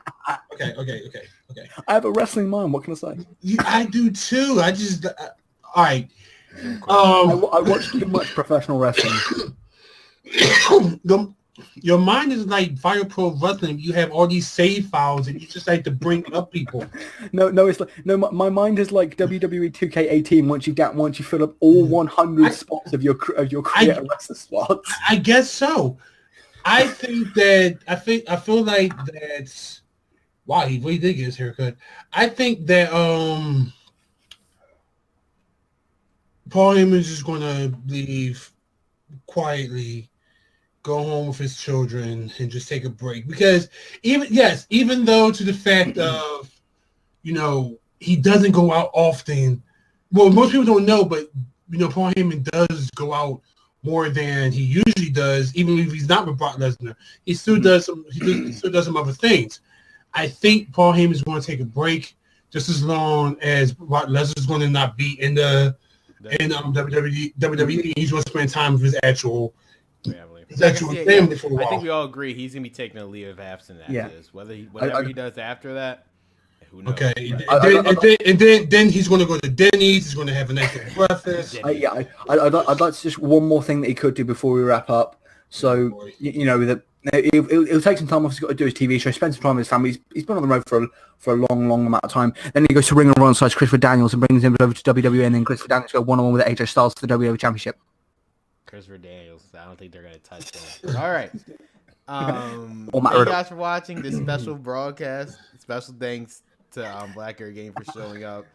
Speaker 2: I have a wrestling mind. What can I say?
Speaker 3: I do too. I just. All right.
Speaker 2: I watch too much professional wrestling.
Speaker 3: Your mind is like Fire Pro Wrestling. You have all these save files, and you just like to bring up people.
Speaker 2: No, it's like my mind is like WWE 2K18. Once you fill up all 100 spots of your creator wrestler spots.
Speaker 3: I guess so. I feel like that's. Wow, he really did get his haircut. I think that Paul Heyman is just going to leave quietly, go home with his children, and just take a break. Because even though to the fact of, he doesn't go out often. Well, most people don't know, but Paul Heyman does go out more than he usually does, even if he's not with Brock Lesnar. He still does some. He still does some other things. I think Paul Heyman is going to take a break just as long as Brock Lesnar is going to not be in WWE. He's going to spend time with his actual family for a while.
Speaker 1: I think we all agree he's going to be taking a leave of absence after this. Whatever he does after that, who knows?
Speaker 3: Okay, and then he's going to go to Denny's. He's going to have a nice breakfast.
Speaker 2: I'd like to just one more thing that he could do before we wrap up. So He'll take some time off. He's got to do his TV show, spend some time with his family. He's been on the road for a long amount of time. Then he goes to Ring of Honor alongside Christopher Daniels and brings him over to WWE, and then Christopher Daniels go one-on-one with AJ Styles for the WWE Championship.
Speaker 1: Christopher Daniels. I don't think they're going to touch that. All right. Thank you guys for watching this special broadcast. Special thanks to Black Air Game for showing up.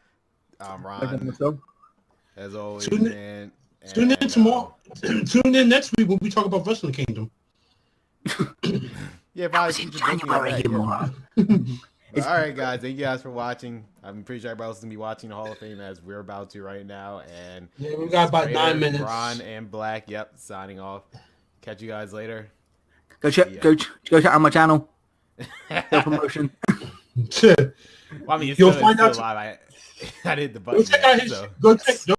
Speaker 1: Ron, as always, man.
Speaker 3: Tune in tomorrow. Tune in next week when we talk about Wrestling Kingdom.
Speaker 1: Yeah,
Speaker 2: That was
Speaker 1: probably
Speaker 2: in
Speaker 1: future booking
Speaker 2: January,
Speaker 1: event,
Speaker 2: you
Speaker 1: yeah.
Speaker 2: moron.
Speaker 1: But, all right, guys. Thank you guys for watching. I'm pretty sure everybody else is going to be watching the Hall of Fame as we're about to right now. And
Speaker 3: Yeah, we got about
Speaker 1: Trader,
Speaker 3: 9 minutes.
Speaker 1: Braun and Black, yep, signing off. Catch you guys later.
Speaker 2: Go check out my channel. Self promotion.
Speaker 1: Well, I mean, it's
Speaker 3: You'll
Speaker 1: still,
Speaker 3: find
Speaker 1: it's
Speaker 3: out
Speaker 1: still live. I hit the
Speaker 3: Go
Speaker 1: button.
Speaker 3: check out his.
Speaker 1: So.
Speaker 3: Go check.